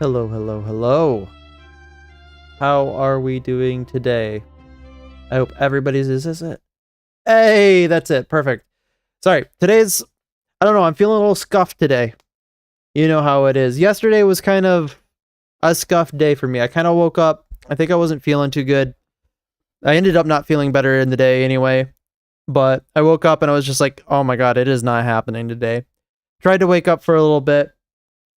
Hello, hello, hello. How are we doing today? I hope everybody's. Is this it? Hey, that's it. Perfect. Sorry. Today's. I don't know. I'm feeling a little scuffed today. You know how it is. Yesterday was kind of a scuffed day for me. I kind of woke up. I think I wasn't feeling too good. I ended up not feeling better in the day anyway. But I woke up and I was just like, oh my God, it is not happening today. Tried to wake up for a little bit.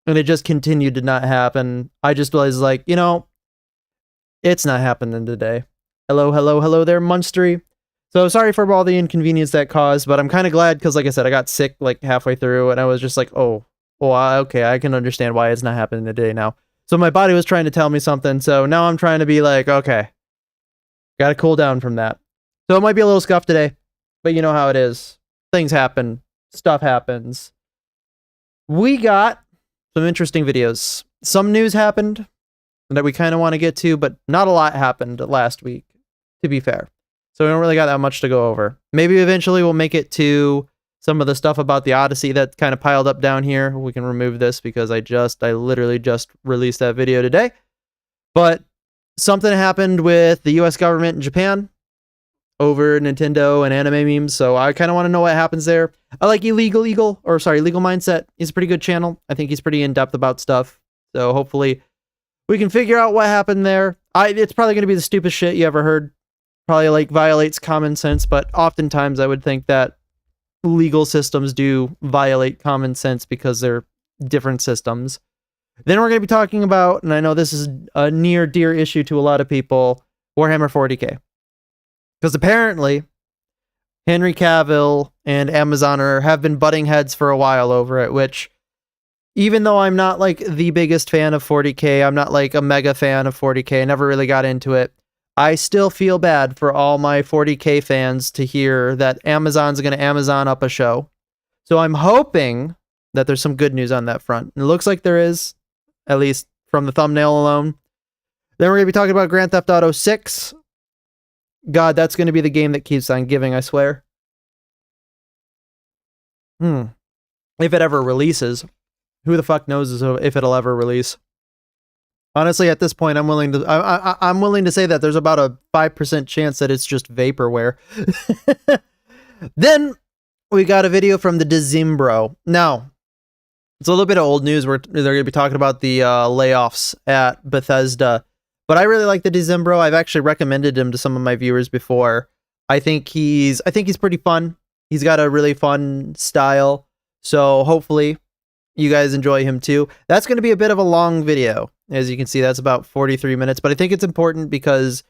And it just continued to not happen. I just was like, it's not happening today. Hello, hello, hello there, Munstery. So sorry for all the inconvenience that caused, but I'm kind of glad because, like I said, I got sick like halfway through, and I was just like, okay, I can understand why it's not happening today now. So my body was trying to tell me something, so now I'm trying to be like, okay, gotta cool down from that. So it might be a little scuffed today, but you know how it is. Things happen. Stuff happens. We got some interesting videos. Some news happened that we kind of want to get to, but not a lot happened last week, to be fair. So we don't really got that much to go over. Maybe eventually we'll make it to some of the stuff about the Odyssey that kind of piled up down here. We can remove this because I literally just released that video today. But something happened with the US government in Japan over Nintendo and anime memes, so I kind of want to know what happens there. I like Legal Mindset. He's a pretty good channel. I think he's pretty in-depth about stuff, so hopefully we can figure out what happened there. It's probably going to be the stupidest shit you ever heard. Probably like violates common sense, but oftentimes I would think that legal systems do violate common sense because they're different systems. Then we're going to be talking about, and I know this is a near dear issue to a lot of people, Warhammer 40k. Because apparently, Henry Cavill and Amazon have been butting heads for a while over it, which, even though I'm not like the biggest fan of 40k, I'm not like a mega fan of 40k, I never really got into it, I still feel bad for all my 40k fans to hear that Amazon's going to Amazon up a show. So I'm hoping that there's some good news on that front. And it looks like there is, at least from the thumbnail alone. Then we're going to be talking about Grand Theft Auto 6. God, that's going to be the game that keeps on giving, I swear. If it ever releases. Who the fuck knows if it'll ever release? Honestly, at this point, I'm willing to say that there's about a 5% chance that it's just vaporware. Then we got a video from the Dezembro. Now, it's a little bit of old news where they're going to be talking about the layoffs at Bethesda. But I really like the Dezembro. I've actually recommended him to some of my viewers before. I think he's pretty fun. He's got a really fun style. So hopefully you guys enjoy him too. That's going to be a bit of a long video. As you can see, that's about 43 minutes. But I think it's important because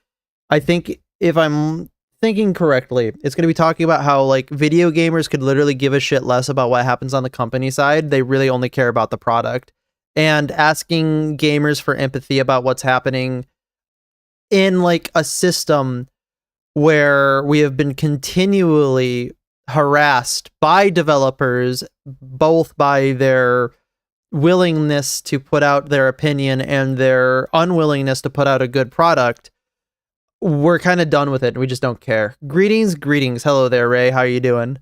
I think if I'm thinking correctly, it's going to be talking about how like video gamers could literally give a shit less about what happens on the company side. They really only care about the product. And asking gamers for empathy about what's happening in like a system where we have been continually harassed by developers, both by their willingness to put out their opinion and their unwillingness to put out a good product. We're kind of done with it. We just don't care. Greetings. Hello there, Ray. How are you doing?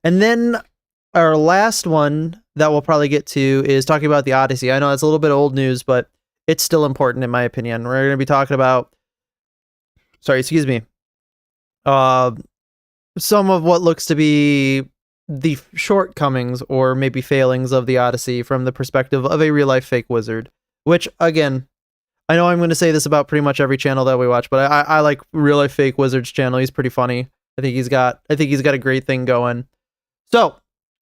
And then our last one that we'll probably get to is talking about the Odyssey. I know it's a little bit old news, but it's still important in my opinion. We're going to be talking about, some of what looks to be the shortcomings or maybe failings of the Odyssey from the perspective of a real life fake wizard, which again, I know I'm going to say this about pretty much every channel that we watch, but I like real life fake wizard's channel. He's pretty funny. I think he's got a great thing going. So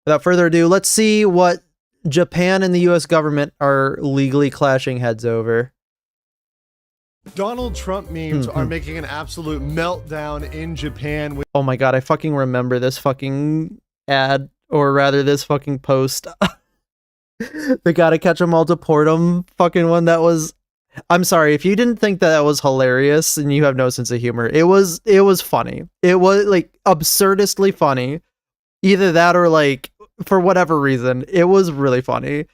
without further ado, let's see what Japan and the US government are legally clashing heads over. Donald Trump memes are making an absolute meltdown in Japan. Oh my God, I fucking remember this fucking ad, or rather this fucking post. The Gotta Catch 'em All Deportum fucking one that was... I'm sorry, if you didn't think that was hilarious and you have no sense of humor, it was funny. It was like absurdistly funny. Either that or like, for whatever reason, it was really funny.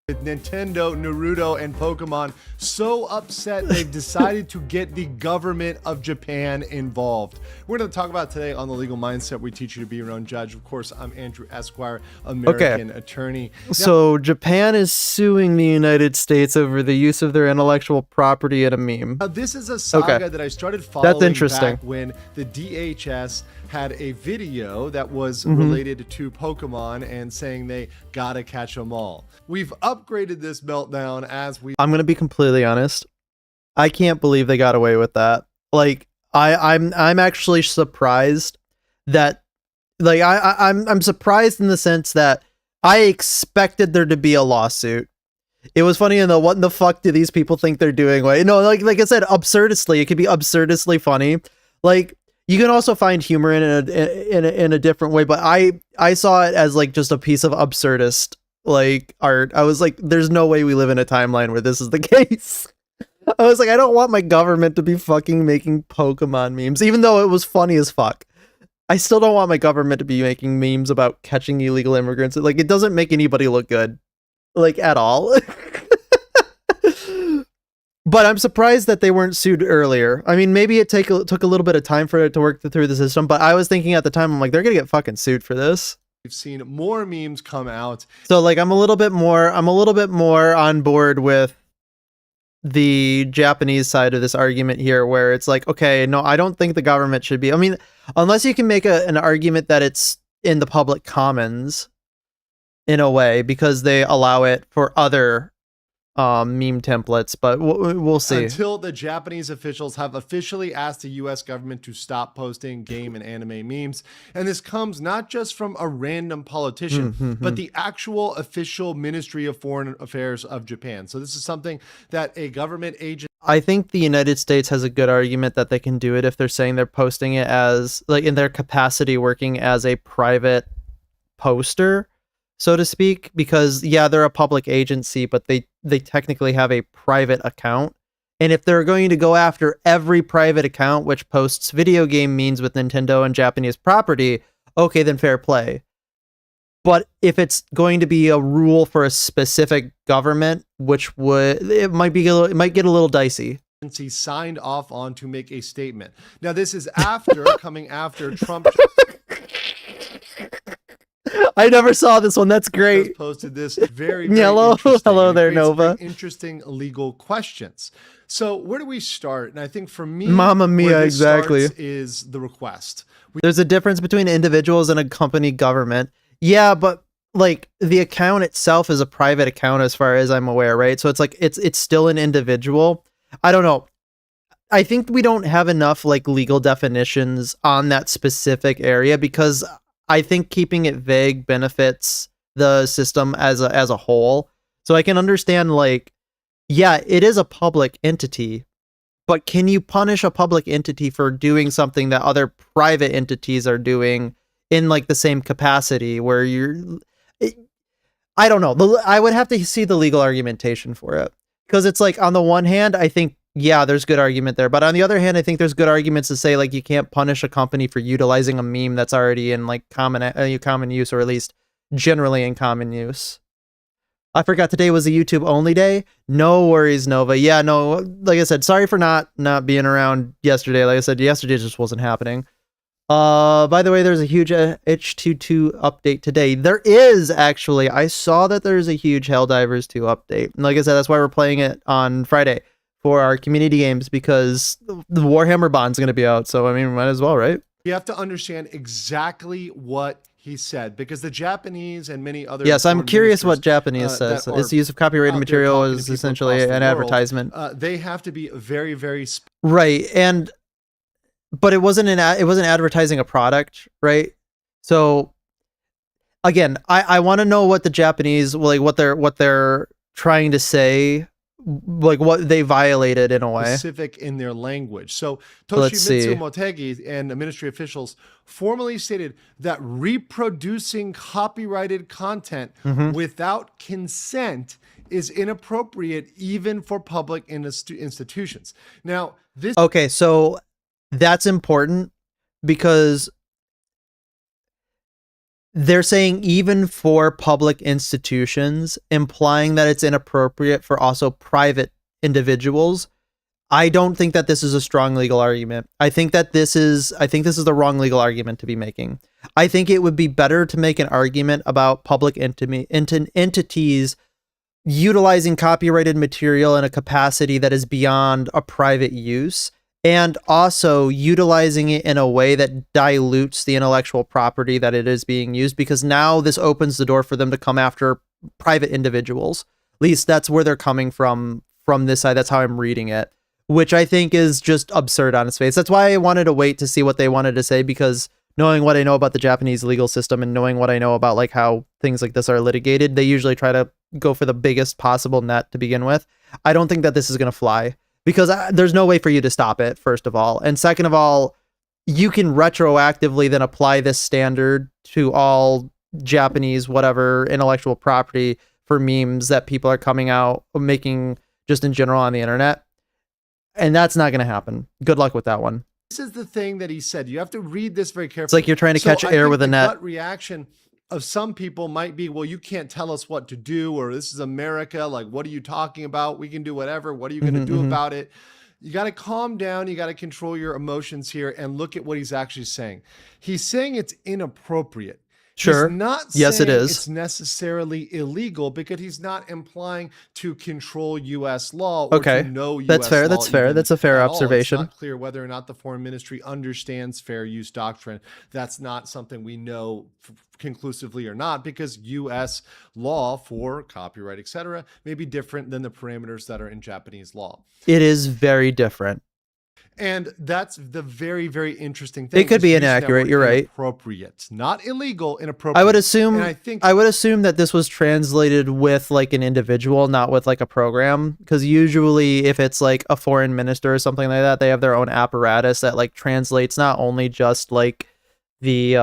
with Nintendo, Naruto, and Pokemon so upset they've decided to get the government of Japan involved. We're going to talk about today on The Legal Mindset. We teach you to be your own judge. Of course, I'm Andrew Esquire, American attorney. So Japan is suing the United States over the use of their intellectual property in a meme. Now, this is a saga that I started following back when the DHS had a video that was related to Pokemon and saying they gotta catch them all. We've upgraded this meltdown as we... I'm gonna be completely honest. I can't believe they got away with that. Like, I'm actually surprised that, like, I'm surprised in the sense that I expected there to be a lawsuit. It was funny in the what in the fuck do these people think they're doing? No, like I said, absurdistly, it could be absurdistly funny. Like, you can also find humor in a different way, but I saw it as like just a piece of absurdist like art. I was like, there's no way we live in a timeline where this is the case. I was like, I don't want my government to be fucking making Pokemon memes, even though it was funny as fuck. I still don't want my government to be making memes about catching illegal immigrants. Like, it doesn't make anybody look good, like, at all. But I'm surprised that they weren't sued earlier. I mean, maybe it took a little bit of time for it to work through the system, but I was thinking at the time, I'm like, they're gonna get fucking sued for this. We've seen more memes come out. So, like, I'm a little bit more on board with the Japanese side of this argument here, where it's like, okay, no, I don't think the government should be. I mean, unless you can make an argument that it's in the public commons in a way, because they allow it for other meme templates, but we'll see. Until the Japanese officials have officially asked the US government to stop posting game and anime memes. And this comes not just from a random politician, but the actual official Ministry of Foreign Affairs of Japan. So this is something that a government agent... I think the United States has a good argument that they can do it if they're saying they're posting it as, like, in their capacity working as a private poster, so to speak, because yeah, they're a public agency, but they technically have a private account. And if they're going to go after every private account which posts video game memes with Nintendo and Japanese property, okay, then fair play. But if it's going to be a rule for a specific government, it might get a little dicey. He signed off on to make a statement. Now, this is after coming after Trump. I never saw this one. That's great. Posted this very hello there, Nova. Interesting legal questions. So where do we start? And I think for me, Mamma Mia, exactly, is the request. There's a difference between individuals and a company government. Yeah, but like the account itself is a private account as far as I'm aware, right? So it's like it's still an individual. I don't know. I think we don't have enough like legal definitions on that specific area, because I think keeping it vague benefits the system as a whole. So I can understand, like, yeah, it is a public entity, but can you punish a public entity for doing something that other private entities are doing in like the same capacity where I don't know. I would have to see the legal argumentation for it, because it's like, on the one hand, I think, yeah, there's good argument there. But on the other hand, I think there's good arguments to say, like, you can't punish a company for utilizing a meme that's already in like common use, or at least generally in common use. I forgot today was a YouTube only day. No worries, Nova. Yeah, no, like I said, sorry for not being around yesterday. Like I said, yesterday just wasn't happening. By the way, there's a huge H22 update today. There is, actually. I saw that there's a huge Helldivers 2 update. And like I said, that's why we're playing it on Friday for our community games, because the Warhammer Bond's going to be out. So, I mean, might as well, right? You have to understand exactly what he said, because the Japanese and many other... Yes, I'm curious what Japanese says. Its use of copyrighted material is essentially an advertisement. They have to be very, very... Right, but it wasn't advertising a product, right? So, again, I want to know what the Japanese, like, what they're trying to say, like what they violated in a way. Specific in their language. So Toshimitsu Motegi and the ministry officials formally stated that reproducing copyrighted content without consent is inappropriate even for public institutions. Now, this... Okay, so that's important, because they're saying even for public institutions, implying that it's inappropriate for also private individuals. I don't think that this is a strong legal argument. I think this is the wrong legal argument to be making. I think it would be better to make an argument about public entities utilizing copyrighted material in a capacity that is beyond a private use, and also utilizing it in a way that dilutes the intellectual property that it is being used, because now this opens the door for them to come after private individuals. At least that's where they're coming from this side. That's how I'm reading it, which I think is just absurd on its face. That's why I wanted to wait to see what they wanted to say, because knowing what I know about the Japanese legal system and knowing what I know about like how things like this are litigated, they usually try to go for the biggest possible net to begin with. I don't think that this is going to fly, because there's no way for you to stop it, first of all. And second of all, you can retroactively then apply this standard to all Japanese, whatever, intellectual property for memes that people are coming out making just in general on the internet. And that's not going to happen. Good luck with that one. This is the thing that he said. You have to read this very carefully. It's like you're trying to catch air with a net. Gut reaction of some people might be, well, you can't tell us what to do, or this is America. Like, what are you talking about? We can do whatever. What are you going to do about it? You got to calm down. You got to control your emotions here and look at what he's actually saying. He's saying it's inappropriate. Sure. He's not yes, saying it is. It's necessarily illegal, because he's not implying to control U.S. law or to know U.S. That's fair. law. That's fair. That's a fair observation. It's not clear whether or not the Foreign Ministry understands fair use doctrine. That's not something we know conclusively or not, because U.S. law for copyright, etc., may be different than the parameters that are in Japanese law. It is very different. And that's the very, very interesting thing. It could be inaccurate. You're right. Inappropriate, not illegal. Inappropriate. I would assume. And I would assume that this was translated with like an individual, not with like a program. Because usually, if it's like a foreign minister or something like that, they have their own apparatus that like translates not only just like the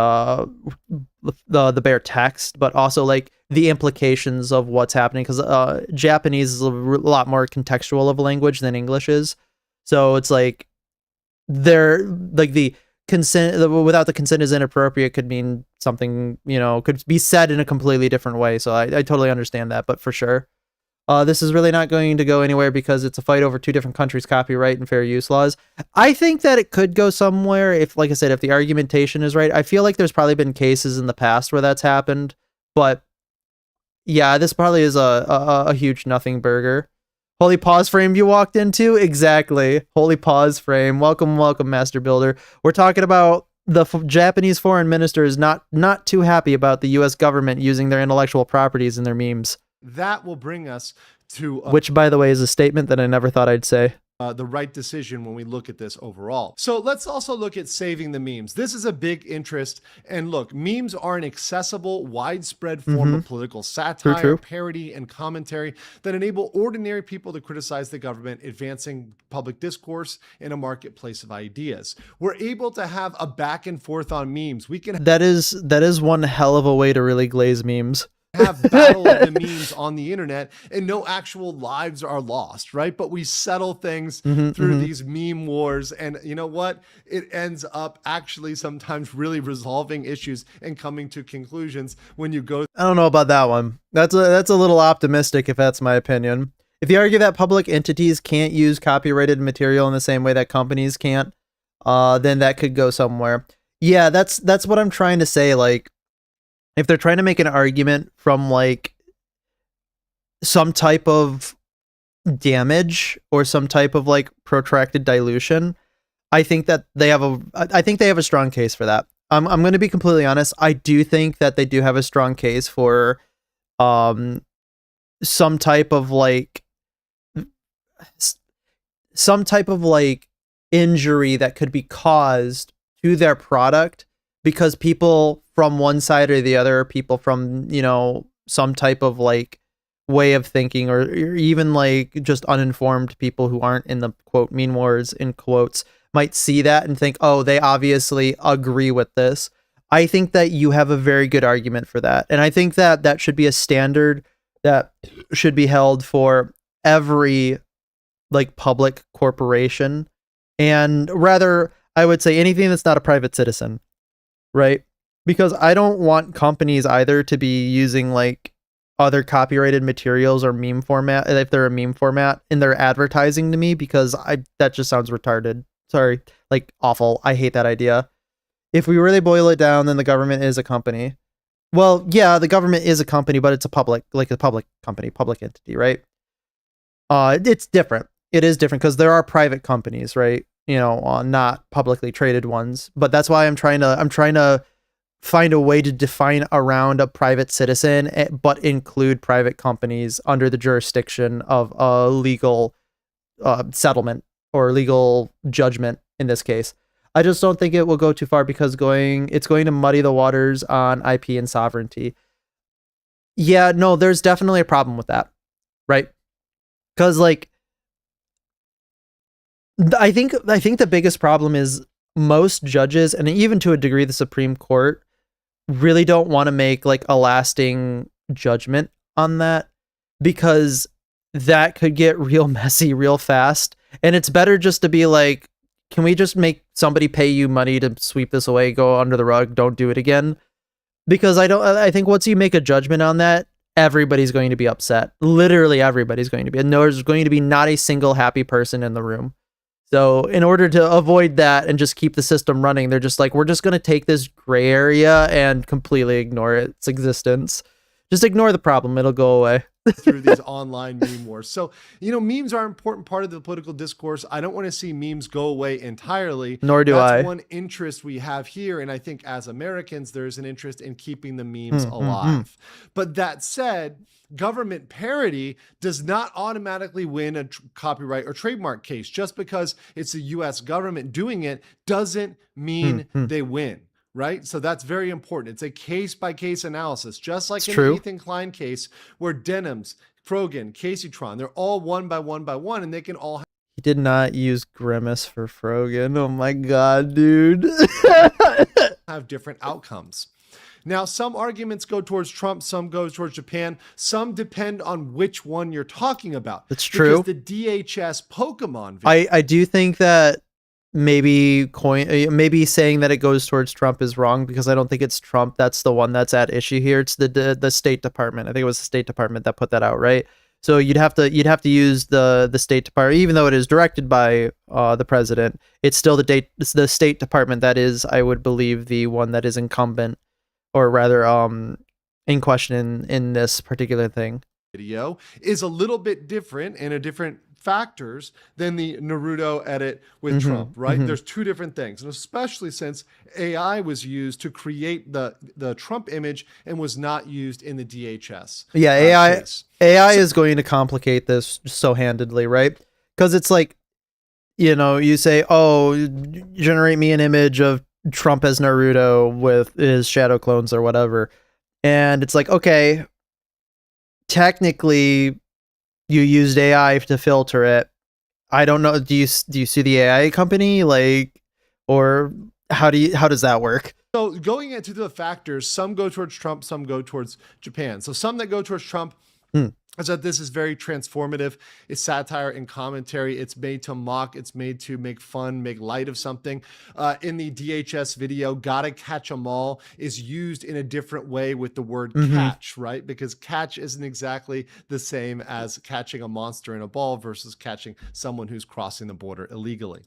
bare text, but also like the implications of what's happening. Because Japanese is a lot more contextual of a language than English is. So it's like, they're like the consent without the consent is inappropriate could mean something, could be said in a completely different way. So I totally understand that, but for sure, this is really not going to go anywhere, because it's a fight over two different countries' copyright and fair use laws. I think that it could go somewhere if, like I said, if the argumentation is right. I feel like there's probably been cases in the past where that's happened, but yeah, this probably is a huge nothing burger. Holy pause frame you walked into? Exactly. Holy pause frame. Welcome, Master Builder. We're talking about the Japanese foreign minister is not too happy about the U.S. government using their intellectual properties in their memes. That will bring us to... which, by the way, is a statement that I never thought I'd say. The right decision when we look at this overall. So let's also look at saving the memes. This is a big interest. And look, memes are an accessible, widespread form of political satire, parody, and commentary that enable ordinary people to criticize the government, advancing public discourse in a marketplace of ideas. We're able to have a back and forth on memes. We can... That is one hell of a way to really glaze memes. Have battle of the memes on the internet, and no actual lives are lost, right? But we settle things through these meme wars, and you know what? It ends up actually sometimes really resolving issues and coming to conclusions when you go. I don't know about that one. That's a little optimistic, if that's my opinion. If you argue that public entities can't use copyrighted material in the same way that companies can't, then that could go somewhere. Yeah, that's what I'm trying to say. Like, if they're trying to make an argument from like some type of damage or some type of like protracted dilution, I think that they have a strong case for that. I'm going to be completely honest. I do think that they do have a strong case for some type of like injury that could be caused to their product because people from one side or the other, people from, some type of like way of thinking, or even like just uninformed people who aren't in the quote meme wars in quotes, might see that and think, oh, they obviously agree with this. I think that you have a very good argument for that. And I think that that should be a standard that should be held for every like public corporation, and rather, I would say anything that's not a private citizen, right? because I don't want companies either to be using like other copyrighted materials or meme format, if they're a meme format, in their advertising to me, because that just sounds retarded. Sorry, like awful. I hate that idea. If we really boil it down, then the government is a company. Well, yeah, the government is a company, but it's a public company, public entity, right? It's different. It is different because there are private companies, right? Not publicly traded ones. But that's why I'm trying to find a way to define around a private citizen, but include private companies under the jurisdiction of a legal settlement or legal judgment in this case. I just don't think it will go too far because it's going to muddy the waters on IP and sovereignty. Yeah, no, there's definitely a problem with that, right? Because like, I think the biggest problem is most judges, and even to a degree the Supreme Court, really don't want to make like a lasting judgment on that, because that could get real messy real fast. And it's better just to be like, can we just make somebody pay you money to sweep this away, go under the rug, don't do it again? Because I think once you make a judgment on that, everybody's going to be upset. Literally everybody's going to be. And there's going to be not a single happy person in the room. So in order to avoid that and just keep the system running, they're just like, we're just going to take this gray area and completely ignore its existence. Just ignore the problem. It'll go away. Through these online meme wars. So, memes are an important part of the political discourse. I don't want to see memes go away entirely. Nor do I. That's one interest we have here. And I think as Americans, there's an interest in keeping the memes alive. But that said, government parody does not automatically win a copyright or trademark case. Just because it's the US government doing it doesn't mean they win. Right? So that's very important. It's a case-by-case analysis, just like in the Ethan Klein case, where Denims, Frogan, Caseytron, they're all one by one, and they can all He did not use Grimace for Frogan. Oh my god, dude. have different outcomes. Now, some arguments go towards Trump, some go towards Japan, some depend on which one you're talking about. That's true. Because the DHS Pokemon video, I do think that maybe saying that it goes towards Trump is wrong, because I don't think it's Trump that's the one that's at issue here. It's the State Department. I think it was the State Department that put that out, right? So you'd have to use the State Department, even though it is directed by the president. It's still the State Department that is, I would believe, the one that is incumbent, or rather in question in this particular thing. Video is a little bit different and a different factors than the Naruto edit with Trump, right? There's two different things, and especially since AI was used to create the Trump image and was not used in the DHS. Yeah, AI is going to complicate this so handedly, right? Because it's like, you say, oh, generate me an image of Trump as Naruto with his shadow clones or whatever, and it's like, okay, technically you used AI to filter it. I don't know. Do you see the AI company, like, or how does that work? So going into the factors, some go towards Trump, some go towards Japan. So some that go towards Trump is that this is very transformative. It's satire and commentary. It's made to mock. It's made to make fun, make light of something. In the DHS video, "Gotta Catch 'Em All" is used in a different way with the word catch, right? Because catch isn't exactly the same as catching a monster in a ball versus catching someone who's crossing the border illegally.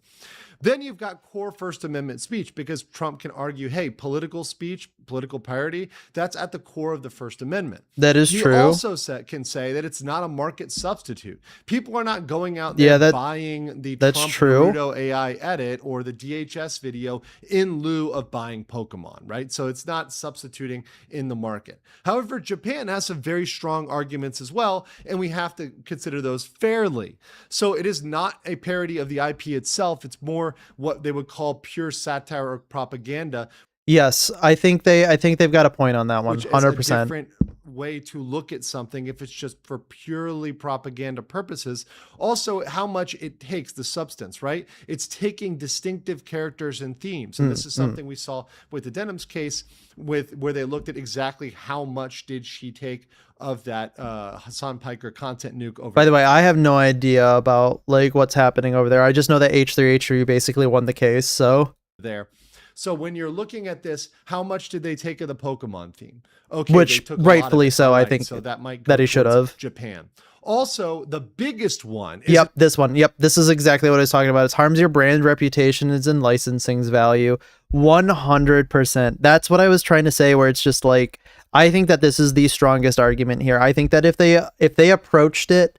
Then you've got core First Amendment speech, because Trump can argue, hey, political speech, political parody, that's at the core of the First Amendment. That is true. He also can say that it's not a market substitute. People are not going out there buying the Trump Naruto AI edit or the DHS video in lieu of buying Pokemon, right? So it's not substituting in the market. However, Japan has some very strong arguments as well, and we have to consider those fairly. So it is not a parody of the IP itself. It's more what they would call pure satire or propaganda. Yes, I think they've got a point on that one. 100%. Different way to look at something if it's just for purely propaganda purposes. Also, how much it takes, the substance, right? It's taking distinctive characters and themes. And this is something we saw with the Denims case, where they looked at exactly how much did she take of that Hassan Piker content nuke over. By the way, I have no idea about like what's happening over there. I just know that H3H3 basically won the case. So there. So when you're looking at this, how much did they take of the Pokemon theme? Okay, which rightfully so, right, I think so that might go that he should have. Japan. Also, the biggest one is this one. This is exactly what I was talking about. It harms your brand reputation and licensing's value. 100%. That's what I was trying to say, where it's just like, I think that this is the strongest argument here. I think that if they approached it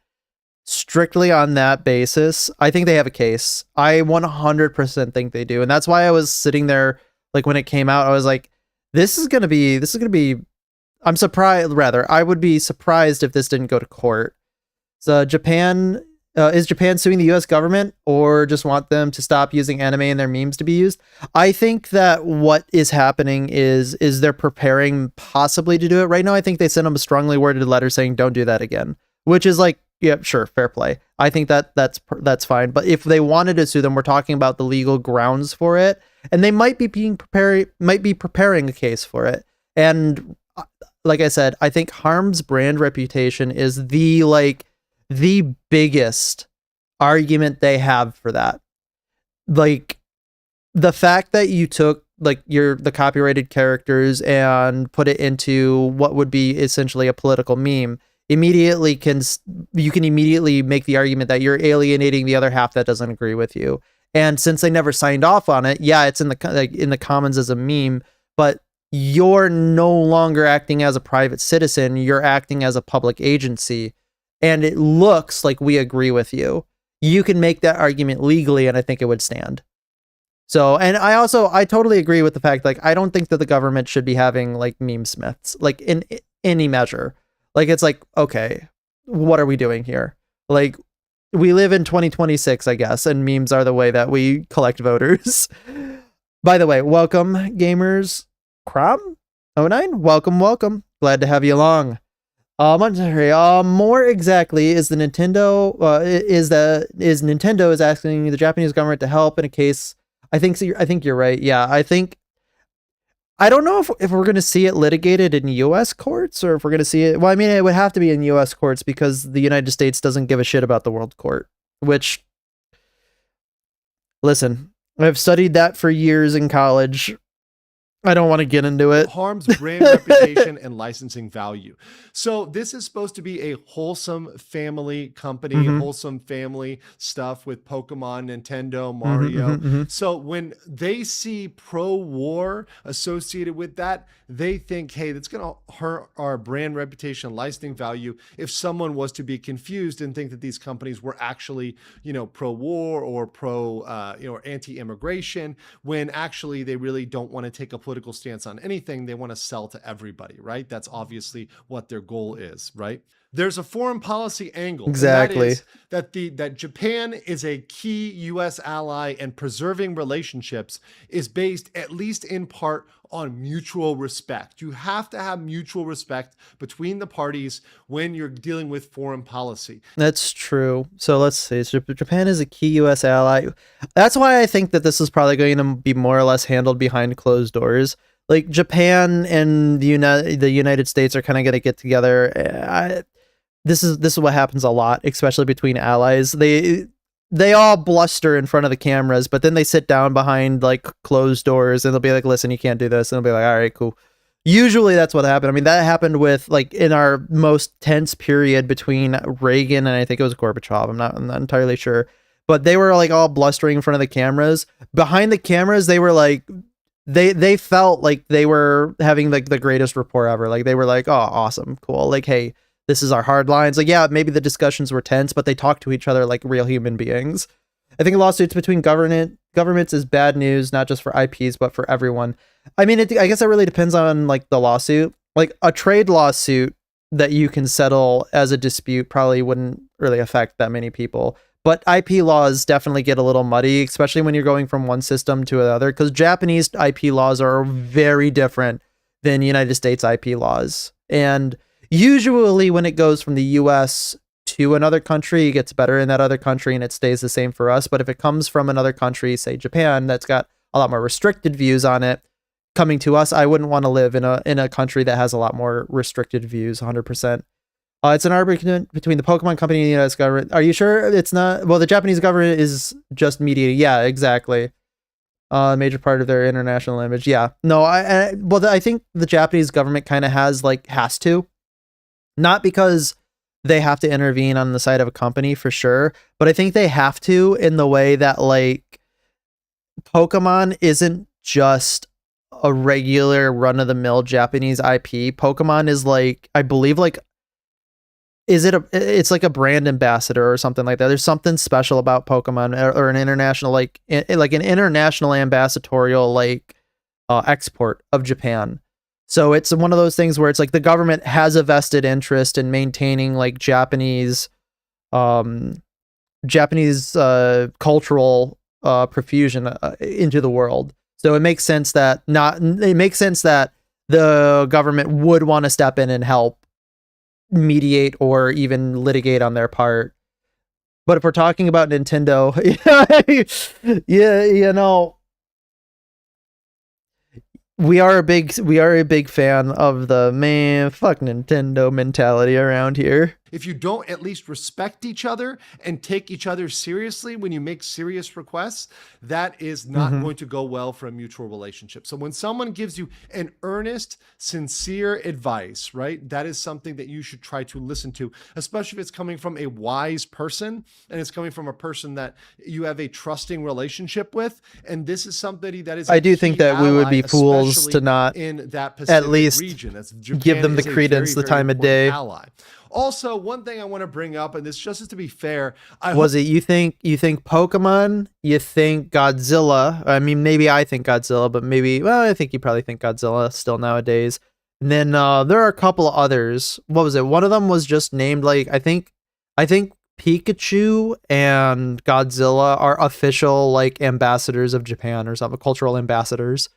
strictly on that basis, I think they have a case. I 100% think they do. And that's why I was sitting there, like, when it came out, I was like, this is going to be, I'm surprised, rather, I would be surprised if this didn't go to court. So Japan, is Japan suing the US government, or just want them to stop using anime and their memes to be used? I think that what is happening is they're preparing possibly to do it right now. I think they sent them a strongly worded letter saying, don't do that again, which is like, yeah, sure, fair play. I think that's fine. But if they wanted to sue them, we're talking about the legal grounds for it, and they might be preparing a case for it. And like I said, I think harm's brand reputation is the biggest argument they have for that. Like, the fact that you took like the copyrighted characters and put it into what would be essentially a political meme, you can immediately make the argument that you're alienating the other half that doesn't agree with you. And since they never signed off on it, yeah, it's in the commons as a meme, but you're no longer acting as a private citizen, you're acting as a public agency, and it looks like we agree with you. You can make that argument legally, and I think it would stand. So, and I totally agree with the fact, like, I don't think that the government should be having like meme smiths, like, in any measure. Like, it's like, okay, what are we doing here? Like, we live in 2026, I guess, and memes are the way that we collect voters. By the way, welcome, gamers. Crom09, welcome. Glad to have you along. More exactly, is Nintendo is asking the Japanese government to help in a case. I think you're right. Yeah, I don't know if we're going to see it litigated in U.S. courts, or if we're going to see it. Well, I mean, it would have to be in U.S. courts because the United States doesn't give a shit about the World Court. Which, listen, I've studied that for years in college. I don't want to get into it. Harms brand reputation and licensing value. So this is supposed to be a wholesome family company, wholesome family stuff with Pokemon, Nintendo, Mario. So when they see pro-war associated with that, they think, hey, that's going to hurt our brand reputation, licensing value. If someone was to be confused and think that these companies were actually, pro-war or or anti-immigration, when actually they really don't want to take a political stance on anything. They want to sell to everybody, right? That's obviously what their goal is, right? There's a foreign policy angle. Exactly. That Japan is a key U.S. ally, and preserving relationships is based, at least in part, on mutual respect. You have to have mutual respect between the parties when you're dealing with foreign policy. That's true. So let's see. Japan is a key U.S. ally. That's why I think that this is probably going to be more or less handled behind closed doors. Like, Japan and the United States are kind of going to get together. This is what happens a lot, especially between allies. They all bluster in front of the cameras, but then they sit down behind like closed doors and they'll be like, listen, you can't do this. And they'll be like, all right, cool. Usually that's what happened. I mean, that happened with, like, in our most tense period between Reagan and I think it was Gorbachev. I'm not entirely sure, but they were like all blustering in front of the cameras. Behind the cameras, they were like, they felt like they were having like the greatest rapport ever. Like, they were like, oh, awesome, cool. Like, hey, this is our hard lines. Like, yeah, maybe the discussions were tense, but they talked to each other like real human beings. I think lawsuits between governments is bad news, not just for IPs, but for everyone. I mean, I guess it really depends on like the lawsuit. Like, a trade lawsuit that you can settle as a dispute probably wouldn't really affect that many people. But IP laws definitely get a little muddy, especially when you're going from one system to another, because Japanese IP laws are very different than United States IP laws. And usually when it goes from the US to another country, it gets better in that other country and it stays the same for us. But if it comes from another country, say Japan, that's got a lot more restricted views on it, coming to us, I wouldn't want to live in a country that has a lot more restricted views, 100%. It's an argument between the Pokemon Company and the US government. Are you sure it's not? Well, the Japanese government is just mediating. Yeah, exactly. A major part of their international image. Yeah. No, I think the Japanese government kind of has to, not because they have to intervene on the side of a company for sure, but I think they have to in the way that like Pokemon isn't just a regular run of the mill Japanese IP. Pokemon is like, I believe like, it's like a brand ambassador or something like that. There's something special about Pokemon or an international, like an international ambassadorial, like export of Japan. So it's one of those things where it's like the government has a vested interest in maintaining like Japanese cultural profusion into the world. So it makes sense that the government would want to step in and help mediate or even litigate on their part. But if we're talking about Nintendo, yeah, we are a big fan of the man fuck Nintendo mentality around here. If you don't at least respect each other and take each other seriously when you make serious requests, that is not going to go well for a mutual relationship. So when someone gives you an earnest, sincere advice, right, that is something that you should try to listen to, especially if it's coming from a wise person and it's coming from a person that you have a trusting relationship with. And this is somebody that is, I do think that we would be fools to not in that Pacific at least region. give them the credence, the time of day. Ally. Also, one thing I want to bring up, and this just is to be fair, you think Pokemon, you think Godzilla? I mean, maybe I think Godzilla, but I think you probably think Godzilla still nowadays. And then there are a couple of others. What was it? One of them was just named like I think Pikachu and Godzilla are official like ambassadors of Japan or something, cultural ambassadors.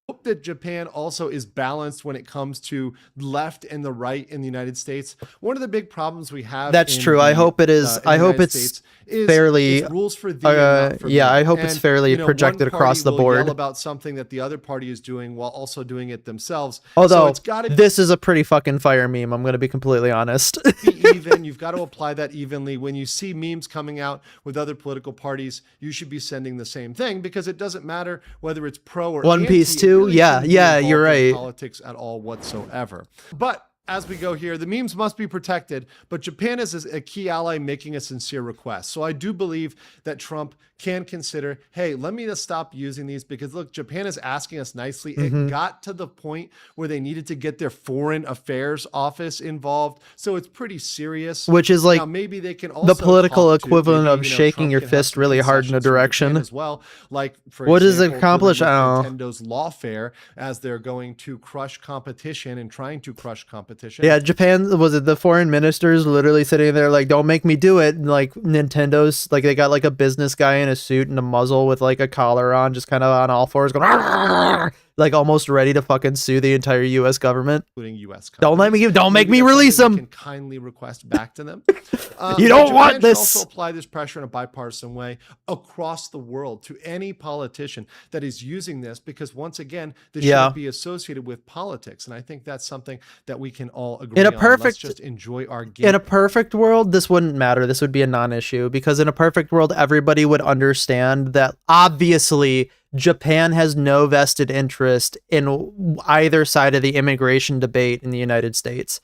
Hope that Japan also is balanced when it comes to left and the right in the United States. One of the big problems we have. That's true. I hope it is. I hope it's fairly rules for thee and not for me. I hope it's fairly projected across the board. Yell about something that the other party is doing while also doing it themselves. Although this is a pretty fucking fire meme. I'm going to be completely honest. Be even. You've got to apply that evenly. When you see memes coming out with other political parties, you should be sending the same thing because it doesn't matter whether it's pro or One Piece too. Really yeah, you're right. Politics at all whatsoever. But as we go here, the memes must be protected, but Japan is a key ally making a sincere request. So I do believe that Trump can consider, hey, let me just stop using these because look, Japan is asking us nicely. It got to the point where they needed to get their foreign affairs office involved. So it's pretty serious. Which is like now, maybe they can also the political equivalent of shaking your fist really hard in a direction as well. Like for what does it accomplish? Nintendo's lawfare as they're going to crush competition and trying to crush competition. Yeah, Japan, was it the foreign ministers literally sitting there like, don't make me do it. And like Nintendo's like they got like a business guy in a suit and a muzzle with like a collar on, just kind of on all fours going like almost ready to fucking sue the entire U.S. government, including U.S. companies. Don't make me release them. Can kindly request back to them. You don't want this. Also apply this pressure in a bipartisan way across the world to any politician that is using this, because once again, this shouldn't be associated with politics, and I think that's something that we can all agree on. Let's just enjoy our game. In a perfect world, this wouldn't matter. This would be a non-issue because in a perfect world, everybody would understand that obviously Japan has no vested interest in either side of the immigration debate in the United States.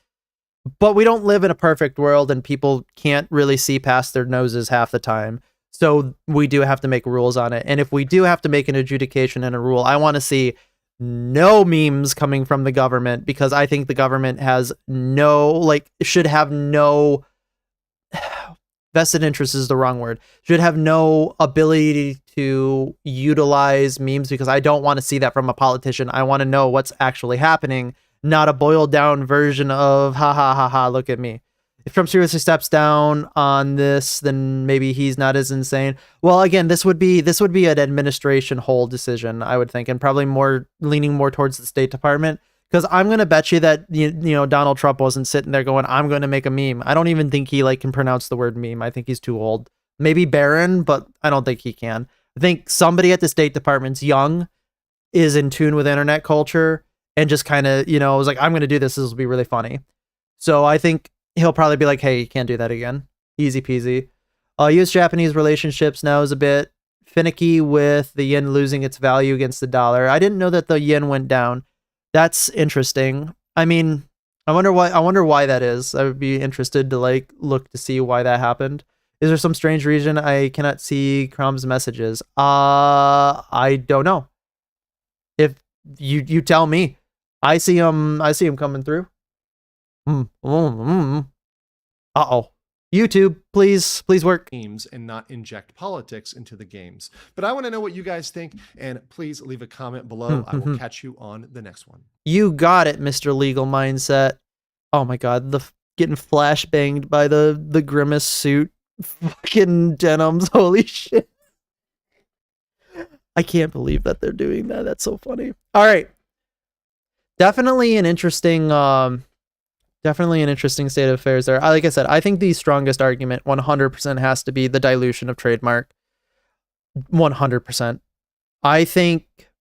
But we don't live in a perfect world and people can't really see past their noses half the time. So we do have to make rules on it. And if we do have to make an adjudication and a rule, I want to see no memes coming from the government because I think the government has should have no vested interest is the wrong word, should have no ability to utilize memes because I don't want to see that from a politician. I want to know what's actually happening, not a boiled down version of ha ha ha ha, look at me. If Trump seriously steps down on this, then maybe he's not as insane. Well, again, this would be an administration whole decision, I would think, and probably leaning more towards the State Department. Because I'm going to bet you that, Donald Trump wasn't sitting there going, I'm going to make a meme. I don't even think he can pronounce the word meme. I think he's too old. Maybe Barron, but I don't think he can. I think somebody at the State Department's young, is in tune with internet culture, and just kind of, was like, I'm going to do this. This will be really funny. So I think he'll probably be like, hey, you can't do that again. Easy peasy. U.S.-Japanese relationships now is a bit finicky with the yen losing its value against the dollar. I didn't know that the yen went down. That's interesting. I mean, I wonder why that is. I would be interested to like look to see why that happened. Is there some strange reason I cannot see Crumb's messages? I don't know. If you tell me. I see him coming through. Uh-oh. YouTube, please work. Games and not inject politics into the games. But I want to know what you guys think, and please leave a comment below. I will catch you on the next one. You got it, Mr. Legal Mindset. Oh my god, getting flashbanged by the Grimace suit. Fucking denims, holy shit. I can't believe that they're doing that. That's so funny. All right. Definitely an interesting state of affairs there. Like I said, I think the strongest argument 100% has to be the dilution of trademark. 100%. I think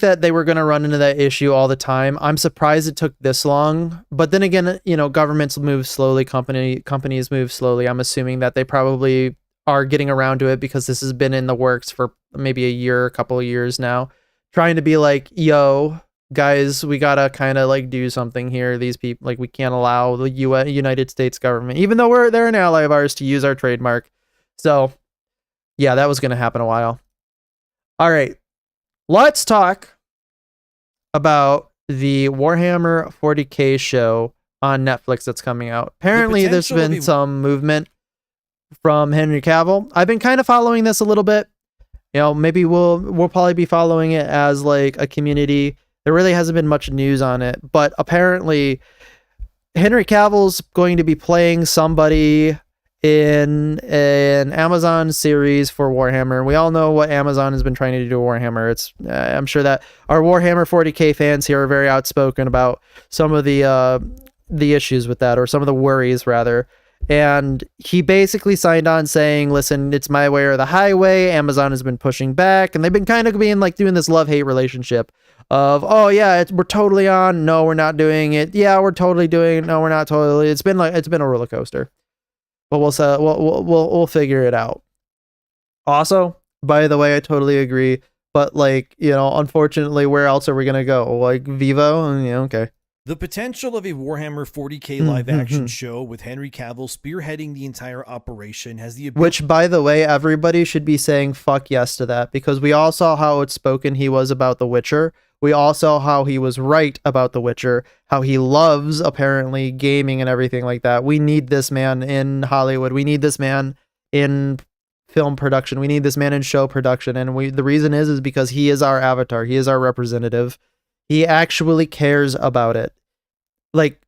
that they were going to run into that issue all the time. I'm surprised it took this long. But then again, governments move slowly, companies move slowly. I'm assuming that they probably are getting around to it because this has been in the works for maybe a couple of years now. Trying to be like, yo, guys, we gotta kind of like do something here. These people, like, we can't allow the United States government, even though they're an ally of ours, to use our trademark. So yeah, that was gonna happen a while. All right, let's talk about the Warhammer 40K show on Netflix that's coming out. Apparently there's been some movement from Henry Cavill. I've been kind of following this a little bit. Maybe we'll probably be following it as like a community. There really hasn't been much news on it, but apparently Henry Cavill's going to be playing somebody in an Amazon series for Warhammer. We all know what Amazon has been trying to do to Warhammer. I'm sure that our Warhammer 40K fans here are very outspoken about some of the issues with that, or some of the worries rather. And he basically signed on saying, listen, it's my way or the highway. Amazon has been pushing back, and they've been kind of being like doing this love-hate relationship of, oh yeah, we're totally on. No, we're not doing it. Yeah, we're totally doing it. No, we're not totally. It's been a roller coaster, but we'll figure it out. Also, by the way, I totally agree. But unfortunately, where else are we going to go? Like Vivo? Okay. The potential of a Warhammer 40K live-action show with Henry Cavill spearheading the entire operation has the ability... Which, by the way, everybody should be saying fuck yes to that, because we all saw how outspoken he was about The Witcher. We all saw how he was right about The Witcher, how he loves, apparently, gaming and everything like that. We need this man in Hollywood. We need this man in film production. We need this man in show production. And the reason is because he is our avatar. He is our representative. He actually cares about it. Like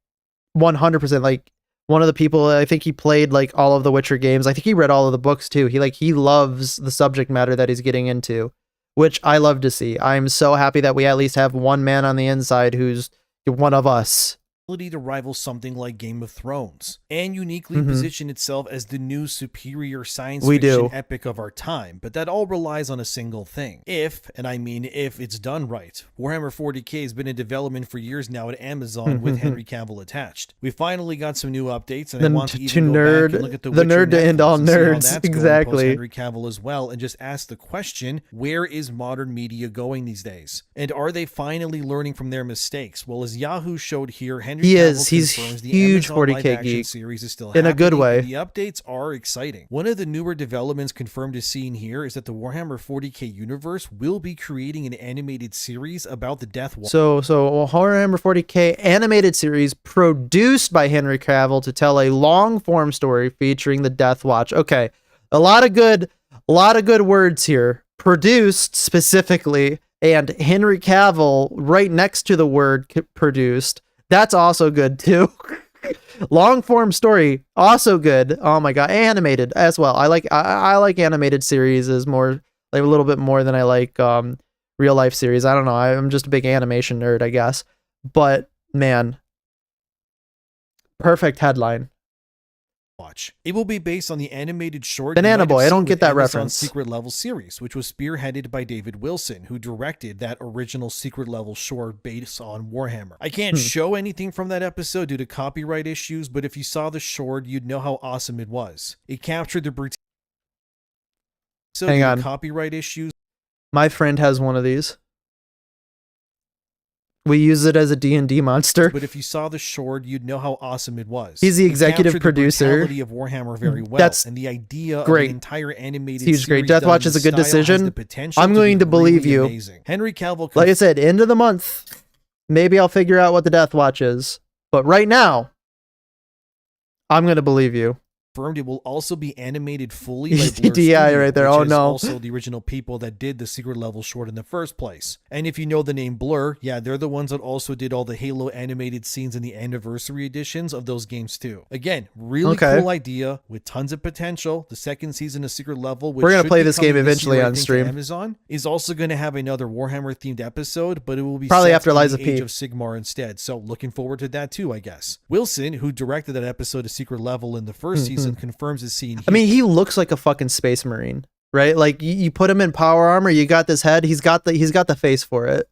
100%. Like one of the people, I think he played like all of the Witcher games. I think he read all of the books too. He loves the subject matter that he's getting into, which I love to see. I'm so happy that we at least have one man on the inside who's one of us. To rival something like Game of Thrones and uniquely position itself as the new superior science fiction epic of our time, but that all relies on a single thing. If it's done right. Warhammer 40K has been in development for years now at Amazon with Henry Cavill attached. We finally got some new updates, and I want to even go back and look at the nerd to end all nerds. Exactly. Henry Cavill as well, and just ask the question, where is modern media going these days? And are they finally learning from their mistakes? Well, as Yahoo showed here, he's huge 40K geek series is still in a good way. The updates are exciting. One of the newer developments confirmed as seen here is that the Warhammer 40K universe will be creating an animated series about the Death Watch. So Warhammer 40K animated series produced by Henry Cavill to tell a long form story featuring the Death Watch. Okay, a lot of good words here. Produced specifically, and Henry Cavill right next to the word produced. That's also good too. Long form story, also good. Oh my god, animated as well. I like animated series is more like a little bit more than I like real life series. I don't know. I'm just a big animation nerd, I guess. But man, perfect headline. Watch. It will be based on the animated short Banana Boy. I don't get that reference. Secret Level series, which was spearheaded by David Wilson, who directed that original Secret Level short based on Warhammer. I can't show anything from that episode due to copyright issues, but if you saw the short, you'd know how awesome it was. It captured the brutality So Hang on. Copyright issues. My friend has one of these. We use it as a D&D monster. But if you saw the short, you'd know how awesome it was. He's the executive producer. The brutality of Warhammer very well. That's and the idea great. Of an entire animated Huge great. series Deathwatch is a good decision. I'm going to believe you. Amazing. Henry Cavill, like I said, end of the month, maybe I'll figure out what the Deathwatch is. But right now, I'm going to believe you. It will also be animated fully by Blur DI right there. Oh no. Also the original people that did the secret level short in the first place. And if you know the name Blur, yeah, they're the ones that also did all the Halo animated scenes in the anniversary editions of those games too. Again, really cool idea with tons of potential. The second season of Secret Level, which we're gonna play this game eventually on stream. Amazon is also going to have another Warhammer themed episode, but it will be probably after Lies of Age of Sigmar instead. So looking forward to that too, I guess. Wilson, who directed that episode of Secret Level in the first season, confirms his scene here. I mean, he looks like a fucking space marine, right? Like you put him in power armor, you got this head, he's got the face for it.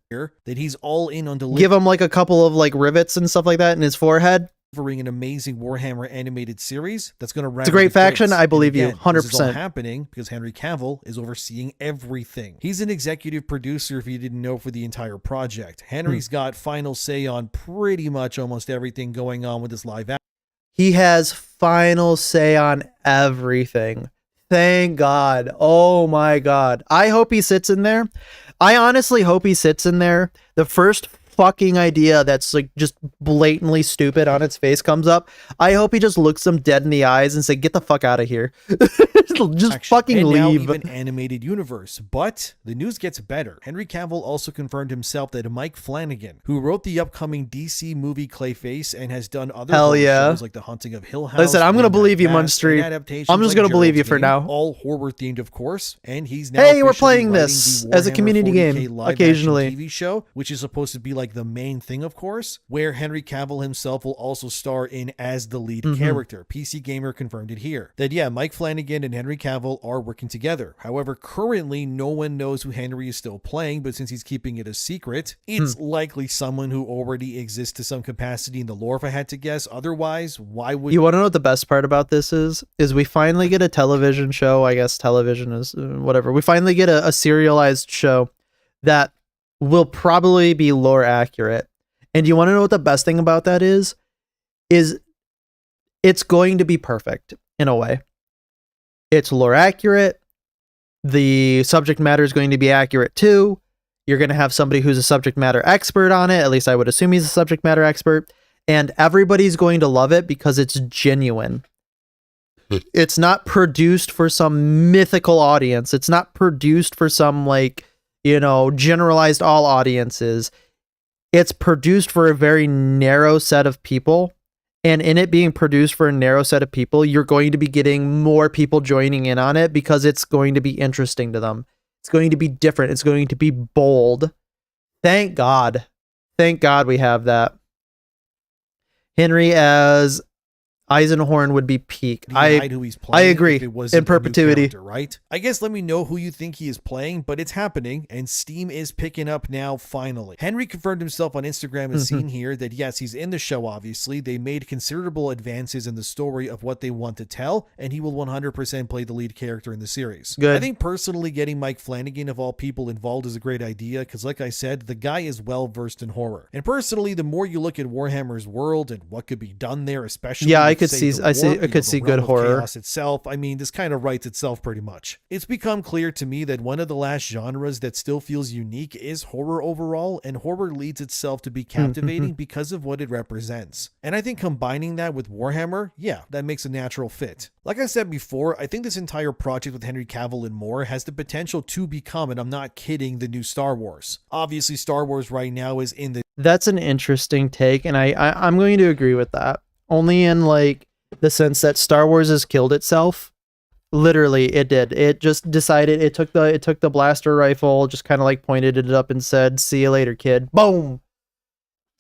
That he's all in on delivering. Give him like a couple of like rivets and stuff like that in his forehead. An amazing Warhammer animated series that's going to wrap. It's a great faction. I believe you 100%. This is all happening because Henry Cavill is overseeing everything. He's an executive producer, if you didn't know, for the entire project. Henry's got final say on pretty much almost everything going on with this live action. He has final say on everything. Thank God. Oh my God. I hope he sits in there. I honestly hope he sits in there. The first fucking idea that's like just blatantly stupid on its face comes up. I hope he just looks them dead in the eyes and say, get the fuck out of here. Just fucking and leave. Now even animated universe. But the news gets better. Henry Cavill also confirmed himself that Mike Flanagan, who wrote the upcoming DC movie Clayface and has done other shows like The Haunting of Hill House. Listen, I'm going to believe you, Munstry. I'm just going to believe you for now. All horror themed, of course. And he's now we're playing this as a community game occasionally. TV show, which is supposed to be like the main thing, of course, where Henry Cavill himself will also star in as the lead character. PC Gamer confirmed it here. That Mike Flanagan and Henry Cavill are working together. However, currently no one knows who Henry is still playing, but since he's keeping it a secret, it's likely someone who already exists to some capacity in the lore, if I had to guess. Otherwise, why would you want to know what the best part about this is we finally get a television show. I guess television is whatever. We finally get a serialized show that will probably be lore accurate. And you want to know what the best thing about that is it's going to be perfect in a way. It's lore accurate. The subject matter is going to be accurate too. You're going to have somebody who's a subject matter expert on it. At least I would assume he's a subject matter expert. And everybody's going to love it because it's genuine. It's not produced for some mythical audience. It's not produced for some generalized all audiences. It's produced for a very narrow set of people. And in it being produced for a narrow set of people, you're going to be getting more people joining in on it because it's going to be interesting to them. It's going to be different. It's going to be bold. Thank God. Thank God we have that. Henry as Eisenhorn would be peak. I agree. In perpetuity, right? I guess let me know who you think he is playing, but it's happening and Steam is picking up now finally. Henry confirmed himself on Instagram as seen here that yes, he's in the show obviously. They made considerable advances in the story of what they want to tell and he will 100% play the lead character in the series. Good. I think personally getting Mike Flanagan of all people involved is a great idea because like I said, the guy is well versed in horror. And personally, the more you look at Warhammer's world and what could be done there, especially I could see good horror. Chaos itself. I mean, this kind of writes itself pretty much. It's become clear to me that one of the last genres that still feels unique is horror overall, and horror leads itself to be captivating because of what it represents. And I think combining that with Warhammer, that makes a natural fit. Like I said before, I think this entire project with Henry Cavill and more has the potential to become, and I'm not kidding, the new Star Wars. Obviously, Star Wars right now is in the... That's an interesting take, and I'm going to agree with that. Only in the sense that Star Wars has killed itself. Literally, it did. It just decided it took the blaster rifle, just kind of pointed it up and said, "See you later, kid." Boom.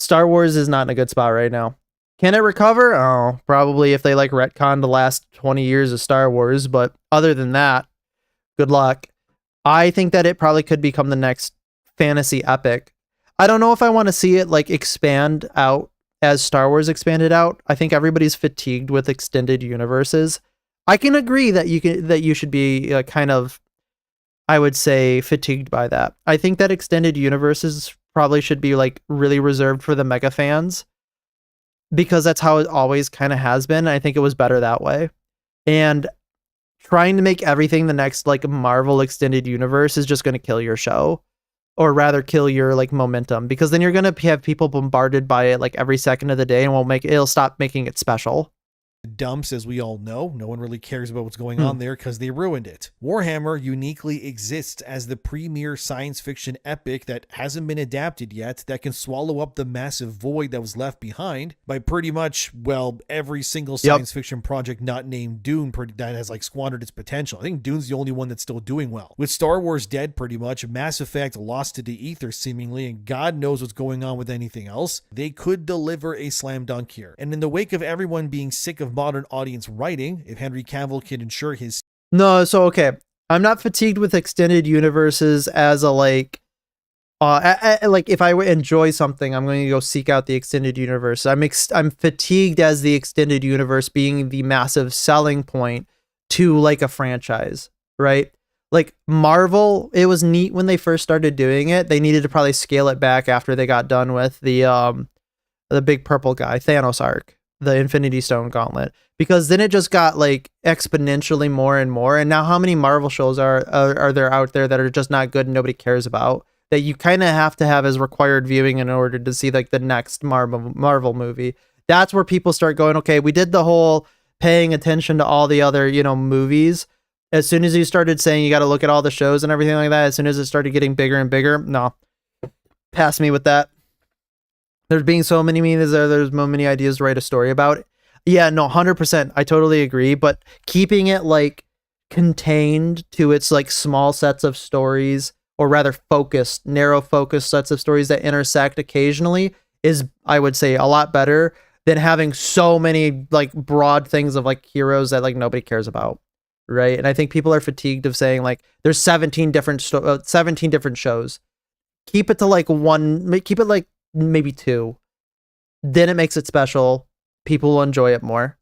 Star Wars is not in a good spot right now. Can it recover? Oh, probably if they retcon the last 20 years of Star Wars, but other than that, good luck. I think that it probably could become the next fantasy epic. I don't know if I want to see it expand out as Star Wars expanded out. I think everybody's fatigued with extended universes. I can agree that you should be kind of I would say, fatigued by that. I think that extended universes probably should be like really reserved for the mega fans, because that's how it always kind of has been. I think it was better that way. And trying to make everything the next like Marvel extended universe is just going to kill your show, or rather kill your like momentum, because then you're going to have people bombarded by it like every second of the day, and it'll stop making it special. Dumps, as we all know, no one really cares about what's going on there because they ruined it. Warhammer uniquely exists as the premier science fiction epic that hasn't been adapted yet, that can swallow up the massive void that was left behind by pretty much, well, every single science fiction project not named Dune that has like squandered its potential. I think Dune's the only one that's still doing well. With Star Wars dead pretty much, Mass Effect lost to the ether seemingly, and God knows what's going on with anything else, they could deliver a slam dunk here. And in the wake of everyone being sick of modern audience writing, if Henry Cavill can ensure his... No, so okay. I'm not fatigued with extended universes as a like... like if I enjoy something, I'm going to go seek out the extended universe. I'm fatigued as the extended universe being the massive selling point to like a franchise, right? Like Marvel, it was neat when they first started doing it. They needed to probably scale it back after they got done with the big purple guy, Thanos arc, the Infinity Stone Gauntlet, because then it just got like exponentially more and more. And now how many Marvel shows are there out there that are just not good and nobody cares about, that you kind of have to have as required viewing in order to see like the next Marvel movie? That's where people start going, okay, we did the whole paying attention to all the other, movies. As soon as you started saying you got to look at all the shows and everything like that, as soon as it started getting bigger and bigger, no, pass me with that. There's being so many memes, there's so many ideas to write a story about. Yeah, no, 100%. I totally agree. But keeping it like contained to its like small sets of stories, or rather focused, narrow focused sets of stories that intersect occasionally is, I would say, a lot better than having so many like broad things of like heroes that like nobody cares about. Right. And I think people are fatigued of saying like there's 17 different shows. Keep it to like one, keep it like maybe two. Then it makes it special. People will enjoy it more.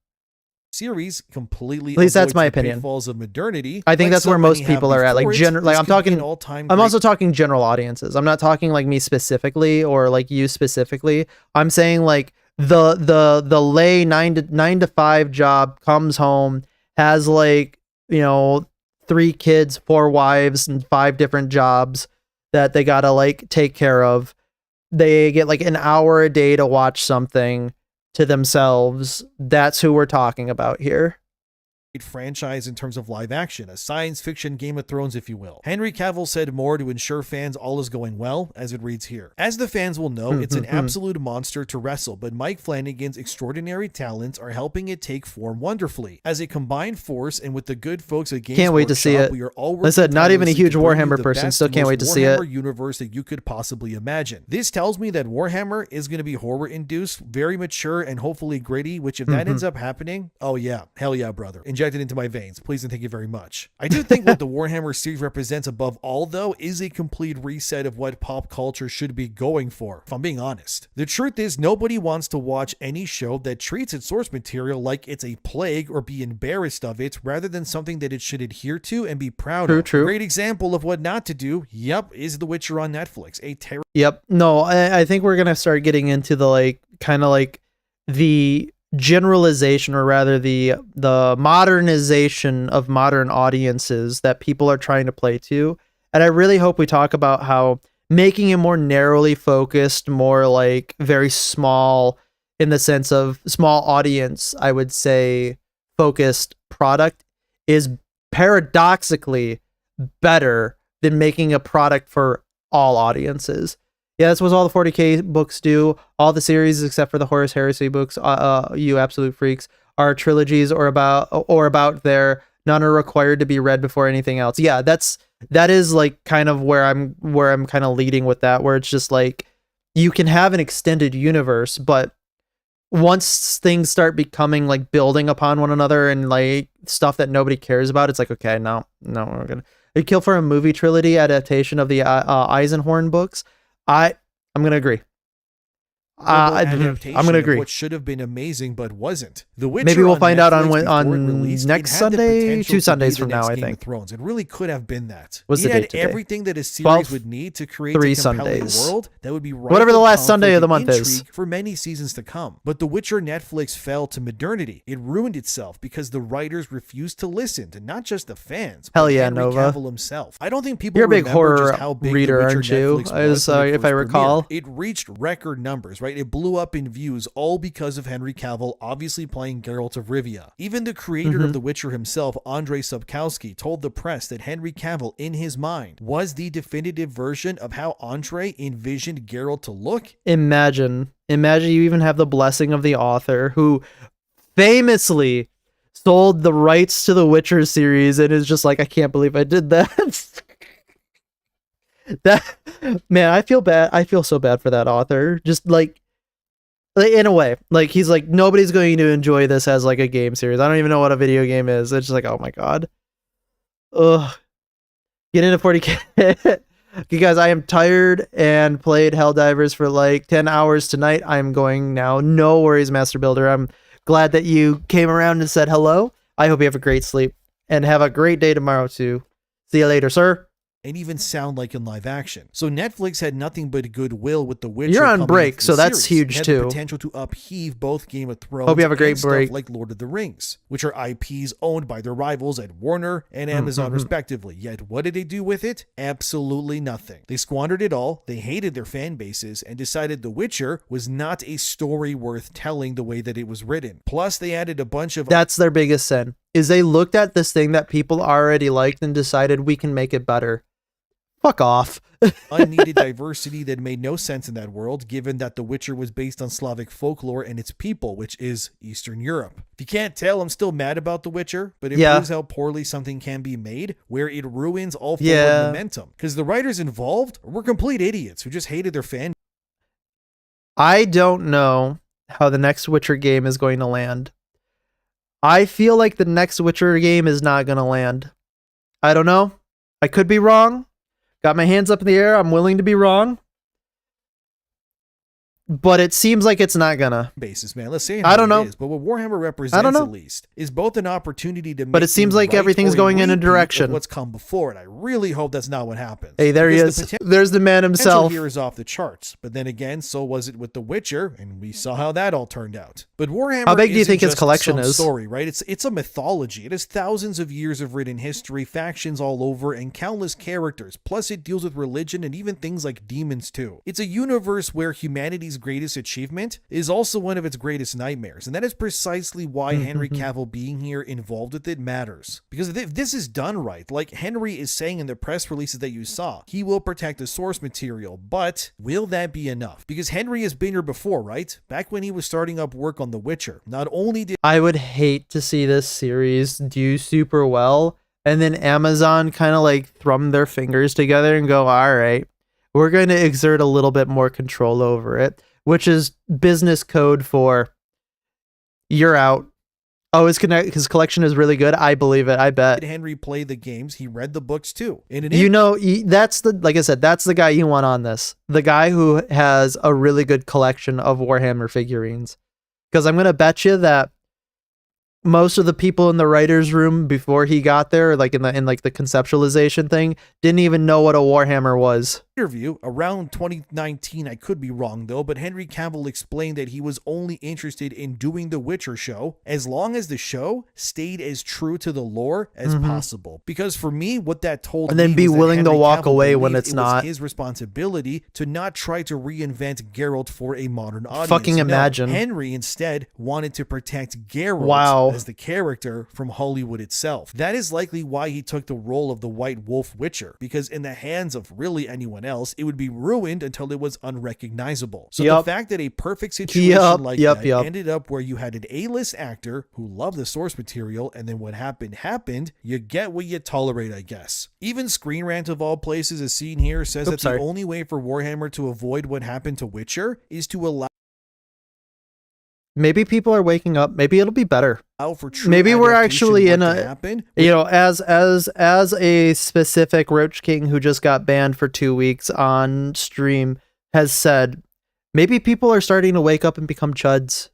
Series completely, at least that's my opinion, pitfalls of modernity. I think that's where most people are at. Like generally, I'm also talking general audiences. I'm not talking like me specifically or like you specifically. I'm saying like the lay 9 to 5 job, comes home, has like 3 kids, 4 wives, and 5 different jobs that they gotta like take care of. They get like an hour a day to watch something to themselves. That's who we're talking about here. Franchise in terms of live action, a science fiction Game of Thrones, if you will. Henry Cavill said more to ensure fans all is going well, as it reads here. As the fans will know, it's an absolute monster to wrestle, but Mike Flanagan's extraordinary talents are helping it take form wonderfully. As a combined force, and with the good folks at Games Can't wait to see it. We are all I said, not even a huge Warhammer person, still can't wait to see it. Universe that you could possibly imagine. This tells me that Warhammer is going to be horror induced, very mature, and hopefully gritty, which if that ends up happening, oh yeah, hell yeah, brother. Injected into my veins, please and thank you very much. I do think what the Warhammer series represents above all, though, is a complete reset of what pop culture should be going for, if I'm being honest. The truth is, nobody wants to watch any show that treats its source material like it's a plague or be embarrassed of it, rather than something that it should adhere to and be proud of. True. Great example of what not to do, is The Witcher on Netflix. No, I think we're gonna start getting into the like kind of like the generalization, or rather the modernization of modern audiences that people are trying to play to. And I really hope we talk about how making a more narrowly focused, more like very small, in the sense of small audience, I would say, focused product is paradoxically better than making a product for all audiences. Yeah, that's what all the 40K books do. All the series, except for the Horus Heresy books, you absolute freaks, are trilogies or about there. None are required to be read before anything else. Yeah, that is like kind of where I'm kind of leading with that, where it's just like you can have an extended universe, but once things start becoming like building upon one another and like stuff that nobody cares about, it's like, okay, no, we're gonna kill for a movie trilogy adaptation of the Eisenhorn books. I'm going to agree. I'm gonna agree. What should have been amazing but wasn't. The Witcher. Maybe we'll find Netflix, out on next Sunday, 2 Sundays from now. I think. Game of Thrones. It really could have been that. What's the it date had today? everything that a series would need to create 3 a compelling Sundays. world that would be right Whatever the last Sunday of the month is for many seasons to come. But The Witcher Netflix fell to modernity. It ruined itself because the writers refused to listen to not just the fans, but Henry Nova. Cavill himself. I don't think people You're a big horror just how big reader, The Witcher aren't you? Netflix was when it if I first recall. premiered. It reached record numbers, right? It blew up in views, all because of Henry Cavill obviously playing Geralt of Rivia. Even the creator of The Witcher himself, Andrzej Sapkowski, told the press that Henry Cavill, in his mind, was the definitive version of how Andrzej envisioned Geralt to look. Imagine you even have the blessing of the author who famously sold the rights to the Witcher series and is just like, I can't believe I did that. That, man, I feel bad. I feel so bad for that author. Just like in a way, like he's like, nobody's going to enjoy this as like a game series. I don't even know what a video game is. It's just like, oh my God. Ugh. Get into 40K. Okay, guys, I am tired and played Helldivers for like 10 hours tonight. I'm going now. No worries, Master Builder. I'm glad that you came around and said hello. I hope you have a great sleep and have a great day tomorrow too. See you later, sir. And even sound like in live action. So Netflix had nothing but goodwill with The Witcher. You're on break, so that's huge too. too. The potential to upheave both Game of Thrones Hope you have a great and break. Stuff like Lord of the Rings, which are IPs owned by their rivals at Warner and Amazon respectively. Yet what did they do with it? Absolutely nothing. They squandered it all, they hated their fan bases, and decided The Witcher was not a story worth telling the way that it was written. Plus, they added a bunch of... That's their biggest sin, is they looked at this thing that people already liked and decided we can make it better. Fuck off. unneeded diversity that made no sense in that world, given that The Witcher was based on Slavic folklore and its people, which is Eastern Europe. If you can't tell, I'm still mad about The Witcher, but it proves how poorly something can be made, where it ruins all forward momentum. Because the writers involved were complete idiots who just hated their fan. I don't know how the next Witcher game is going to land. I feel like the next Witcher game is not going to land. I don't know. I could be wrong. Got my hands up in the air. I'm willing to be wrong. But it seems like it's not gonna. Basis, man. Let's say I don't know. Is, but what Warhammer represents, at least, is both an opportunity to. But it seems like everything's going in a direction. What's come before, and I really hope that's not what happens. Hey, there he is. There's the man himself. Here is off the charts. But then again, so was it with The Witcher, and we saw how that all turned out. But Warhammer. How big do you think his collection is? Story, right? It's a mythology. It has thousands of years of written history, factions all over, and countless characters. Plus, it deals with religion and even things like demons too. It's a universe where humanity's greatest achievement is also one of its greatest nightmares, and that is precisely why Henry Cavill being here involved with it matters. Because if this is done right, like Henry is saying in the press releases that you saw, he will protect the source material, but will that be enough? Because Henry has been here before, right? Back when he was starting up work on The Witcher. Not only did I would hate to see this series do super well, and then Amazon kind of like thrum their fingers together and go, all right, we're going to exert a little bit more control over it. Which is business code for you're out. Oh, his collection is really good. I believe it. I bet. Henry played the games. He read the books too. That's like I said, that's the guy you want on this. The guy who has a really good collection of Warhammer figurines. Because I'm going to bet you that most of the people in the writer's room before he got there, like in the conceptualization thing, didn't even know what a Warhammer was. Interview around 2019, I could be wrong though, but Henry Cavill explained that he was only interested in doing the Witcher show as long as the show stayed as true to the lore as possible. Because for me, what that told and then me be was willing that to walk Cavill away when it's it not was his responsibility to not try to reinvent Geralt for a modern audience. Fucking imagine. No, Henry instead wanted to protect Geralt as the character from Hollywood itself. That is likely why he took the role of the White Wolf Witcher, because in the hands of really anyone else, it would be ruined until it was unrecognizable. So the fact that a perfect situation like that ended up where you had an A-list actor who loved the source material, and then what happened, you get what you tolerate, I guess. Even Screen Rant of all places, as seen here, says the only way for Warhammer to avoid what happened to Witcher is to allow. Maybe people are waking up. Maybe it'll be better. Maybe we're actually in a, as a specific Roach King who just got banned for 2 weeks on stream has said, Maybe people are starting to wake up and become chuds.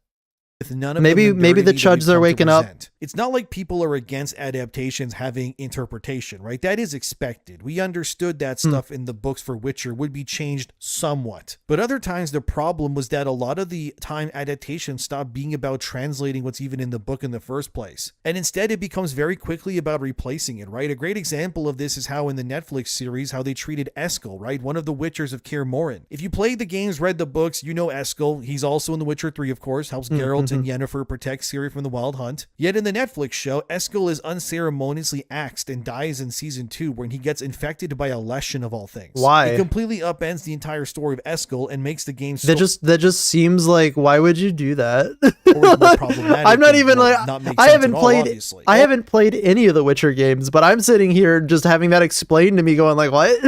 With none of maybe the chuds are waking up. It's not like people are against adaptations having interpretation, right? That is expected. We understood that stuff in the books for Witcher would be changed somewhat. But other times the problem was that a lot of the time adaptations stopped being about translating what's even in the book in the first place. And instead it becomes very quickly about replacing it, right? A great example of this is how in the Netflix series, how they treated Eskel, right? One of the Witchers of Kaer Morhen. If you played the games, read the books, you know Eskel. He's also in The Witcher 3, of course, helps Geralt and Yennefer protect Ciri from the Wild Hunt. Yet in the Netflix show, Eskel is unceremoniously axed and dies in season 2 when he gets infected by a Leshen of all things. Why? It completely upends the entire story of Eskel and makes the game that just seems like, why would you do that? I'm not even like, I haven't played any of the Witcher games, but I'm sitting here just having that explained to me going like, what?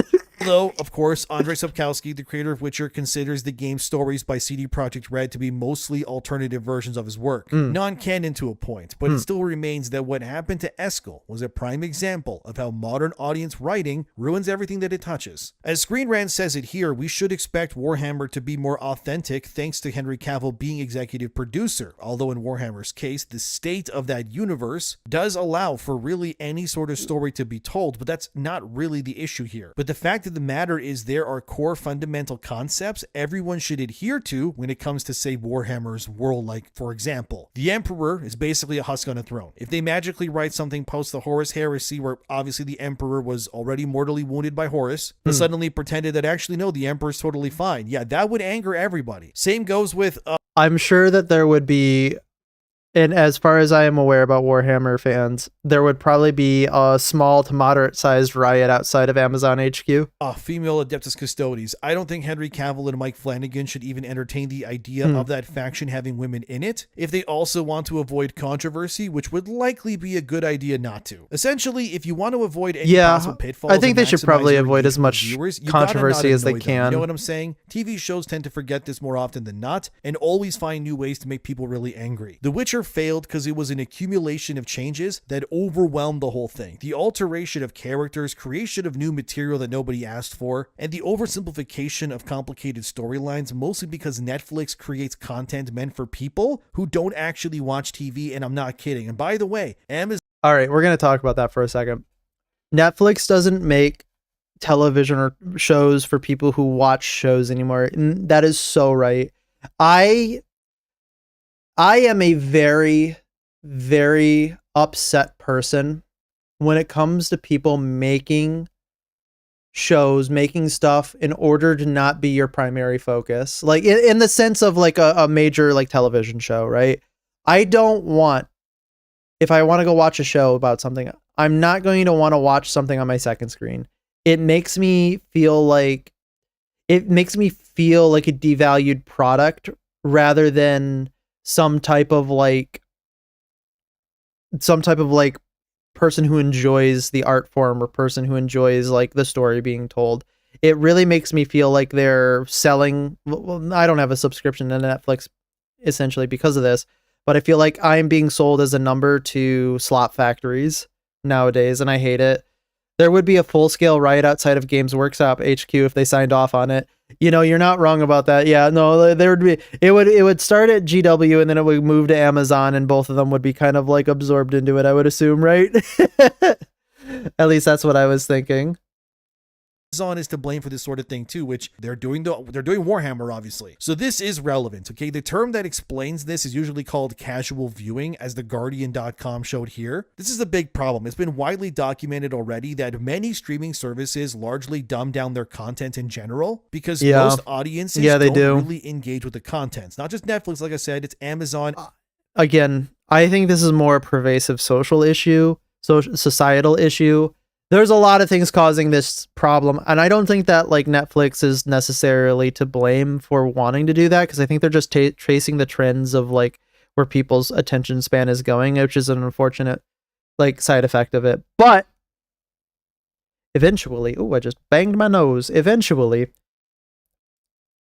Although, of course, Andrzej Sapkowski, the creator of Witcher, considers the game stories by CD Projekt Red to be mostly alternative versions of his work. Non-canon to a point, but it still remains that what happened to Eskel was a prime example of how modern audience writing ruins everything that it touches. As Screen Rant says it here, we should expect Warhammer to be more authentic thanks to Henry Cavill being executive producer, although in Warhammer's case, the state of that universe does allow for really any sort of story to be told, but that's not really the issue here. But the fact that the matter is there are core fundamental concepts everyone should adhere to when it comes to, say, Warhammer's world. Like, for example, the Emperor is basically a husk on a throne. If they magically write something post the Horus Heresy where obviously the Emperor was already mortally wounded by Horus, but suddenly pretended that actually no, the Emperor's totally fine. Yeah, that would anger everybody. Same goes with... I'm sure that there would be... And as far as I am aware about Warhammer fans, there would probably be a small to moderate sized riot outside of Amazon HQ. Female Adeptus Custodes. I don't think Henry Cavill and Mike Flanagan should even entertain the idea of that faction having women in it, if they also want to avoid controversy, which would likely be a good idea not to. Essentially, if you want to avoid any possible pitfalls, I think they should probably avoid as much viewers, controversy as they can. You know what I'm saying? TV shows tend to forget this more often than not, and always find new ways to make people really angry. The Witcher failed because it was an accumulation of changes that overwhelmed the whole thing. The alteration of characters, creation of new material that nobody asked for, and the oversimplification of complicated storylines, mostly because Netflix creates content meant for people who don't actually watch TV, and I'm not kidding. And by the way, Amazon... All right, we're going to talk about that for a second. Netflix doesn't make television or shows for people who watch shows anymore. And that is so right. I am a very, very upset person when it comes to people making shows, making stuff in order to not be your primary focus. Like in the sense of like a major like television show, right? I don't want, if I want to go watch a show about something, I'm not going to want to watch something on my second screen. It makes me feel like a devalued product rather than some type of like person who enjoys the art form or person who enjoys like the story being told. It really makes me feel like they're selling. Well, I don't have a subscription to Netflix essentially because of this, but I feel like I'm being sold as a number to slot factories nowadays, and I hate it. There would be a full-scale riot outside of Games Workshop HQ if they signed off on it. You know, you're not wrong about that. Yeah, no, there would be. It would start at GW and then it would move to Amazon, and both of them would be kind of like absorbed into it, I would assume, right? At least that's what I was thinking. Amazon is to blame for this sort of thing too, which they're doing Warhammer, obviously. So this is relevant, okay? The term that explains this is usually called casual viewing, as TheGuardian.com showed here. This is a big problem. It's been widely documented already that many streaming services largely dumb down their content in general because most audiences don't really engage with the content. It's not just Netflix, like I said, it's Amazon. Again, I think this is more a pervasive social issue, societal issue. There's a lot of things causing this problem, and I don't think that like Netflix is necessarily to blame for wanting to do that, because I think they're just tracing the trends of like where people's attention span is going, which is an unfortunate like side effect of it. But eventually, I just banged my nose. Eventually,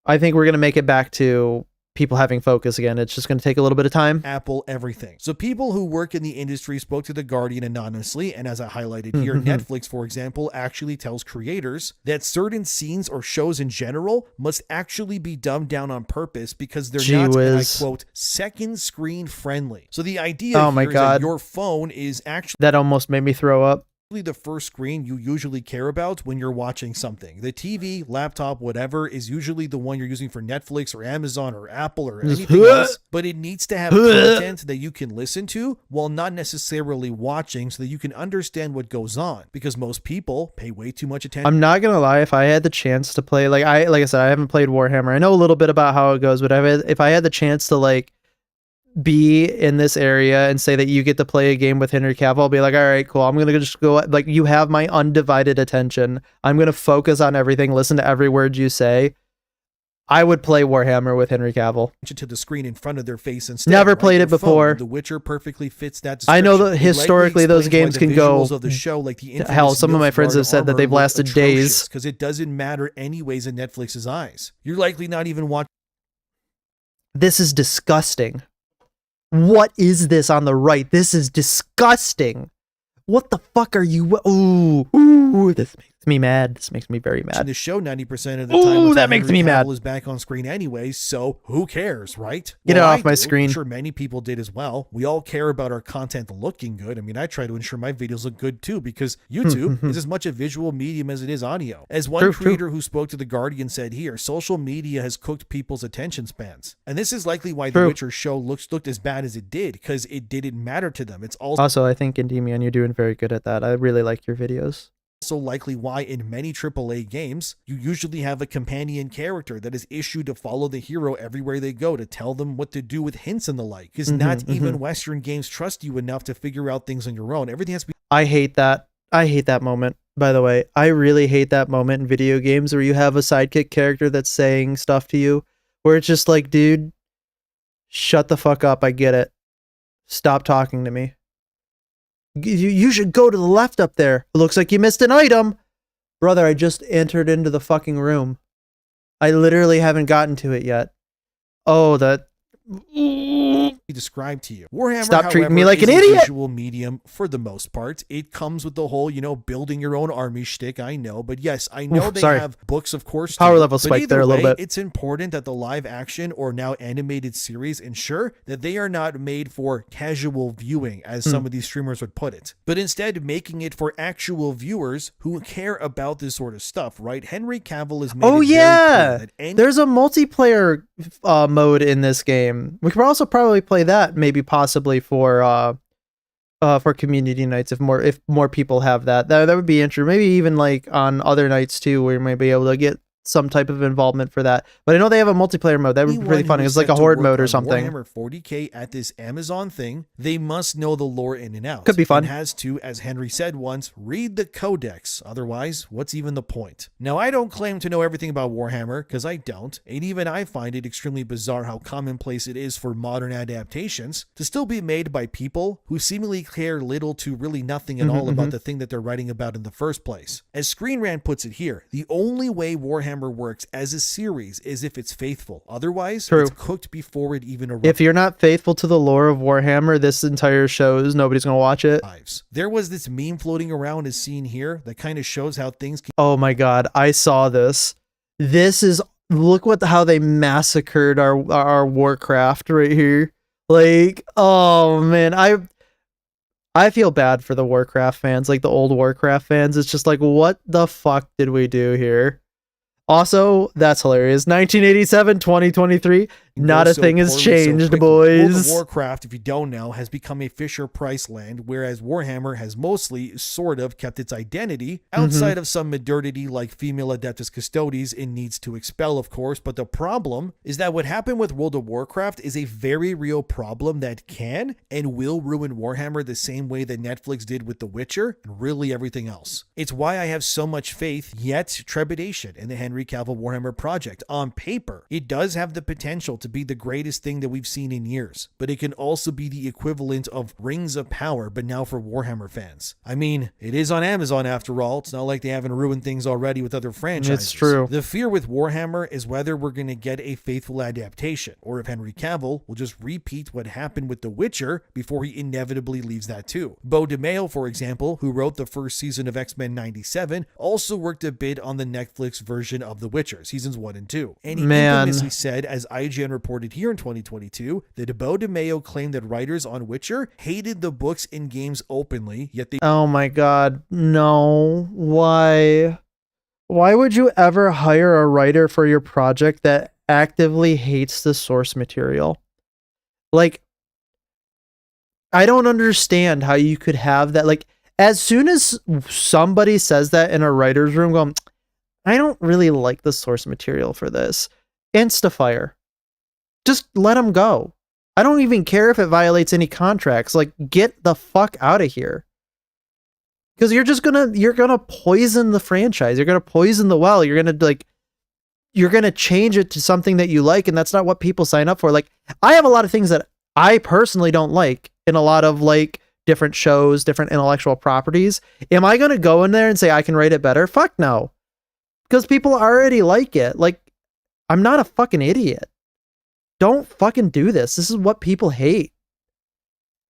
I think we're gonna make it back to people having focus again. It's just going to take a little bit of time. Apple, everything. So people who work in the industry spoke to The Guardian anonymously, and as I highlighted here, Netflix, for example, actually tells creators that certain scenes or shows in general must actually be dumbed down on purpose because they're not, and I quote, second screen friendly. So the idea here is that your phone is actually... That almost made me throw up. The first screen you usually care about when you're watching something. The TV, laptop, whatever is usually the one you're using for Netflix or Amazon or Apple or anything else, but it needs to have content that you can listen to while not necessarily watching so that you can understand what goes on, because most people pay way too much attention. I'm not going to lie, if I had the chance to play, like I said, I haven't played Warhammer. I know a little bit about how it goes, but if I had the chance to like be in this area and say that you get to play a game with Henry Cavill, I'll be like, all right, cool. I'm going to just go, like, you have my undivided attention. I'm going to focus on everything, listen to every word you say. I would play Warhammer with Henry Cavill. To the screen in front of their face instead. Never played it before. The Witcher perfectly fits that description. I know that historically those games can go of the show, like the hell. Some of my friends have said that they've lasted days because it doesn't matter anyways in Netflix's eyes. You're likely not even watching. This is disgusting. What is this on the right? This is disgusting. What the fuck are you? Ooh, this makes me mad. This makes me very mad. The show 90% of the time. Ooh, that makes me mad. Is back on screen anyway, so who cares, right? Get it off my screen. I'm sure many people did as well. We all care about our content looking good. I mean, I try to ensure my videos look good too, because YouTube is as much a visual medium as it is audio. As one creator who spoke to The Guardian said here, social media has cooked people's attention spans, and this is likely why The Witcher show looked as bad as it did, because it didn't matter to them. It's also I think Endymion, you're doing very good at that. I really like your videos. Also likely why in many AAA games, you usually have a companion character that is issued to follow the hero everywhere they go, to tell them what to do with hints and the like. Because not even Western games trust you enough to figure out things on your own. Everything has to be... I hate that. I hate that moment, by the way. I really hate that moment in video games where you have a sidekick character that's saying stuff to you, where it's just like, dude, shut the fuck up. I get it. Stop talking to me. You should go to the left up there. It looks like you missed an item. Brother, I just entered into the fucking room. I literally haven't gotten to it yet. Oh, that... described to you. Warhammer, stop treating however, me like an is idiot. A visual medium for the most part. It comes with the whole, building your own army shtick. I know, but yes, I know they have books, of course. Power level spike there a little bit. It's important that the live action or now animated series ensure that they are not made for casual viewing, as some of these streamers would put it, but instead making it for actual viewers who care about this sort of stuff. Right? Henry Cavill is. Oh yeah, there's a multiplayer mode in this game. We could also probably play that, maybe possibly for community nights if more people have that would be interesting. Maybe even like on other nights too, where you might be able to get some type of involvement for that. But I know they have a multiplayer mode that would be pretty funny. It's like a horde mode or something. Warhammer 40K at this Amazon thing, they must know the lore in and out. Could be fun. And has to, as Henry said once, read the codex. Otherwise, what's even the point? Now, I don't claim to know everything about Warhammer, because I don't, and even I find it extremely bizarre how commonplace it is for modern adaptations to still be made by people who seemingly care little to really nothing at all about the thing that they're writing about in the first place. As Screen Rant puts it here, the only way Warhammer works as a series is if it's faithful. Otherwise, it's cooked before it even arrives. If you're not faithful to the lore of Warhammer, this entire show is nobody's gonna watch it. There was this meme floating around as seen here that kind of shows how things can... Oh my god, I saw this. This is, look how they massacred our Warcraft right here. Like, oh man, I feel bad for the Warcraft fans, like the old Warcraft fans. It's just like, what the fuck did we do here? Also, that's hilarious. 1987, 2023, not a thing has changed, boys. World of Warcraft, if you don't know, has become a Fisher-Price land, whereas Warhammer has mostly, sort of, kept its identity outside of some modernity like female Adeptus Custodes it needs to expel, of course. But the problem is that what happened with World of Warcraft is a very real problem that can and will ruin Warhammer the same way that Netflix did with The Witcher and really everything else. It's why I have so much faith, yet trepidation, in the Henry Cavill Warhammer project. On paper, it does have the potential to be the greatest thing that we've seen in years, but it can also be the equivalent of Rings of Power, but now for Warhammer fans. I mean, it is on Amazon after all. It's not like they haven't ruined things already with other franchises. It's true. The fear with Warhammer is whether we're going to get a faithful adaptation, or if Henry Cavill will just repeat what happened with The Witcher before he inevitably leaves that too. Beau DeMayo, for example, who wrote the first season of X-Men 97, also worked a bit on the Netflix version of The Witcher, seasons 1 and 2. And he infamously said, as IGN reported here in 2022, that Beau DeMayo claimed that writers on Witcher hated the books and games openly, yet they... Oh my god, no. Why? Why would you ever hire a writer for your project that actively hates the source material? Like, I don't understand how you could have that. Like, as soon as somebody says that in a writer's room, going, I don't really like the source material for this, insta-fire. Just let them go. I don't even care if it violates any contracts. Like, get the fuck out of here. Because you're gonna poison the franchise. You're gonna poison the well. You're gonna change it to something that you like, and that's not what people sign up for. Like, I have a lot of things that I personally don't like in a lot of like different shows, different intellectual properties. Am I gonna go in there and say I can write it better? Fuck no. Because people already like it. Like, I'm not a fucking idiot. Don't fucking do this. This is what people hate.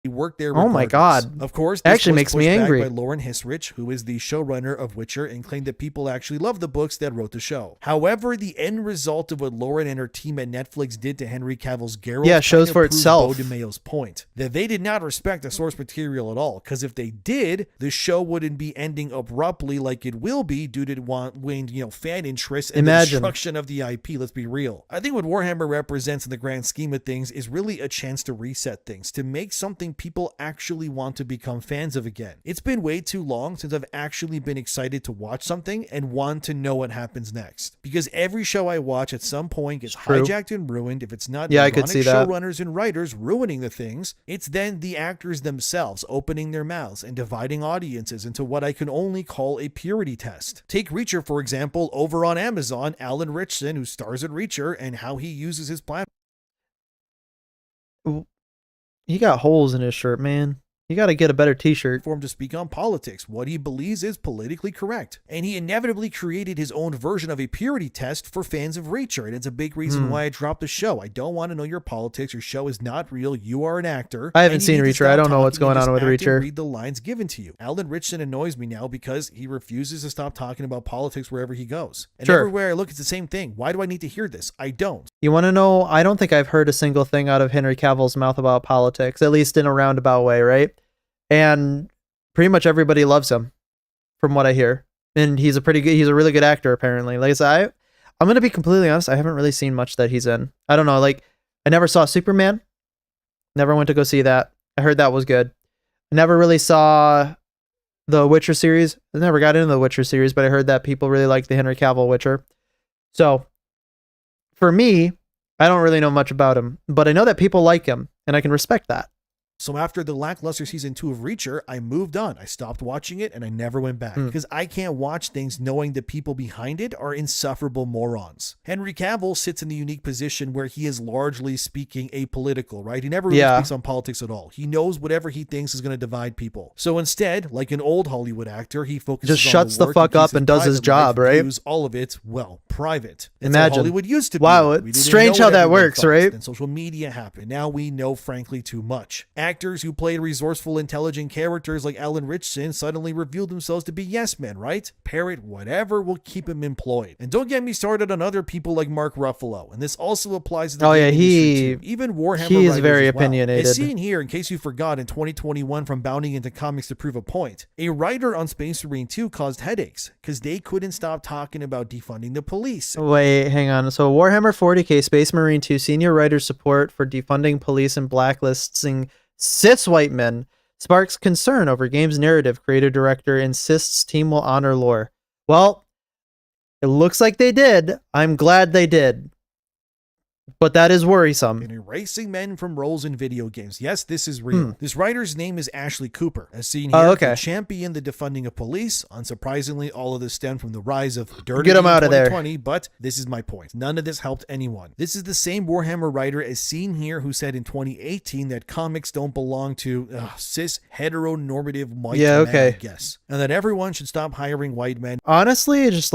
He worked there. Oh my god! Of course, this actually makes me angry. By Lauren Hissrich, who is the showrunner of Witcher, and claimed that people actually love the books that wrote the show. However, the end result of what Lauren and her team at Netflix did to Henry Cavill's Geralt, shows for itself. Beau DeMayo's point that they did not respect the source material at all. Because if they did, the show wouldn't be ending abruptly like it will be due to waned, fan interest and the destruction of the IP. Let's be real. I think what Warhammer represents in the grand scheme of things is really a chance to reset things, to make something people actually want to become fans of again. It's been way too long since I've actually been excited to watch something and want to know what happens next. Because every show I watch at some point gets hijacked and ruined. If it's not I could see that. Showrunners and writers ruining the things, it's then the actors themselves opening their mouths and dividing audiences into what I can only call a purity test. Take Reacher, for example, over on Amazon, Alan Ritchson, who stars in Reacher, and how he uses his platform. He got holes in his shirt, man. You got to get a better t-shirt. For him to speak on politics, what he believes is politically correct. And he inevitably created his own version of a purity test for fans of Reacher. And it's a big reason why I dropped the show. I don't want to know your politics. Your show is not real. You are an actor. I haven't seen Reacher. I don't know what's going on with Reacher. Read the lines given to you. Alan Ritchson annoys me now because he refuses to stop talking about politics wherever he goes. And everywhere I look, it's the same thing. Why do I need to hear this? I don't. You want to know? I don't think I've heard a single thing out of Henry Cavill's mouth about politics, at least in a roundabout way, right? And pretty much everybody loves him, from what I hear. And he's a really good actor, apparently. Like I said, I'm going to be completely honest. I haven't really seen much that he's in. I don't know. Like, I never saw Superman. Never went to go see that. I heard that was good. I never really saw the Witcher series. I never got into the Witcher series, but I heard that people really like the Henry Cavill Witcher. So, for me, I don't really know much about him, but I know that people like him, and I can respect that. So after the lackluster season 2 of Reacher, I moved on. I stopped watching it and I never went back because I can't watch things knowing the people behind it are insufferable morons. Henry Cavill sits in the unique position where he is largely speaking apolitical, right? He never really speaks on politics at all. He knows whatever he thinks is going to divide people. So instead, like an old Hollywood actor, he focuses just shuts the fuck up and does his job, right? All of it, private. That's Imagine. how Hollywood used to be. Wow, it's strange how that works, right? Then social media happened. Now we know, frankly, too much. Actors who played resourceful, intelligent characters like Alan Ritchson suddenly revealed themselves to be yes men, right? Parrot whatever will keep him employed. And don't get me started on other people like Mark Ruffalo. And this also applies to the game industry too. Even Warhammer he is very as well. opinionated. As seen here, in case you forgot, in 2021 from Bounding into Comics to Prove a Point, a writer on Space Marine 2 caused headaches because they couldn't stop talking about defunding the police. Wait, hang on. So Warhammer 40k Space Marine 2 senior writer support for defunding police and blacklisting cis white men sparks concern over game's narrative. Creative director insists team will honor lore. Well, it looks like they did. I'm glad they did. But that is worrisome. And erasing men from roles in video games. Yes, this is real. This writer's name is Ashley Cooper. As seen here, the champion the defunding of police. Unsurprisingly, all of this stemmed from the rise of dirty Get him out of 2020, but this is my point. None of this helped anyone. This is the same Warhammer writer as seen here who said in 2018 that comics don't belong to cis heteronormative white men, I guess. And that everyone should stop hiring white men. Honestly, just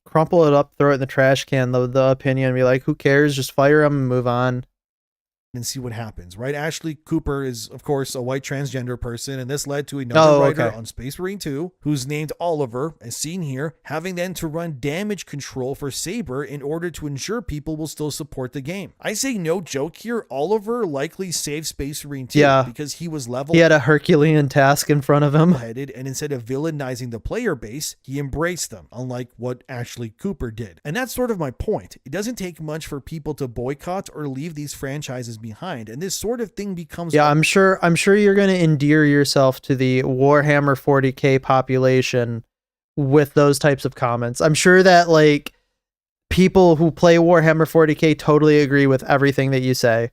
crumple it up, throw it in the trash can, the opinion, and be like, who cares? Just fire them and move on. And see what happens, right? Ashley Cooper is, of course, a white transgender person, and this led to another writer on Space Marine 2, who's named Oliver, as seen here, having then to run damage control for Saber in order to ensure people will still support the game. I say no joke here, Oliver likely saved Space Marine 2 because he was level. He had a Herculean task in front of him. And instead of villainizing the player base, he embraced them, unlike what Ashley Cooper did. And that's sort of my point. It doesn't take much for people to boycott or leave these franchises behind, and this sort of thing becomes I'm sure you're going to endear yourself to the Warhammer 40k population with those types of comments. I'm sure that like people who play Warhammer 40k totally agree with everything that you say.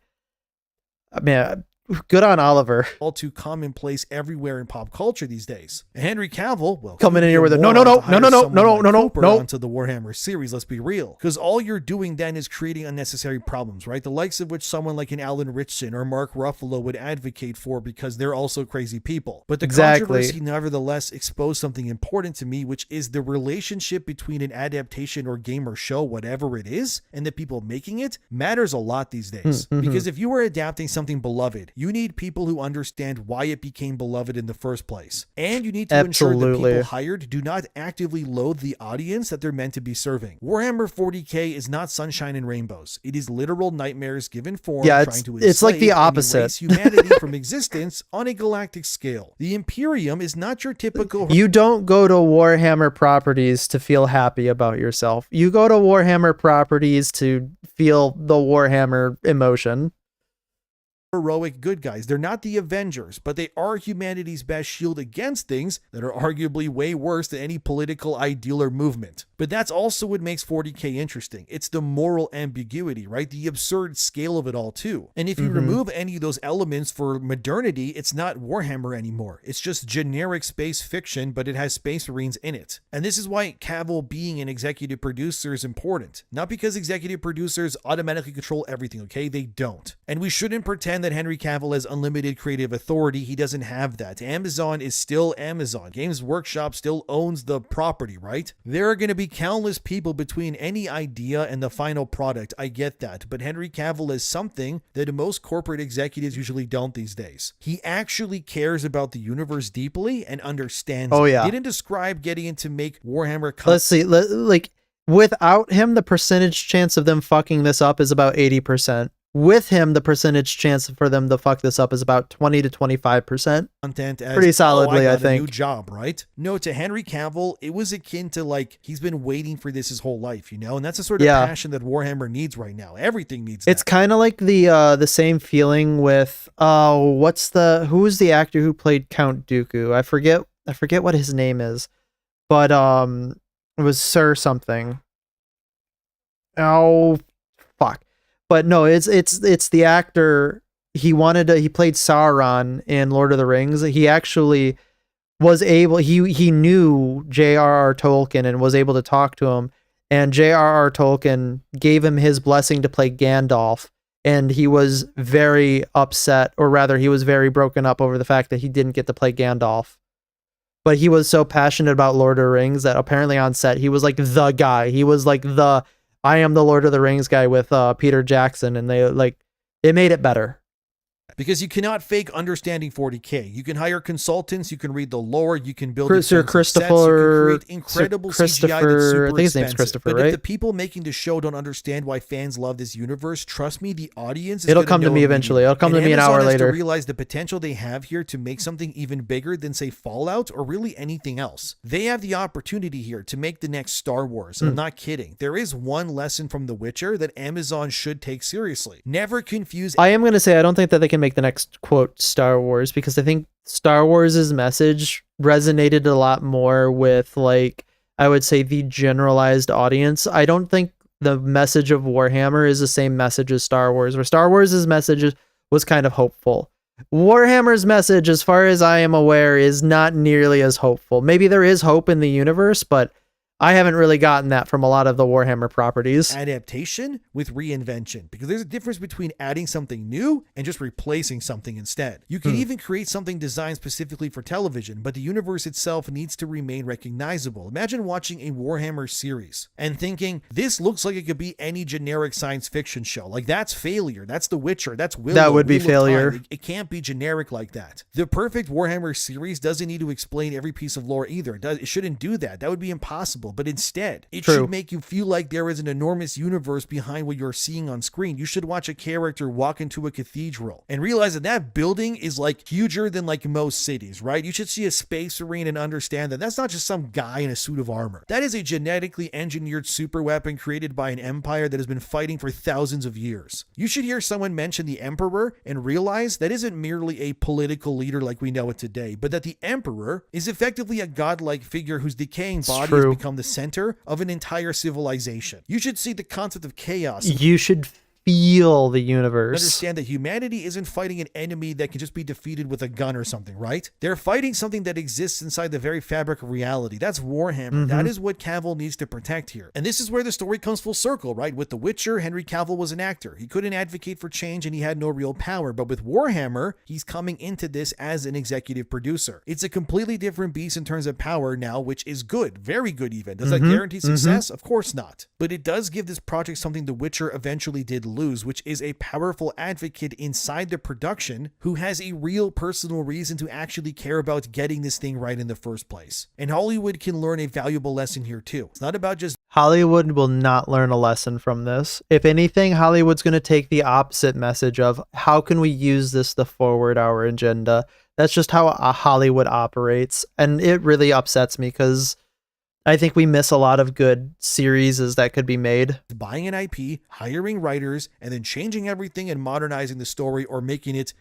I mean, good on Oliver. All too commonplace everywhere in pop culture these days. Henry Cavill, well, coming in here with a no onto the Warhammer series. Let's be real, because all you're doing then is creating unnecessary problems, right? The likes of which someone like an Alan Ritchson or Mark Ruffalo would advocate for, because they're also crazy people. But the controversy nevertheless exposed something important to me, which is the relationship between an adaptation or game or show, whatever it is, and the people making it matters a lot these days. Because if you are adapting something beloved, you need people who understand why it became beloved in the first place. And you need to ensure that people hired do not actively loathe the audience that they're meant to be serving. Warhammer 40k is not sunshine and rainbows. It is literal nightmares given form, trying to it's like the opposite. Humanity from existence on a galactic scale. The Imperium is not your typical... You don't go to Warhammer properties to feel happy about yourself. You go to Warhammer properties to feel the Warhammer emotion. Heroic good guys. They're not the Avengers, but they are humanity's best shield against things that are arguably way worse than any political ideal or movement. But that's also what makes 40k interesting. It's the moral ambiguity, right? The absurd scale of it all too. And if you remove any of those elements for modernity, it's not Warhammer anymore. It's just generic space fiction, but it has Space Marines in it. And this is why Cavill being an executive producer is important. Not because executive producers automatically control everything, okay? They don't. And we shouldn't pretend that Henry Cavill has unlimited creative authority. He doesn't have that. Amazon is still Amazon. Games Workshop still owns the property, right? There are going to be countless people between any idea and the final product. I get that. But Henry Cavill is something that most corporate executives usually don't these days. He actually cares about the universe deeply and understands it. He didn't describe getting into make Warhammer... Let's see. Like, without him, the percentage chance of them fucking this up is about 80%. With him, the percentage chance for them to fuck this up is about 20 to 25%. Content as, pretty solidly, I think. A new job, right? No, to Henry Cavill, it was akin to like he's been waiting for this his whole life, you know, and that's the sort of passion that Warhammer needs right now. Everything needs. It's kind of like the same feeling with who was the actor who played Count Dooku? I forget what his name is, but it was Sir something. Oh, fuck. But no, it's the actor. He played Sauron in Lord of the Rings. He actually was able, he knew J.R.R. Tolkien and was able to talk to him. And J.R.R. Tolkien gave him his blessing to play Gandalf. And he was very upset, or rather he was very broken up over the fact that he didn't get to play Gandalf. But he was so passionate about Lord of the Rings that apparently on set, he was like the guy. He was like I am the Lord of the Rings guy with Peter Jackson, and it made it better. Because you cannot fake understanding 40k. You can hire consultants, you can read the lore, you can build Sir Christopher, sets, you can create incredible CGI that's super I think his name's Christopher, but right? if the people making the show don't understand why fans love this universe, trust me, the audience is It'll come to me eventually. It'll come to me an hour later. To realize the potential they have here to make something even bigger than, say, Fallout or really anything else. They have the opportunity here to make the next Star Wars. And I'm not kidding. There is one lesson from The Witcher that Amazon should take seriously. Never confuse... I am going to say I don't think that they can make the next quote Star Wars, because I think Star Wars's message resonated a lot more with, like, I would say the generalized audience. I don't think the message of Warhammer is the same message as Star Wars, where Star Wars' message was kind of hopeful. Warhammer's message, as far as I am aware, is not nearly as hopeful. Maybe there is hope in the universe, but I haven't really gotten that from a lot of the Warhammer properties. Adaptation with reinvention, because there's a difference between adding something new and just replacing something instead. You can even create something designed specifically for television, but the universe itself needs to remain recognizable. Imagine watching a Warhammer series and thinking, this looks like it could be any generic science fiction show. Like, that's failure. That's The Witcher. That's Willow. That would be failure. It can't be generic like that. The perfect Warhammer series doesn't need to explain every piece of lore either. It shouldn't do that. That would be impossible. But instead, it should make you feel like there is an enormous universe behind what you're seeing on screen. You should watch a character walk into a cathedral and realize that that building is like huger than like most cities, right? You should see a space marine and understand that that's not just some guy in a suit of armor. That is a genetically engineered super weapon created by an empire that has been fighting for thousands of years. You should hear someone mention the Emperor and realize that isn't merely a political leader like we know it today, but that the Emperor is effectively a godlike figure whose decaying body has become the center of an entire civilization. You should see the concept of chaos. You should feel the universe. Understand that humanity isn't fighting an enemy that can just be defeated with a gun or something, right? They're fighting something that exists inside the very fabric of reality. That's Warhammer. That is what Cavill needs to protect here. And this is where the story comes full circle, right? With The Witcher, Henry Cavill was an actor. He couldn't advocate for change and he had no real power. But with Warhammer, he's coming into this as an executive producer. It's a completely different beast in terms of power now, which is good. Very good even. Does that guarantee success? Of course not. But it does give this project something The Witcher eventually did lose, which is a powerful advocate inside the production who has a real personal reason to actually care about getting this thing right in the first place. And Hollywood can learn a valuable lesson here too. It's not about just... Hollywood will not learn a lesson from this. If anything, Hollywood's going to take the opposite message of how can we use this to forward our agenda. That's just how Hollywood operates. And it really upsets me because I think we miss a lot of good series that could be made. Buying an IP, hiring writers, and then changing everything and modernizing the story or making it,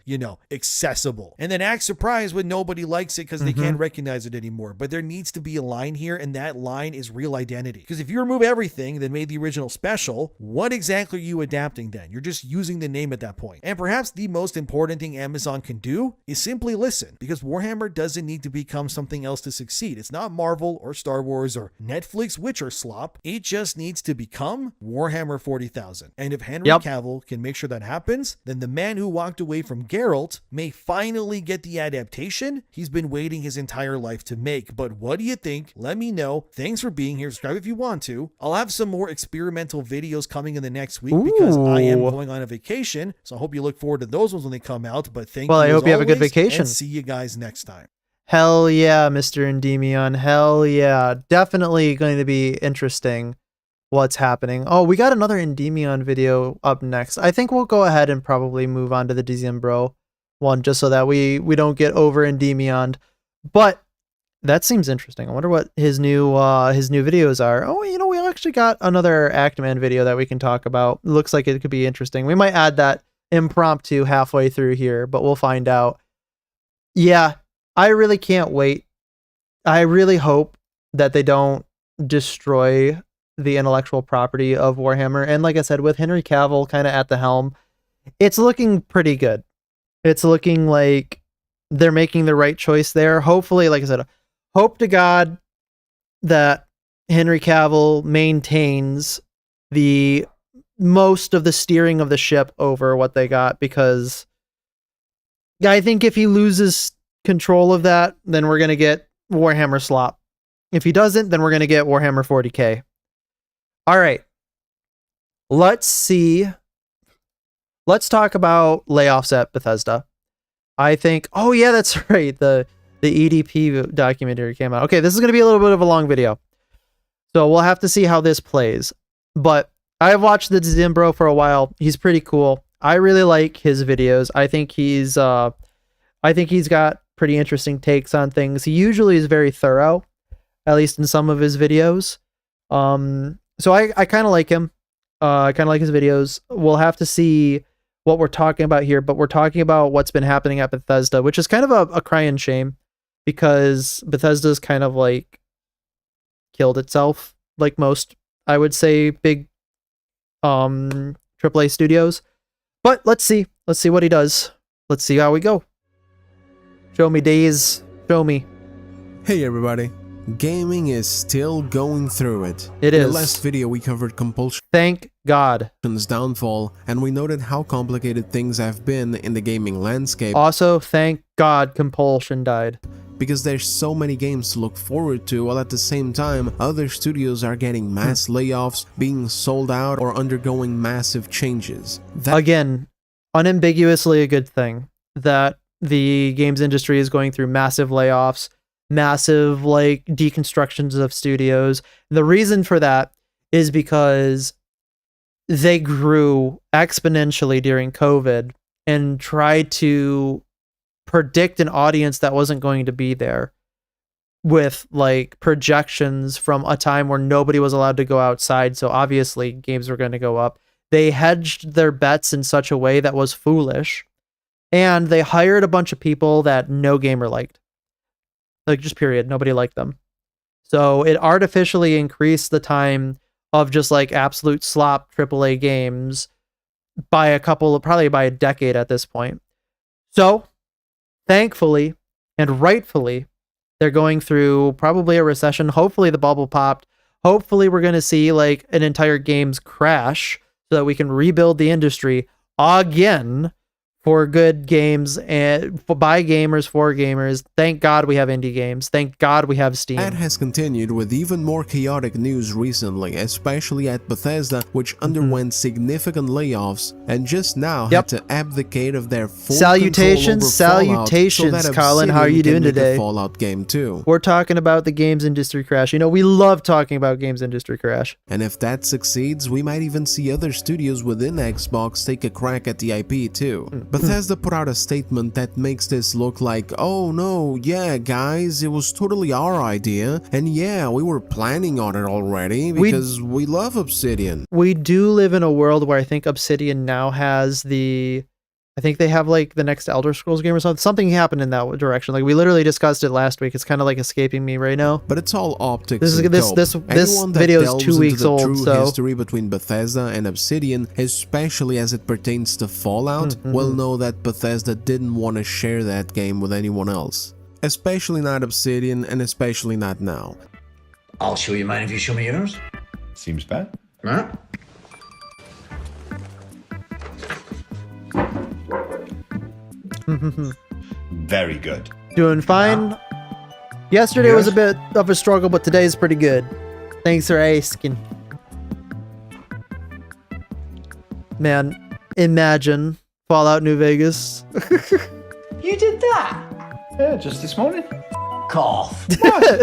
accessible. And then act surprised when nobody likes it because they can't recognize it anymore. But there needs to be a line here, and that line is real identity. Because if you remove everything that made the original special, what exactly are you adapting then? You're just using the name at that point. And perhaps the most important thing Amazon can do is simply listen, because Warhammer doesn't need to become something else to succeed. It's not Marvel or Star Wars or Netflix Witcher slop. It just needs to become Warhammer 40,000. And if Henry Cavill can make sure that happens, then the man who walked away from Geralt may finally get the adaptation he's been waiting his entire life to make. But what do you think? Let me know. Thanks for being here. Subscribe if you want to. I'll have some more experimental videos coming in the next week because I am going on a vacation. So I hope you look forward to those ones when they come out. But thank you. I hope you have a good vacation. And see you guys next time. Hell yeah, Mr. Endymion. Hell yeah. Definitely going to be interesting what's happening. Oh, we got another Endymion video up next. I think we'll go ahead and probably move on to the Dezembro one just so that we don't get over Endymion. But that seems interesting. I wonder what his new videos are. Oh, we actually got another Actman video that we can talk about. Looks like it could be interesting. We might add that impromptu halfway through here, but we'll find out. Yeah. I really can't wait. I really hope that they don't destroy the intellectual property of Warhammer. And like I said, with Henry Cavill kind of at the helm, it's looking pretty good. It's looking like they're making the right choice there. Hopefully, like I said, hope to God that Henry Cavill maintains the most of the steering of the ship over what they got, because I think if he loses control of that, then we're going to get Warhammer slop. If he doesn't, then we're going to get Warhammer 40k. All right. Let's see. Let's talk about layoffs at Bethesda. I think, oh yeah, that's right. The EDP documentary came out. Okay, this is going to be a little bit of a long video, so we'll have to see how this plays. But I've watched the Zimbro for a while. He's pretty cool. I really like his videos. I think he's got pretty interesting takes on things. He usually is very thorough, at least in some of his videos. So I kind of like him. I kind of like his videos. We'll have to see what we're talking about here, but we're talking about what's been happening at Bethesda, which is kind of a crying shame, because Bethesda's kind of like killed itself, like most, I would say, big AAA studios. But let's see what he does. Let's see how we go. Show me, Days. Show me. Hey everybody. Gaming is still going through it. It is. In the last video we covered Compulsion's Thank God. downfall, and we noted how complicated things have been in the gaming landscape. Also, thank God Compulsion died. Because there's so many games to look forward to, while at the same time, other studios are getting mass layoffs, being sold out, or undergoing massive changes. Again, unambiguously a good thing that the games industry is going through massive layoffs, massive like deconstructions of studios. The reason for that is because they grew exponentially during COVID and tried to predict an audience that wasn't going to be there with like projections from a time where nobody was allowed to go outside. So obviously games were going to go up. They hedged their bets in such a way that was foolish. And they hired a bunch of people that no gamer liked. Like, just period. Nobody liked them. So it artificially increased the time of just like absolute slop AAA games by probably by a decade at this point. So thankfully and rightfully, they're going through probably a recession. Hopefully the bubble popped. Hopefully we're going to see like an entire games crash so that we can rebuild the industry again. For good games and by gamers for gamers. Thank God we have indie games. Thank God we have Steam. That has continued with even more chaotic news recently, especially at Bethesda, which underwent significant layoffs and just now had to abdicate of their full salutations, salutations, so Colin. How are you doing today? Fallout game too. We're talking about the games industry crash. You know, we love talking about games industry crash. And if that succeeds, we might even see other studios within Xbox take a crack at the IP too. Bethesda put out a statement that makes this look like, oh no, yeah guys, it was totally our idea, and yeah, we were planning on it already because we love Obsidian. We do live in a world where I think Obsidian now has I think they have like the next Elder Scrolls game or something. Something happened in that direction. Like we literally discussed it last week. It's kind of like escaping me right now. But it's all optics. This video is 2 weeks old. So history between Bethesda and Obsidian, especially as it pertains to Fallout, will know that Bethesda didn't want to share that game with anyone else. Especially not Obsidian, and especially not now. I'll show you mine if you show me yours. Seems bad. Huh? Very good. Doing fine. Yesterday was a bit of a struggle, but today's pretty good. Thanks for asking. Man, imagine Fallout New Vegas. You did that? Yeah, just this morning. Cough.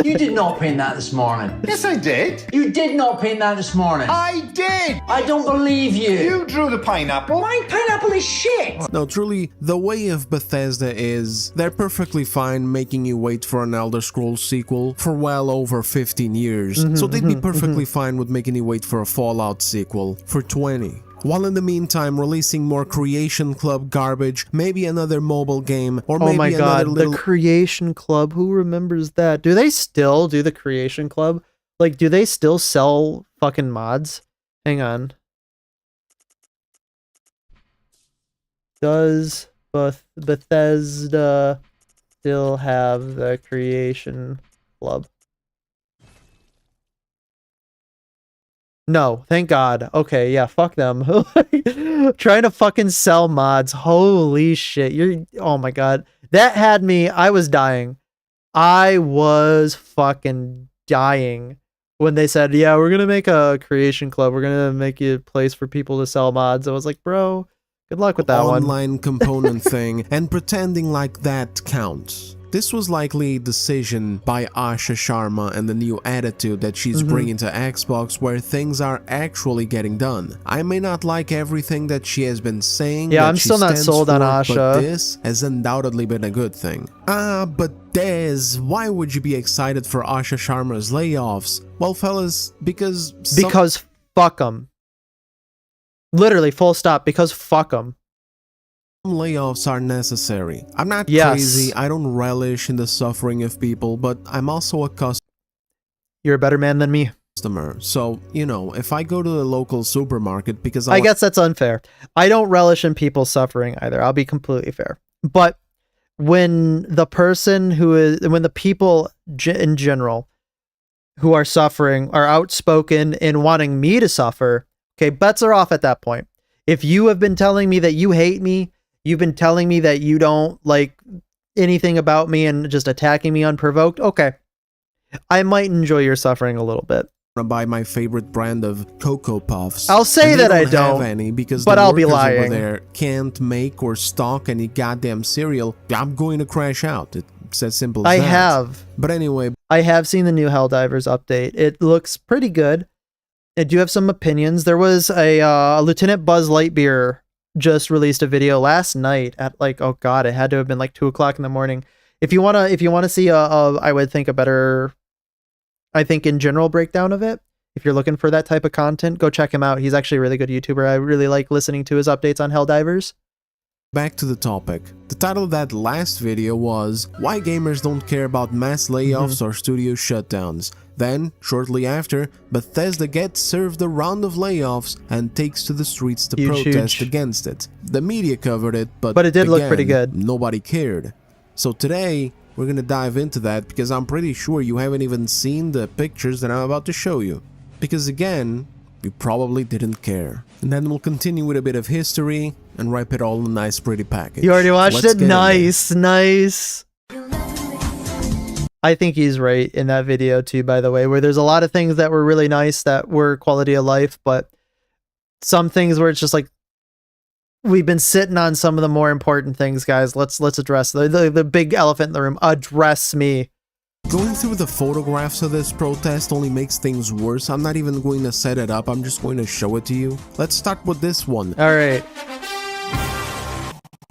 You did not paint that this morning. Yes, I did. You did not paint that this morning. I did. I don't believe you. You drew the pineapple. My pineapple is shit. No, truly, the way of Bethesda is they're perfectly fine making you wait for an Elder Scrolls sequel for well over 15 years. So they'd be perfectly fine with making you wait for a Fallout sequel for 20. While in the meantime releasing more Creation Club garbage, maybe another mobile game, or maybe my God, another little... the Creation Club, who remembers that? Do they still do the Creation Club? Like, do they still sell fucking mods? Hang on. Does Bethesda still have the Creation Club? No, thank God. Okay, yeah, fuck them. Trying to fucking sell mods. Holy shit. Oh my God. That had me, I was dying. I was fucking dying when they said, yeah, we're gonna make a Creation Club. We're gonna make a place for people to sell mods. I was like, bro, good luck with that online component thing, and pretending like that counts. This was likely a decision by Asha Sharma and the new attitude that she's bringing to Xbox, where things are actually getting done. I may not like everything that she has been saying. Yeah, I'm still not sold on Asha. But this has undoubtedly been a good thing. But Dez, why would you be excited for Asha Sharma's layoffs? Well, fellas, because fuck them. Literally, full stop, because fuck them. Layoffs are necessary. I'm not crazy, I don't relish in the suffering of people, but I'm also accustomed. You're a better man than me. customer. So, you know, if I go to the local supermarket because I guess that's unfair. I don't relish in people suffering either. I'll be completely fair. But when the people in general who are suffering are outspoken in wanting me to suffer, okay, bets are off at that point. If you have been telling me that you hate me, you've been telling me that you don't like anything about me and just attacking me unprovoked, okay, I might enjoy your suffering a little bit. Buy my favorite brand of Cocoa Puffs. I'll say that I don't have any because but the I'll be workers lying. over there can't make or stock any goddamn cereal. I'm going to crash out. It's as simple as that. I have. But anyway, I have seen the new Helldivers update. It looks pretty good. I do have some opinions. There was a Lieutenant Buzz Lightyear just released a video last night at like, oh god, it had to have been like 2 o'clock in the morning. If you wanna see I would think a better, I think in general breakdown of it, if you're looking for that type of content, go check him out. He's actually a really good YouTuber. I really like listening to his updates on Helldivers. back to the topic. The title of that last video was Why Gamers Don't Care About Mass Layoffs or Studio Shutdowns. Then, shortly after, Bethesda gets served a round of layoffs and takes to the streets to protest against it. The media covered it, but it did look pretty good. Nobody cared. So today, we're gonna dive into that because I'm pretty sure you haven't even seen the pictures that I'm about to show you. Because again, you probably didn't care. And then we'll continue with a bit of history and wrap it all in a nice pretty package. You already watched Let's it? get in there. Nice. I think he's right in that video too, by the way, where there's a lot of things that were really nice that were quality of life, but some things where it's just like, we've been sitting on some of the more important things, guys. Let's address the big elephant in the room. Address me. Going through the photographs of this protest only makes things worse. I'm not even going to set it up, I'm just going to show it to you. Let's start with this one. All right.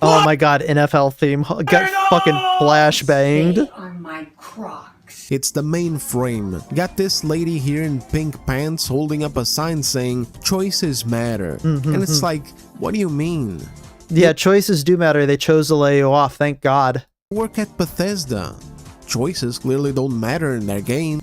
Oh my god, NFL theme. Got fucking flashbanged. They are my Crocs. It's the mainframe. Got this lady here in pink pants holding up a sign saying, choices matter. And it's like, what do you mean? Yeah, choices do matter. They chose to lay you off, thank god. Work at Bethesda. Choices clearly don't matter in their game.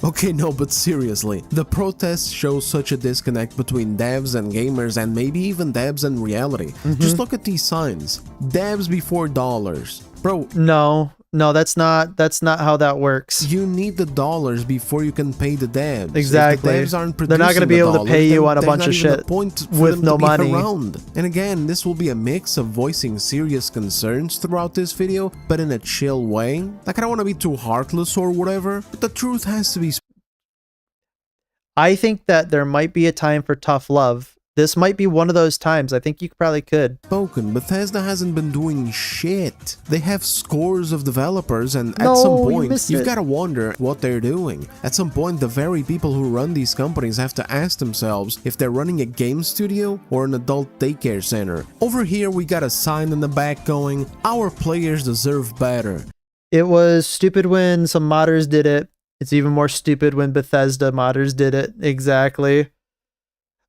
Okay, no, but seriously, the protests show such a disconnect between devs and gamers and maybe even devs and reality. Just look at these signs. Devs before dollars. Bro, No, that's not how that works. you need the dollars before you can pay the devs. Exactly. If the devs aren't They're not producing gonna be the able to dollars, pay you then on a there's bunch not of even a shit point for with them no to be money. around. And again, this will be a mix of voicing serious concerns throughout this video, but in a chill way. Like, I don't want to be too heartless or whatever, but the truth has to be I think that there might be a time for tough love. This might be one of those times. I think you probably could. spoken. Bethesda hasn't been doing shit. They have scores of developers, and at some point, you've got to wonder what they're doing. At some point, the very people who run these companies have to ask themselves if they're running a game studio or an adult daycare center. Over here, we got a sign in the back going, our players deserve better. It was stupid when some modders did it. It's even more stupid when Bethesda modders did it. Exactly.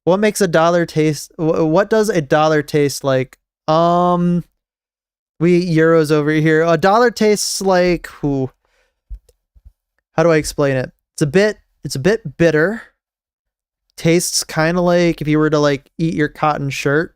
What makes a dollar taste? What does a dollar taste like? We eat euros over here. A dollar tastes like who? How do I explain it? It's a bit bitter. Tastes kind of like if you were to like eat your cotton shirt.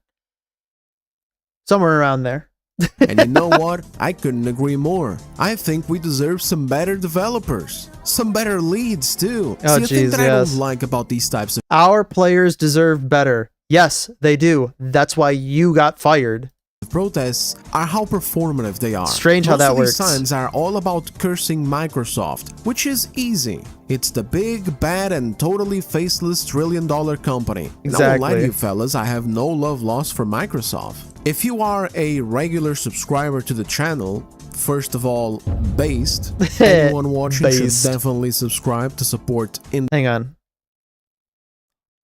Somewhere around there. And you know what? I couldn't agree more. I think we deserve some better developers. Some better leads, too. Oh, See, the thing that I don't like about these types of Our players deserve better. Yes, they do. That's why you got fired. protests are how performative they are. Strange how that Most of these works. signs are all about cursing Microsoft, which is easy. It's the big, bad, and totally faceless trillion-dollar company. And I won't lie to you fellas, I have no love lost for Microsoft. If you are a regular subscriber to the channel, first of all, based, anyone watching should Based. definitely subscribe to support Hang on.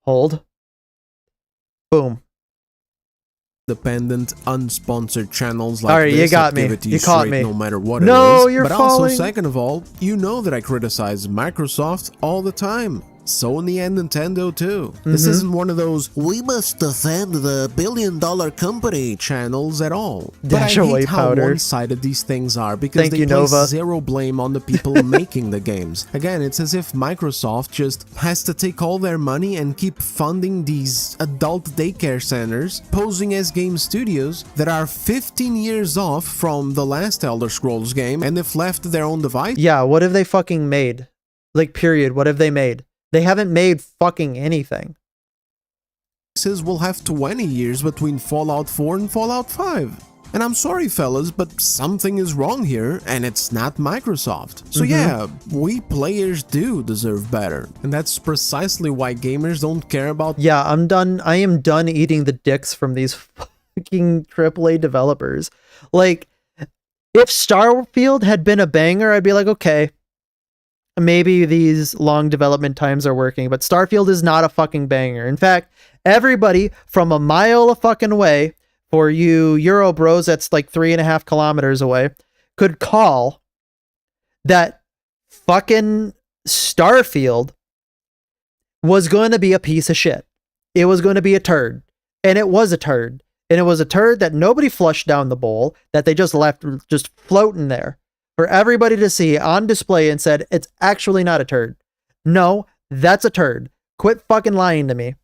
Hold. Boom. independent, unsponsored channels like Alright, this. you got that give me. it to You caught straight me. No matter what No, it is. you're but falling. also, second of all, you know that I criticize Microsoft all the time. Sony and Nintendo too. This isn't one of those "we must defend the billion-dollar company" channels at all. Dash but I away hate how powder. one-sided these things are because Thank they you, place Nova. zero blame on the people making the games. Again, it's as if Microsoft just has to take all their money and keep funding these adult daycare centers, posing as game studios that are 15 years off from the last Elder Scrolls game, and if left to their own device, Yeah, what have they fucking made? Like, period. What have they made? They haven't made fucking anything. will have 20 years between Fallout 4 and Fallout 5. And I'm sorry, fellas, but something is wrong here, and it's not Microsoft. So yeah, we players do deserve better. And that's precisely why gamers don't care about... Yeah, I'm done. I am done eating the dicks from these fucking AAA developers. Like, if Starfield had been a banger, I'd be like, okay, maybe these long development times are working, but Starfield is not a fucking banger. In fact, everybody from a mile a fucking way, for you Euro bros that's like 3.5 kilometers away, could call that fucking Starfield was going to be a piece of shit. It was going to be a turd. And it was a turd. And it was a turd that nobody flushed down the bowl, that they just left just floating there for everybody to see on display and said, it's actually not a turd. No, that's a turd. Quit fucking lying to me.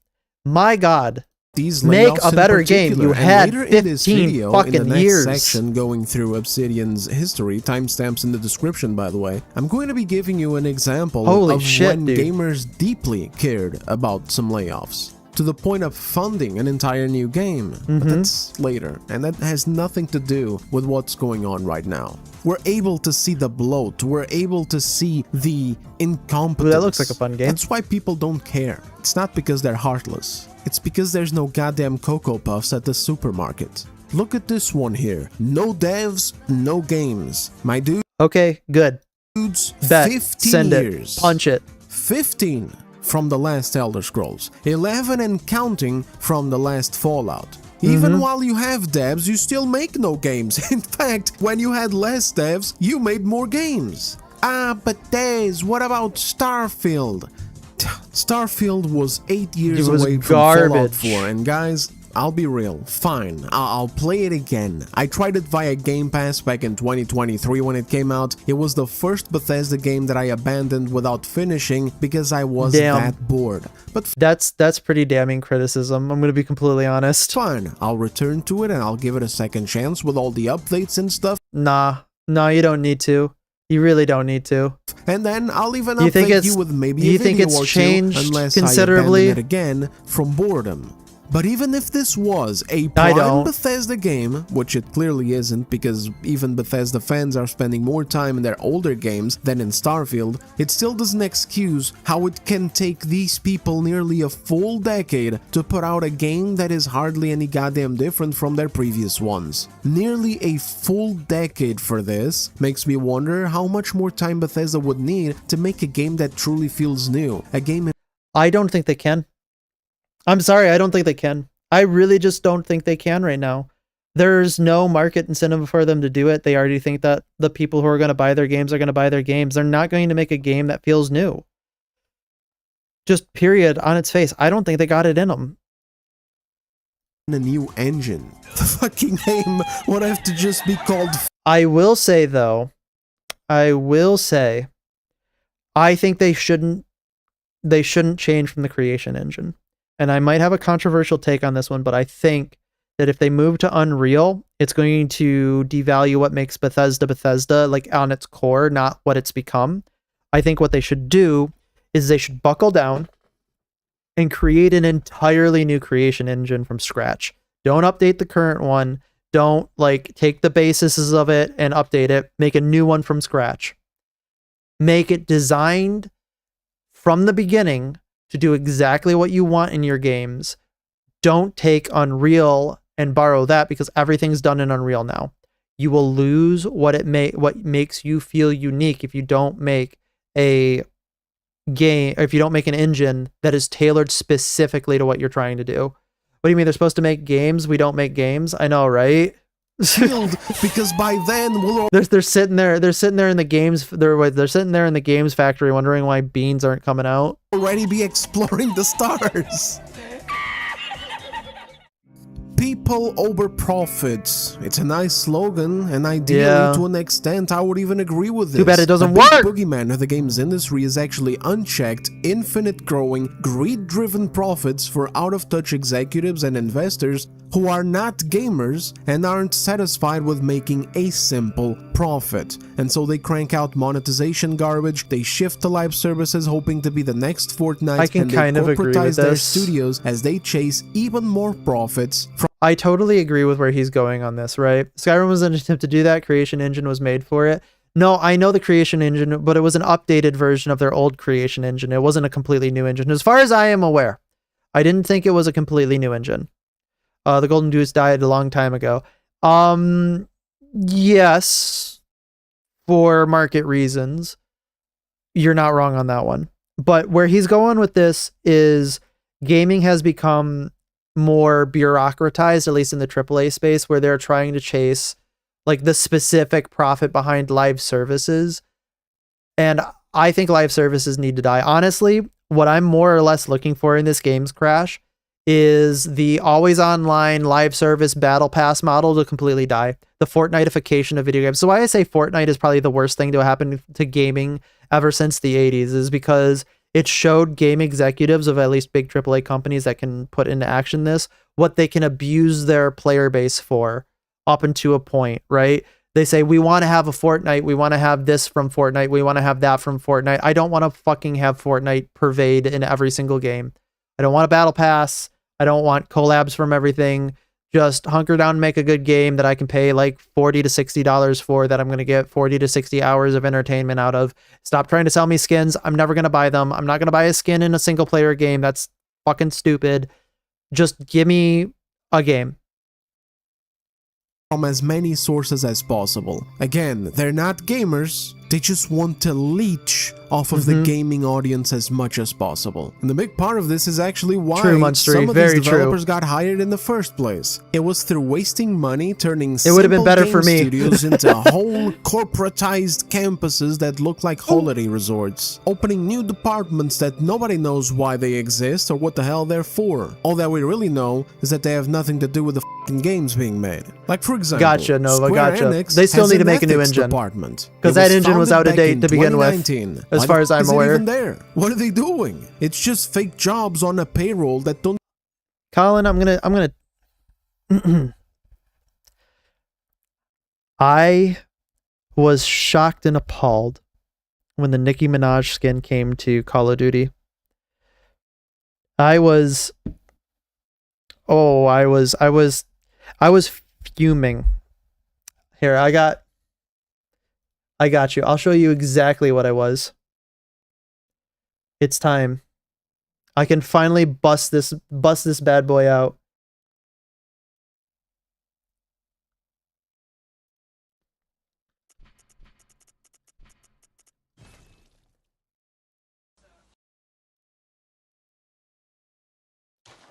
My God. These make a better game. You had 15 fucking in the next years. Section going through Obsidian's history, timestamps in the description by the way, I'm going to be giving you an example of when gamers deeply cared about some layoffs, to the point of funding an entire new game. But that's later, and that has nothing to do with what's going on right now. We're able to see the bloat, we're able to see the incompetence. Ooh, that looks like a fun game. That's why people don't care. It's not because they're heartless. It's because there's no goddamn Cocoa Puffs at the supermarket. Look at this one here. No devs, no games. My dude. Okay, good. Dudes, Bet. 15 Send years. it. Punch it. 15 from the last Elder Scrolls. 11 and counting from the last Fallout. Even while you have devs, you still make no games. In fact, when you had less devs, you made more games. Ah, but Dez, what about Starfield? Starfield was 8 years away from Fallout 4, and guys, I'll be real, fine, I'll play it again. I tried it via Game Pass back in 2023 when it came out. It was the first Bethesda game that I abandoned without finishing because I was that bored. But that's pretty damning criticism, I'm gonna be completely honest. Fine, I'll return to it and I'll give it a second chance with all the updates and stuff. Nah, you don't need to. You really don't need to. And then I'll even update you with maybe a video or two, unless considerably? I abandon it again from boredom. But even if this was a prime Bethesda game, which it clearly isn't because even Bethesda fans are spending more time in their older games than in Starfield, it still doesn't excuse how it can take these people nearly a full decade to put out a game that is hardly any goddamn different from their previous ones. Nearly a full decade for this makes me wonder how much more time Bethesda would need to make a game that truly feels new. A game I don't think they can. I'm sorry, I don't think they can. I really just don't think they can right now. There's no market incentive for them to do it. They already think that the people who are going to buy their games are going to buy their games. They're not going to make a game that feels new. Just period, on its face. I don't think they got it in them. A new engine. The fucking name would have to just be called... I will say, though, I think they shouldn't change from the creation engine. And I might have a controversial take on this one, but I think that if they move to Unreal, it's going to devalue what makes Bethesda, like on its core, not what it's become. I think what they should do is they should buckle down and create an entirely new creation engine from scratch. Don't update the current one. Don't like take the bases of it and update it. Make a new one from scratch. Make it designed from the beginning to do exactly what you want in your games. Don't take Unreal and borrow that because everything's done in Unreal now. You will lose what makes you feel unique if you don't make a game, or if you don't make an engine that is tailored specifically to what you're trying to do. What do you mean they're supposed to make games? We don't make games? I know, right? field, because by then we'll they're sitting there in the games they're sitting there in the games factory wondering why beans aren't coming out. Already be exploring the stars. People over profits. It's a nice slogan, and ideally, to an extent, I would even agree with this. Too bad it doesn't the work! boogeyman of the games industry is actually unchecked, infinite-growing, greed-driven profits for out-of-touch executives and investors who are not gamers and aren't satisfied with making a simple profit. And so they crank out monetization garbage, they shift to live services hoping to be the next Fortnite, and they corporatize their studios as they chase even more profits from I totally agree with where he's going on this, right? Skyrim was an attempt to do that. Creation Engine was made for it. No, I know the Creation Engine, but it was an updated version of their old Creation Engine. It wasn't a completely new engine. As far as I am aware, I didn't think it was a completely new engine. The Golden Goose died a long time ago. Yes, for market reasons. You're not wrong on that one. But where he's going with this is gaming has become more bureaucratized, at least in the AAA space, where they're trying to chase like the specific profit behind live services. And I think live services need to die. Honestly, what I'm more or less looking for in this games crash is the always online live service battle pass model to completely die. The Fortnite-ification of video games. So why I say Fortnite is probably the worst thing to happen to gaming ever since the 80s is because it showed game executives of at least big AAA companies that can put into action this, what they can abuse their player base for up until a point, right? They say, we want to have a Fortnite. We want to have this from Fortnite. We want to have that from Fortnite. I don't want to fucking have Fortnite pervade in every single game. I don't want a battle pass. I don't want collabs from everything. Just hunker down and make a good game that I can pay like $40 to $60 for, that I'm going to get 40 to 60 hours of entertainment out of. Stop trying to sell me skins. I'm never going to buy them. I'm not going to buy a skin in a single player game. That's fucking stupid. Just give me a game. From as many sources as possible. Again, they're not gamers. They just want to leech off of the gaming audience as much as possible. And the big part of this is actually why some of these developers got hired in the first place. It was through wasting money, turning it would have been better for me. studios into whole corporatized campuses that look like holiday resorts. Opening new departments that nobody knows why they exist or what the hell they're for. All that we really know is that they have nothing to do with the fucking games being made. Like for example, gotcha, Nova, Square gotcha. Enix They still need to make a new ethics engine. Department. Because that engine was out of date to begin with, as far as I'm aware. Even there? What are they doing? It's just fake jobs on a payroll that don't. Colin, I'm gonna I was shocked and appalled when the Nicki Minaj skin came to Call of Duty. I was fuming. Here, I got you. I'll show you exactly what I was. It's time. I can finally bust this bad boy out.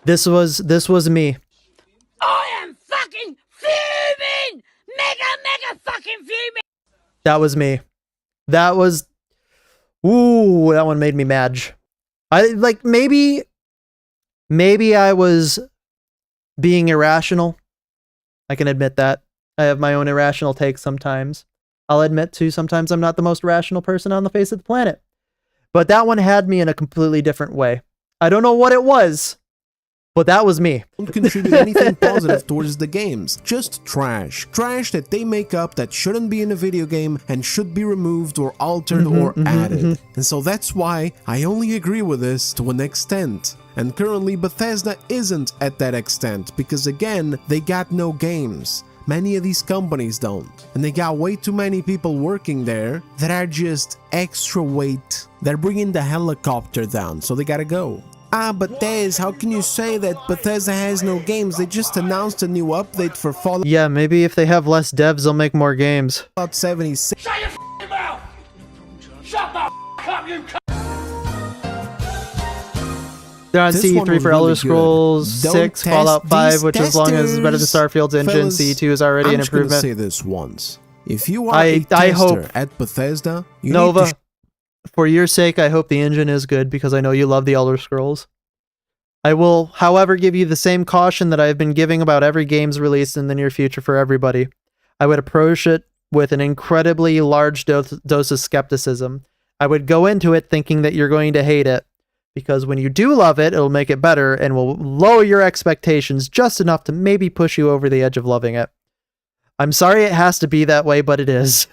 This was me. I am fucking fuming! Mega fucking fuming! That was me. That was... Ooh, that one made me mad. Maybe I was being irrational. I can admit that. I have my own irrational takes sometimes. I'll admit too, sometimes I'm not the most rational person on the face of the planet. But that one had me in a completely different way. I don't know what it was, but that was me. Don't contribute anything positive towards the games. Just trash. Trash that they make up that shouldn't be in a video game and should be removed or altered or added. And so that's why I only agree with this to an extent. And currently Bethesda isn't at that extent because again, they got no games. Many of these companies don't. And they got way too many people working there that are just extra weight. They're bringing the helicopter down, so they gotta go. Ah, but Dez, how can you say that Bethesda has no games? They just announced a new update for Fallout. Yeah, maybe if they have less devs, they'll make more games. Fallout 76. Shut your f***ing mouth! Shut the f*** up, you c***! They're on This CE3 one was for Elder really good. Scrolls Don't 6, test Fallout 5, these which as long as it's better than testers. Starfield's engine, Fellas, CE2 is already I'm an just gonna improvement. say this once. If you are I a tester hope- at Bethesda, you Nova, need to for your sake, I hope the engine is good because I know you love the Elder Scrolls. I will, however, give you the same caution that I've been giving about every game's release in the near future for everybody. I would approach it with an incredibly large dose of skepticism. I would go into it thinking that you're going to hate it, because when you do love it, it'll make it better and will lower your expectations just enough to maybe push you over the edge of loving it. I'm sorry it has to be that way, but it is.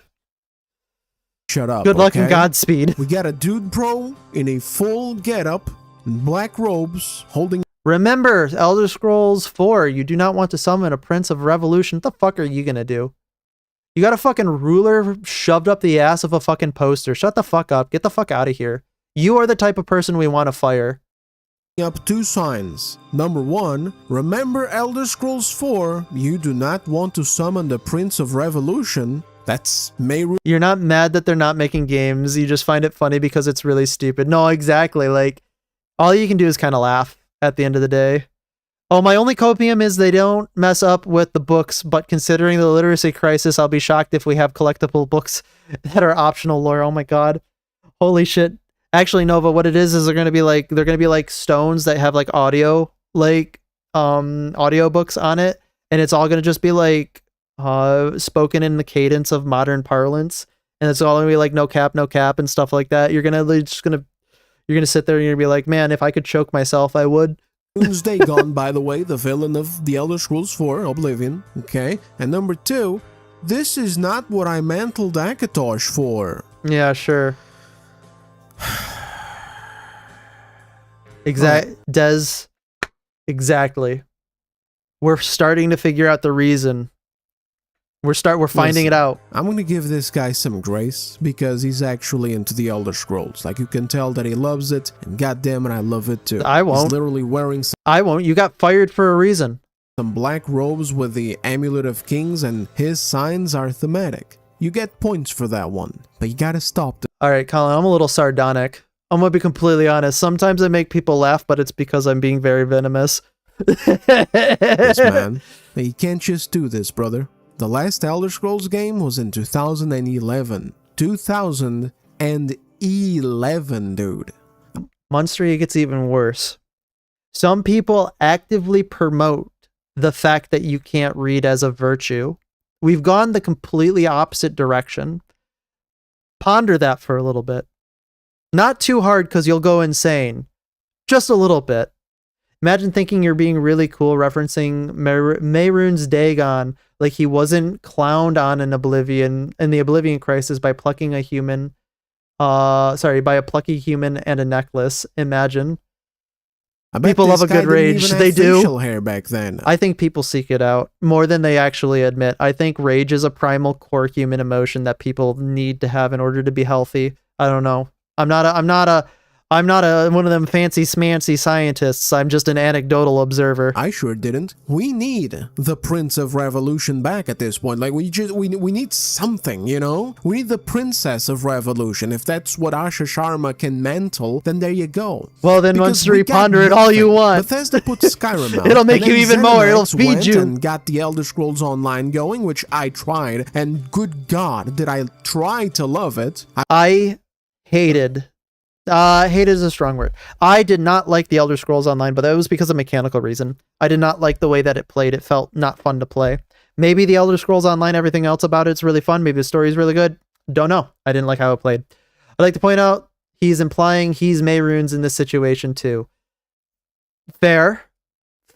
shut up. Good luck and okay? Godspeed. We got a dude bro in a full getup, in black robes, holding. Remember, Elder Scrolls 4, you do not want to summon a Prince of Revolution. What the fuck are you gonna do? You got a fucking ruler shoved up the ass of a fucking poster. Shut the fuck up. Get the fuck out of here. You are the type of person we want to fire. Up 2 signs. Number 1, remember Elder Scrolls 4, you do not want to summon the Prince of Revolution. That's Mehrunes. You're not mad that they're not making games. You just find it funny because it's really stupid. No, exactly. Like, all you can do is kind of laugh at the end of the day. Oh, my only copium is they don't mess up with the books, but considering the literacy crisis, I'll be shocked if we have collectible books that are optional lore. Oh my god. Holy shit. Actually, Nova, what it is they're gonna be like stones that have like audio, like audio books on it, and it's all gonna just be like spoken in the cadence of modern parlance, and it's all gonna be like no cap and stuff like that. You're gonna sit there and you're gonna be like, man, if I could choke myself, I would. Dagon, by the way, the villain of the Elder Scrolls 4, Oblivion. Okay. And number 2, this is not what I mantled Akatosh for. Yeah, sure. Exactly. We're starting to figure out the reason. We're finding it out. I'm gonna give this guy some grace because he's actually into the Elder Scrolls. Like, you can tell that he loves it, and goddamn it, I love it too. I won't. He's literally wearing I won't. You got fired for a reason. some black robes with the Amulet of Kings, and his signs are thematic. You get points for that one, but you gotta stop. All right, Colin, I'm a little sardonic. I'm gonna be completely honest. Sometimes I make people laugh, but it's because I'm being very venomous. This man, you can't just do this, brother. The last Elder Scrolls game was in 2011. 2011, dude. Monstery gets even worse. Some people actively promote the fact that you can't read as a virtue. We've gone the completely opposite direction. Ponder that for a little bit. Not too hard because you'll go insane. Just a little bit. Imagine thinking you're being really cool referencing Mehrunes Dagon like he wasn't clowned on in the Oblivion Crisis by plucking a human. By a plucky human and a necklace. Imagine. I bet People this love a guy good didn't rage. even They have do. facial hair back then. I think people seek it out more than they actually admit. I think rage is a primal core human emotion that people need to have in order to be healthy. I don't know. I'm not one of them fancy smancy scientists. I'm just an anecdotal observer. I sure didn't. We need the Prince of Revolution back at this point. Like, we need something, you know? We need the Princess of Revolution. If that's what Asha Sharma can mantle, then there you go. Well, then Because once we you got ponder it all you nothing. want. Bethesda put Skyrim out. It'll make and you then even more. It'll ZeniMax feed went you. and got the Elder Scrolls Online going, which I tried, and good God, did I try to love it. I hated. Hate is a strong word. I did not like the Elder Scrolls Online, but that was because of mechanical reason. I did not like the way that it played. It felt not fun to play. Maybe the Elder Scrolls Online, everything else about it's really fun. Maybe the story is really good. Don't know. I didn't like how it played. I'd like to point out he's implying he's Mehrunes in this situation too. Fair.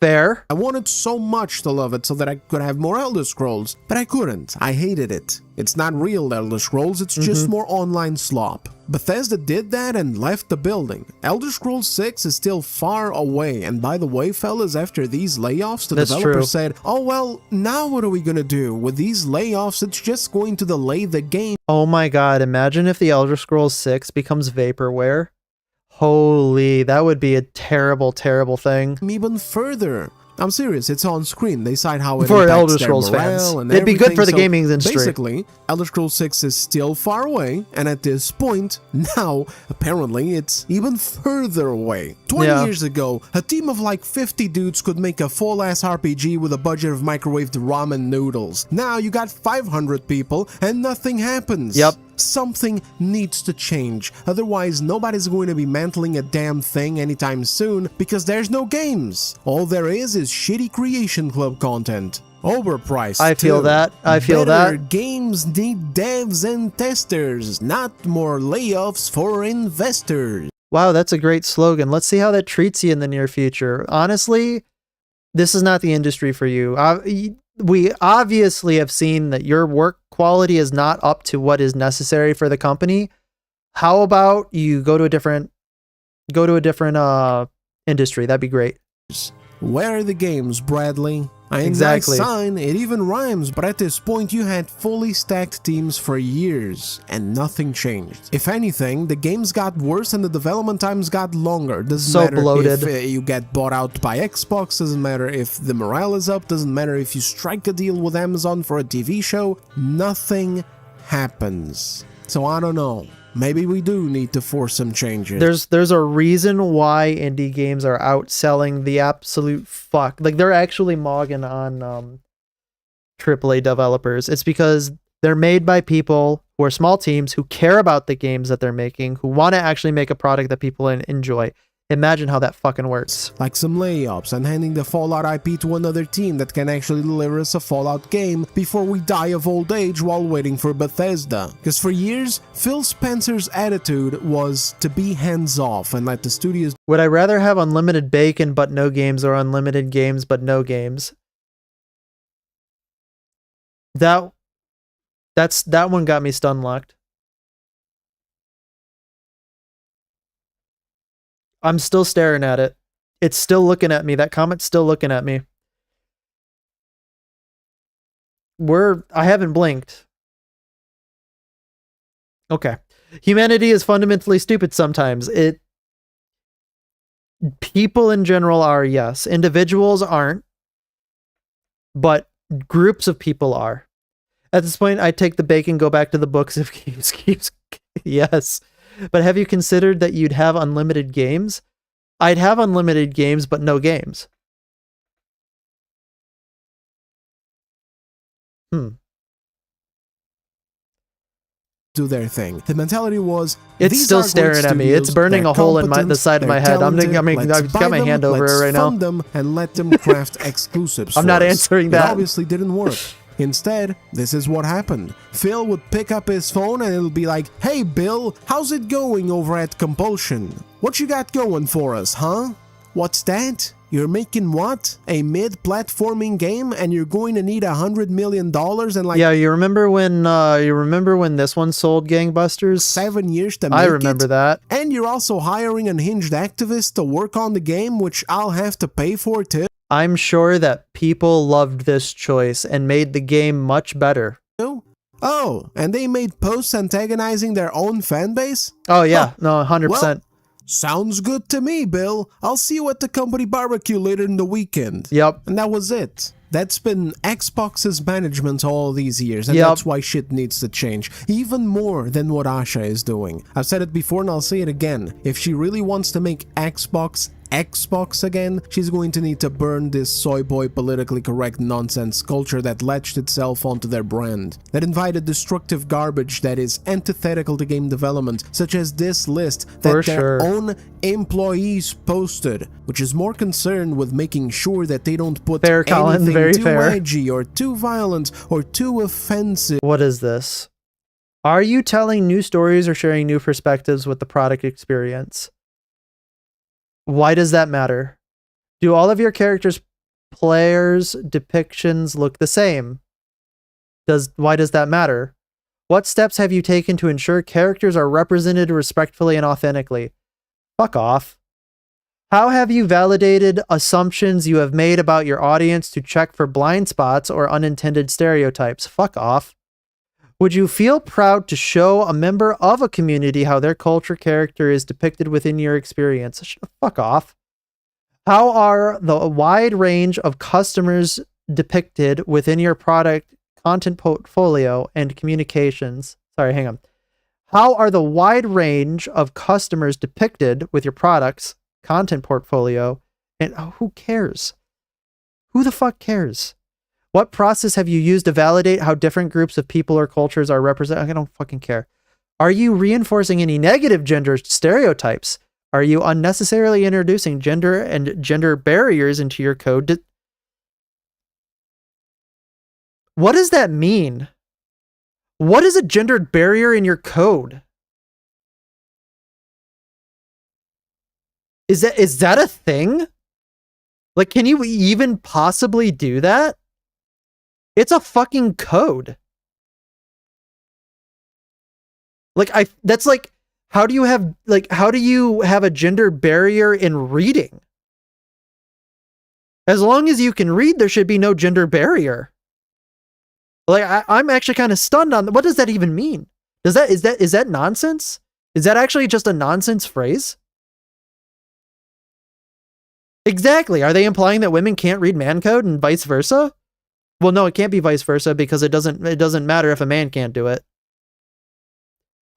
I wanted so much to love it so that I could have more Elder Scrolls, but I couldn't. I hated it. It's not real Elder Scrolls, it's just more online slop. Bethesda did that and left the building. Elder Scrolls 6 is still far away, and by the way, fellas, after these layoffs, the developer said, oh well, now what are we gonna do? With these layoffs, it's just going to delay the game. Oh my god, imagine if the Elder Scrolls 6 becomes vaporware. Holy, that would be a terrible, terrible thing. Even further. I'm serious, it's on screen. They cite how it For impacts Elder their Scrolls fans. morale and It'd be good everything. for the So gaming industry. Basically, Elder Scrolls 6 is still far away, and at this point, now, apparently, it's even further away. 20 Yeah. years ago, a team of like 50 dudes could make a full-ass RPG with a budget of microwaved ramen noodles. Now you got 500 people, and nothing happens. Yep. Something needs to change, otherwise nobody's going to be mantling a damn thing anytime soon because there's no games. All there is shitty Creation Club content. Overpriced. I feel too. that. I feel Better that. games need devs and testers, not more layoffs for investors. Wow, that's a great slogan. Let's see how that treats you in the near future. Honestly, this is not the industry for you. We obviously have seen that your work quality is not up to what is necessary for the company. How about you go to a different industry? That'd be great. Where are the games, Bradley? Exactly. Nice sign, it even rhymes, but at this point you had fully stacked teams for years, and nothing changed. If anything, the games got worse and the development times got longer. Doesn't So matter bloated. if you get bought out by Xbox, doesn't matter if the morale is up, doesn't matter if you strike a deal with Amazon for a TV show, nothing happens. So I don't know. Maybe we do need to force some changes. There's a reason why indie games are outselling the absolute fuck. Like they're actually mogging on AAA developers. It's because they're made by people who are small teams who care about the games that they're making, who want to actually make a product that people enjoy. Imagine how that fucking works. Like some layoffs and handing the Fallout IP to another team that can actually deliver us a Fallout game before we die of old age while waiting for Bethesda. Because for years, Phil Spencer's attitude was to be hands-off and let the studios Would I rather have unlimited bacon but no games, or unlimited games but no games? That one got me stun locked. I'm still staring at it. It's still looking at me. That comment's still looking at me. I haven't blinked. Okay. Humanity is fundamentally stupid sometimes. People in general are, yes. Individuals aren't. But groups of people are. At this point, I take the bacon, go back to the books if keeps yes. But have you considered that you'd have unlimited games? I'd have unlimited games, but no games. do their thing. The mentality was, it's still staring at me. It's burning a hole in the side of my head. I've got my hand over it right now. Them and let them craft exclusives. I'm not answering that. It obviously didn't work. Instead, this is what happened. Phil would pick up his phone and it'll be like, "Hey Bill, how's it going over at Compulsion? What you got going for us, huh? What's that? You're making what? A mid-platforming game and you're going to need $100 million and like..." Yeah, you remember when this one sold gangbusters? 7 years to make I remember it? that. And you're also hiring unhinged activists to work on the game, which I'll have to pay for too. I'm sure that people loved this choice and made the game much better. Oh, and they made posts antagonizing their own fan base? Oh yeah, no, 100%. Well, sounds good to me, Bill. I'll see you at the company barbecue later in the weekend. Yep. And that was it. That's been Xbox's management all these years, and that's why shit needs to change. Even more than what Asha is doing. I've said it before and I'll say it again. If she really wants to make Xbox again, she's going to need to burn this soy boy politically correct nonsense culture that latched itself onto their brand, that invited destructive garbage that is antithetical to game development, such as this list that their own employees posted, which is more concerned with making sure that they don't put anything too edgy or too violent or too offensive. What is this? Are you telling new stories or sharing new perspectives with the product experience? Why does that matter? Do all of your characters' players' depictions look the same? Why does that matter? What steps have you taken to ensure characters are represented respectfully and authentically? Fuck off. How have you validated assumptions you have made about your audience to check for blind spots or unintended stereotypes? Fuck off. Would you feel proud to show a member of a community how their culture character is depicted within your experience? Fuck off. How are the wide range of customers depicted within your product content portfolio and communications? Sorry, hang on. How are the wide range of customers depicted with your products, content portfolio, and who cares? Who the fuck cares? What process have you used to validate how different groups of people or cultures are represented? I don't fucking care. Are you reinforcing any negative gender stereotypes? Are you unnecessarily introducing gender and gender barriers into your code? What does that mean? What is a gendered barrier in your code? Is that a thing? Like, can you even possibly do that? It's a fucking code. Like, that's like, how do you have a gender barrier in reading? As long as you can read, there should be no gender barrier. Like, I'm actually kind of stunned on what does that even mean? Is that nonsense? Is that actually just a nonsense phrase? Exactly. Are they implying that women can't read man code and vice versa? Well, no, it can't be vice versa because it doesn't matter if a man can't do it.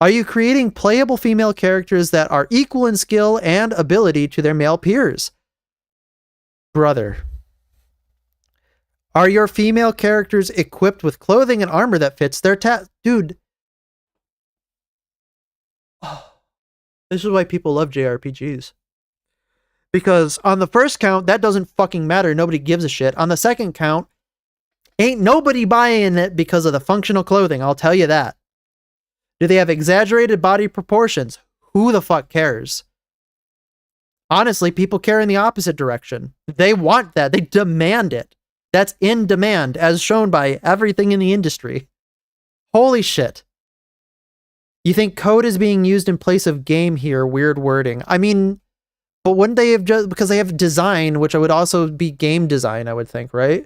Are you creating playable female characters that are equal in skill and ability to their male peers? Brother. Are your female characters equipped with clothing and armor that fits their Dude. This is why people love JRPGs. Because on the first count, that doesn't fucking matter. Nobody gives a shit. On the second count, ain't nobody buying it because of the functional clothing. I'll tell you that. Do they have exaggerated body proportions? Who the fuck cares? Honestly, people care in the opposite direction. They want that. They demand it. That's in demand, as shown by everything in the industry. Holy shit. You think code is being used in place of game here? Weird wording. I mean, but wouldn't they have just, because they have design, which would also be game design, I would think, right?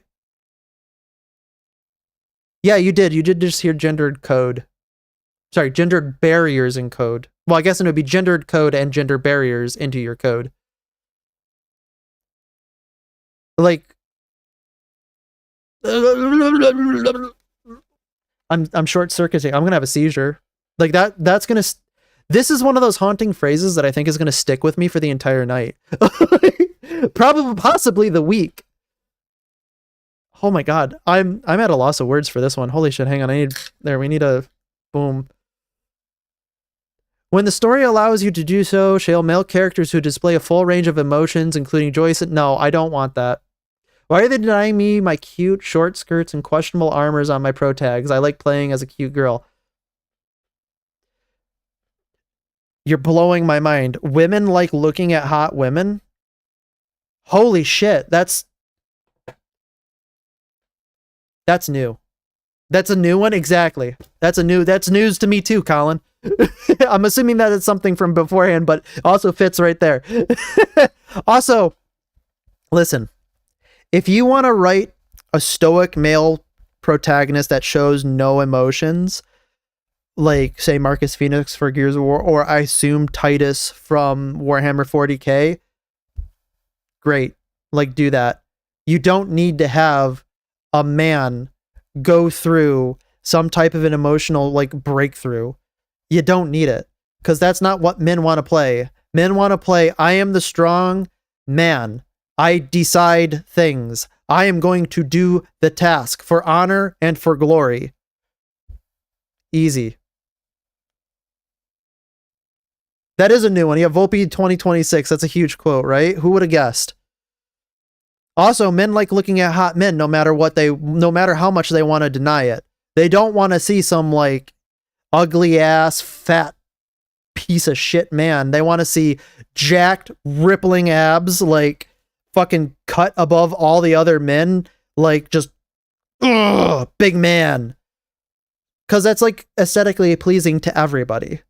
Yeah, you did. You did just hear gendered code. Sorry, gendered barriers in code. Well, I guess it would be gendered code and gender barriers into your code. Like, I'm short-circuiting. I'm gonna have a seizure. Like that's gonna... This is one of those haunting phrases that I think is gonna stick with me for the entire night. Probably, possibly the week. Oh my god. I'm at a loss of words for this one. Holy shit, hang on. We need a... Boom. When the story allows you to do so, shall male characters who display a full range of emotions, including joy... No, I don't want that. Why are they denying me my cute short skirts and questionable armors on my pro tags? I like playing as a cute girl. You're blowing my mind. Women like looking at hot women? Holy shit, that's new. That's a new one? Exactly. That's news to me too, Colin. I'm assuming that it's something from beforehand, but also fits right there. Also, listen. If you want to write a stoic male protagonist that shows no emotions, like, say, Marcus Phoenix for Gears of War, or I assume Titus from Warhammer 40k, great. Like, do that. You don't need to have a man go through some type of an emotional, like, breakthrough. You don't need it. Because that's not what men want to play. Men want to play, I am the strong man. I decide things. I am going to do the task for honor and for glory. Easy. That is a new one. You have Volpe 2026. That's a huge quote, right? Who would have guessed? Also, men like looking at hot men no matter how much they want to deny it. They don't want to see some, like, ugly ass, fat piece of shit man. They want to see jacked, rippling abs, like, fucking cut above all the other men, like, just big man, because that's, like, aesthetically pleasing to everybody.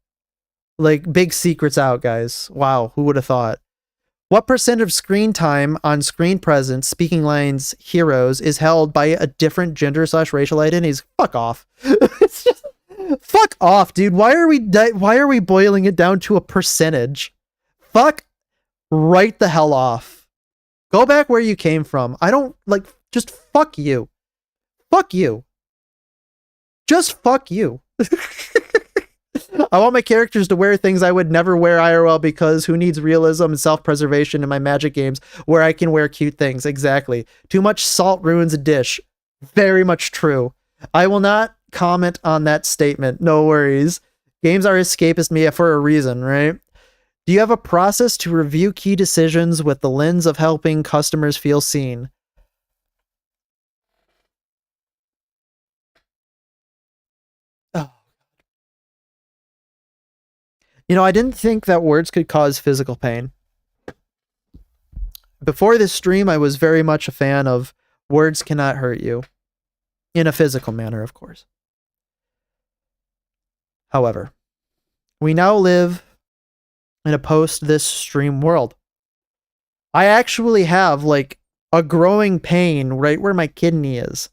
Like, big secrets out, guys. Wow, who would have thought? What percent of screen time on screen presence, speaking lines, heroes is held by a different gender/racial identities? Fuck off. It's just, fuck off, dude. Why are we boiling it down to a percentage? Fuck right the hell off. Go back where you came from. I don't like, just fuck you. Fuck you. Just fuck you. I want my characters to wear things I would never wear IRL because who needs realism and self-preservation in my Magic games where I can wear cute things? Exactly. Too much salt ruins a dish. Very much true. I will not comment on that statement. No worries. Games are escapist media for a reason, right? Do you have a process to review key decisions with the lens of helping customers feel seen? Oh. You know, I didn't think that words could cause physical pain. Before this stream, I was very much a fan of words cannot hurt you. In a physical manner, of course. However, we now live in a post this stream world. I actually have like a growing pain right where my kidney is.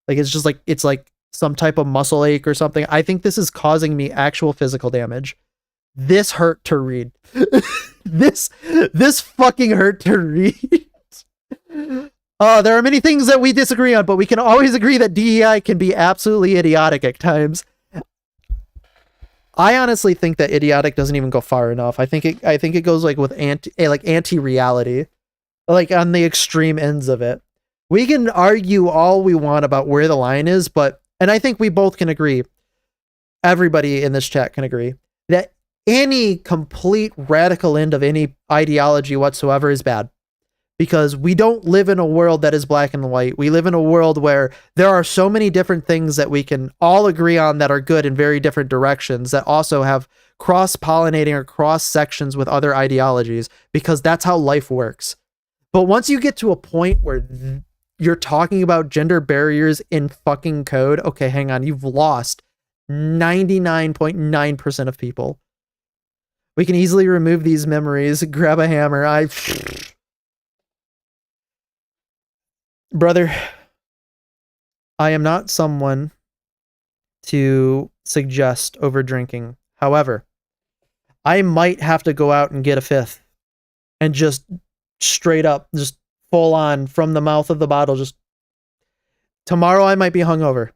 Like it's just like, it's like some type of muscle ache or something. I think this is causing me actual physical damage. This hurt to read. This fucking hurt to read. There are many things that we disagree on, but we can always agree that DEI can be absolutely idiotic at times. I honestly think that idiotic doesn't even go far enough. I think it goes like with anti-reality, like on the extreme ends of it. We can argue all we want about where the line is, and I think we both can agree, everybody in this chat can agree, that any complete radical end of any ideology whatsoever is bad. Because we don't live in a world that is black and white. We live in a world where there are so many different things that we can all agree on that are good in very different directions that also have cross-pollinating or cross-sections with other ideologies, because that's how life works. But once you get to a point where you're talking about gender barriers in fucking code, okay, hang on, you've lost 99.9% of people. We can easily remove these memories, grab a hammer, Brother, I am not someone to suggest over drinking. However, I might have to go out and get a fifth and just straight up, just full on from the mouth of the bottle. Just tomorrow I might be hungover.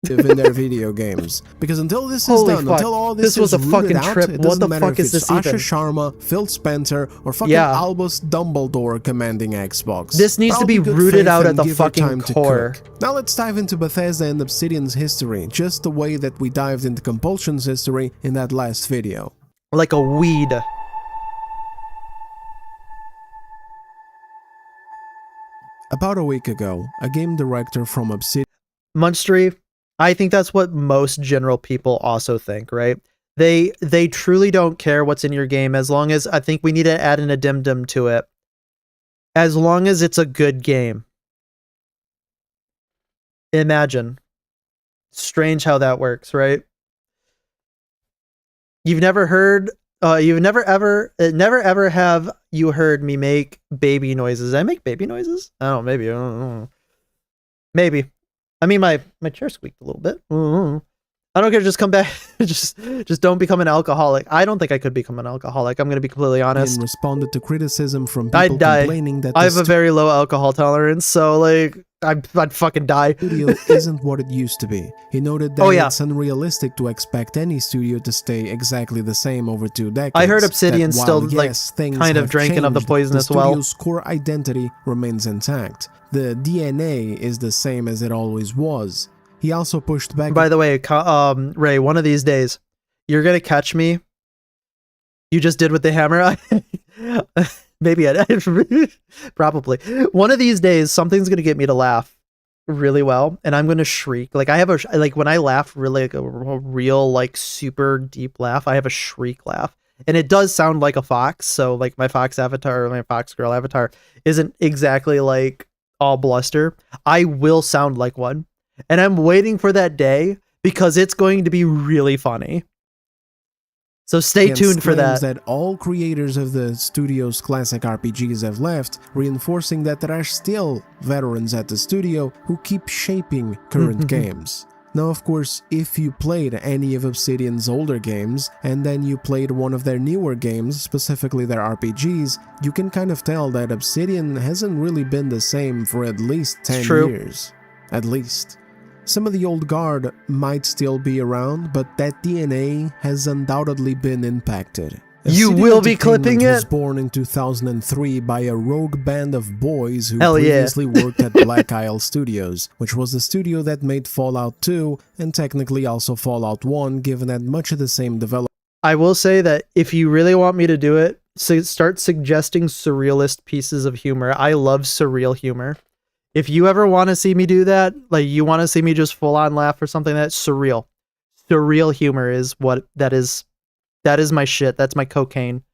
In their video games, because until this is done, until all this was is a fucking out, trip. it What the matter fuck if is it's this even? Asher Sharma, Phil Spencer, or fucking Albus Dumbledore commanding Xbox. This needs to be rooted out at the fucking core. Now let's dive into Bethesda and Obsidian's history, just the way that we dived into Compulsion's history in that last video. Like a weed. About a week ago, a game director from Obsidian Munstery, I think that's what most general people also think, right? They truly don't care what's in your game, as long as, I think we need to add an addendum to it, as long as it's a good game. Imagine. Strange how that works, right? You've never heard, never ever have you heard me make baby noises. I make baby noises? I don't know, maybe. I don't know. Maybe. I mean, my chair squeaked a little bit. I don't care. Just come back. just don't become an alcoholic. I don't think I could become an alcoholic. I'm going to be completely honest. Responded to criticism from people I'd die. Complaining that I have a very low alcohol tolerance, so like I'd fucking die. Studio isn't what it used to be. He noted that it's unrealistic to expect any studio to stay exactly the same over 2 decades. I heard Obsidian still like kind of drinking of the poison as well. The studio's core identity remains intact. The DNA is the same as it always was. He also pushed back. By the way, Ray, one of these days, you're gonna catch me. You just did with the hammer. Maybe I probably. One of these days, something's gonna get me to laugh really well, and I'm gonna shriek. Like I have when I laugh really like a real like super deep laugh. I have a shriek laugh, and it does sound like a fox. So like my fox avatar or my fox girl avatar isn't exactly like all bluster. I will sound like one. And I'm waiting for that day because it's going to be really funny. So stay tuned for that. That all creators of the studio's classic RPGs have left, reinforcing that there are still veterans at the studio who keep shaping current games. Now, of course, if you played any of Obsidian's older games, and then you played one of their newer games, specifically their RPGs, you can kind of tell that Obsidian hasn't really been the same for at least 10 years. At least. Some of the old guard might still be around, but that DNA has undoubtedly been impacted. You Obsidian will be clipping was it? born in 2003 by a rogue band of boys who previously worked at Black Isle Studios, which was the studio that made Fallout 2 and technically also Fallout 1, given that much of the same development. I will say that if you really want me to do it, start suggesting surrealist pieces of humor. I love surreal humor. If you ever want to see me do that, like you want to see me just full on laugh or something, that's surreal. Surreal humor is what that is. That is my shit. That's my cocaine.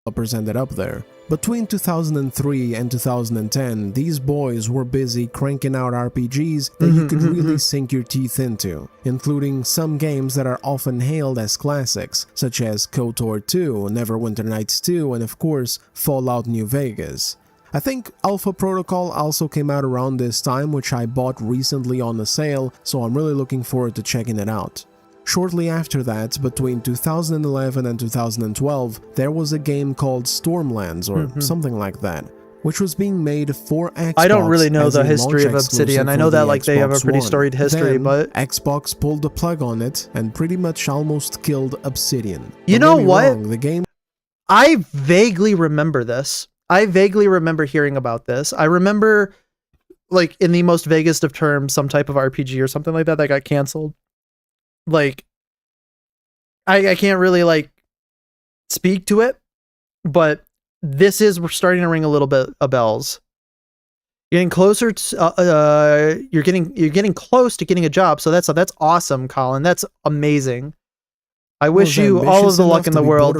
Ended up there. Between 2003 and 2010, these boys were busy cranking out RPGs that you could really sink your teeth into, including some games that are often hailed as classics, such as KOTOR 2, Neverwinter Nights 2, and of course, Fallout New Vegas. I think Alpha Protocol also came out around this time, which I bought recently on a sale, so I'm really looking forward to checking it out. Shortly after that, between 2011 and 2012, there was a game called Stormlands or something like that, which was being made for Xbox. I don't really know the history of Obsidian. I know that like they have a pretty storied history, then, but Xbox pulled the plug on it and pretty much almost killed Obsidian. You know what? Wrong, the game I vaguely remember this. I vaguely remember hearing about this. I remember, like, in the most vaguest of terms, some type of RPG or something like that that got canceled. Like, I can't really, like, speak to it, but this is starting to ring a little bit of bells. You're getting closer to, you're getting close to getting a job, so that's awesome, Colin. That's amazing. I wish you all of the luck in the world.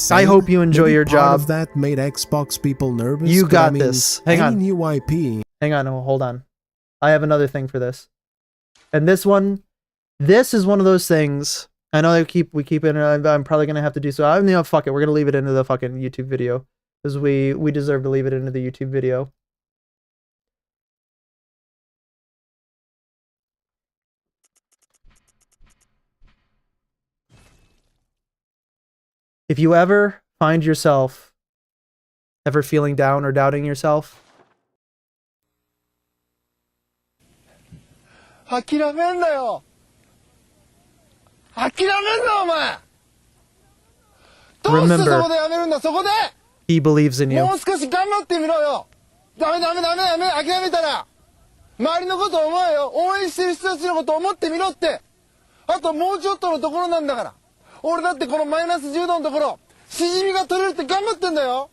I hope you enjoy your job. Of that made Xbox people nervous. You got this. Hang on. New IP. Hang on. Hold on. I have another thing for this. And this is one of those things. I know we keep it. I'm probably gonna have to do so. Fuck it. We're gonna leave it into the fucking YouTube video because we deserve to leave it into the YouTube video. If you ever find yourself ever feeling down or doubting yourself, 諦めんなよ。諦めんなお前。どうしてそこでやめるんだそこで。he believes in you. もう少し頑張ってみろよ。ダメ諦めたら。周りのこと思えよ。応援してる人たちのこと思ってみろって。あともうちょっとのところなんだから。俺だってこのマイナス10度のところしじみが取れるって頑張ってんだよ。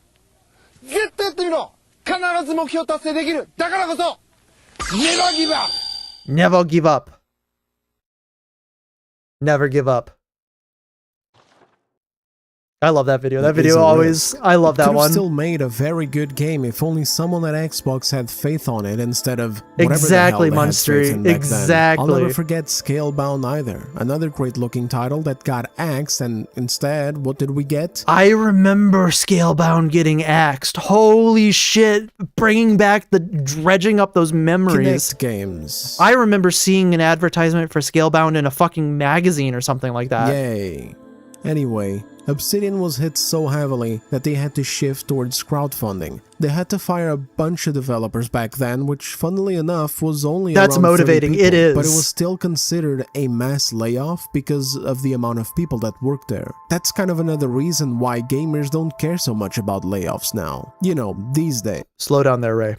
絶対やってみろ。必ず目標達成できる。だからこそ Never give up. Never give up. Never give up. I love that video. That video always, I love that one. Still made a very good game if only someone at Xbox had faith on it instead of whatever exactly, the hell they had faith in back then. I'll never forget Scalebound either. Another great looking title that got axed, and instead, what did we get? I remember Scalebound getting axed. Holy shit, bringing back dredging up those memories. Kinect games. I remember seeing an advertisement for Scalebound in a fucking magazine or something like that. Yay. Anyway, Obsidian was hit so heavily that they had to shift towards crowdfunding. They had to fire a bunch of developers back then, which funnily enough was only That's around motivating, 30 people, it is. but it was still considered a mass layoff because of the amount of people that worked there. That's kind of another reason why gamers don't care so much about layoffs now. You know, these days. Slow down there, Ray.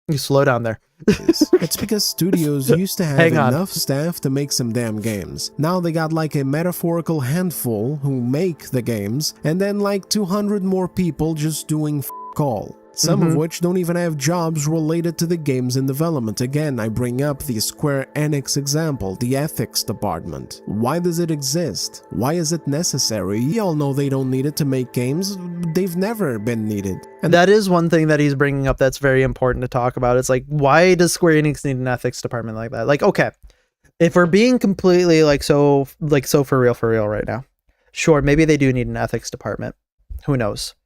You slow down there. It's because studios used to have enough staff to make some damn games. Now they got like a metaphorical handful who make the games, and then like 200 more people just doing f*** all. Some of which don't even have jobs related to the games in development. Again, I bring up the Square Enix example, the ethics department. Why does it exist? Why is it necessary? Y'all know they don't need it to make games. They've never been needed. And that is one thing that he's bringing up that's very important to talk about. It's like, why does Square Enix need an ethics department like that? Like, okay, if we're being completely so for real right now, sure, maybe they do need an ethics department. Who knows?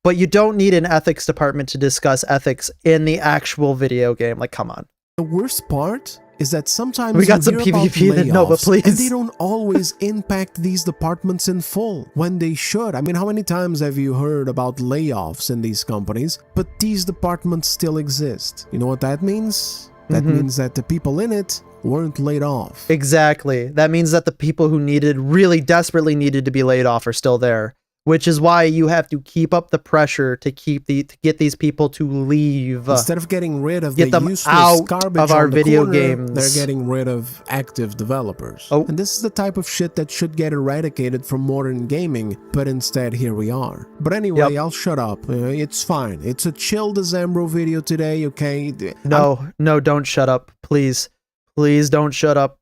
But you don't need an ethics department to discuss ethics in the actual video game. Like, come on. The worst part is that sometimes We got you some hear about PvP that Nova, layoffs, please. and they don't always impact these departments in full when they should. I mean, how many times have you heard about layoffs in these companies? But these departments still exist. You know what that means? That means that the people in it weren't laid off. Exactly. That means that the people who really desperately needed to be laid off are still there, which is why you have to keep up the pressure to get these people to leave. Instead of getting rid of Get the them useless out garbage of our on the video corner, games. they're getting rid of active developers. Oh. And this is the type of shit that should get eradicated from modern gaming, but instead here we are. But anyway, I'll shut up. It's fine. It's a chill Decembro video today, okay? No, don't shut up. Please. Please don't shut up.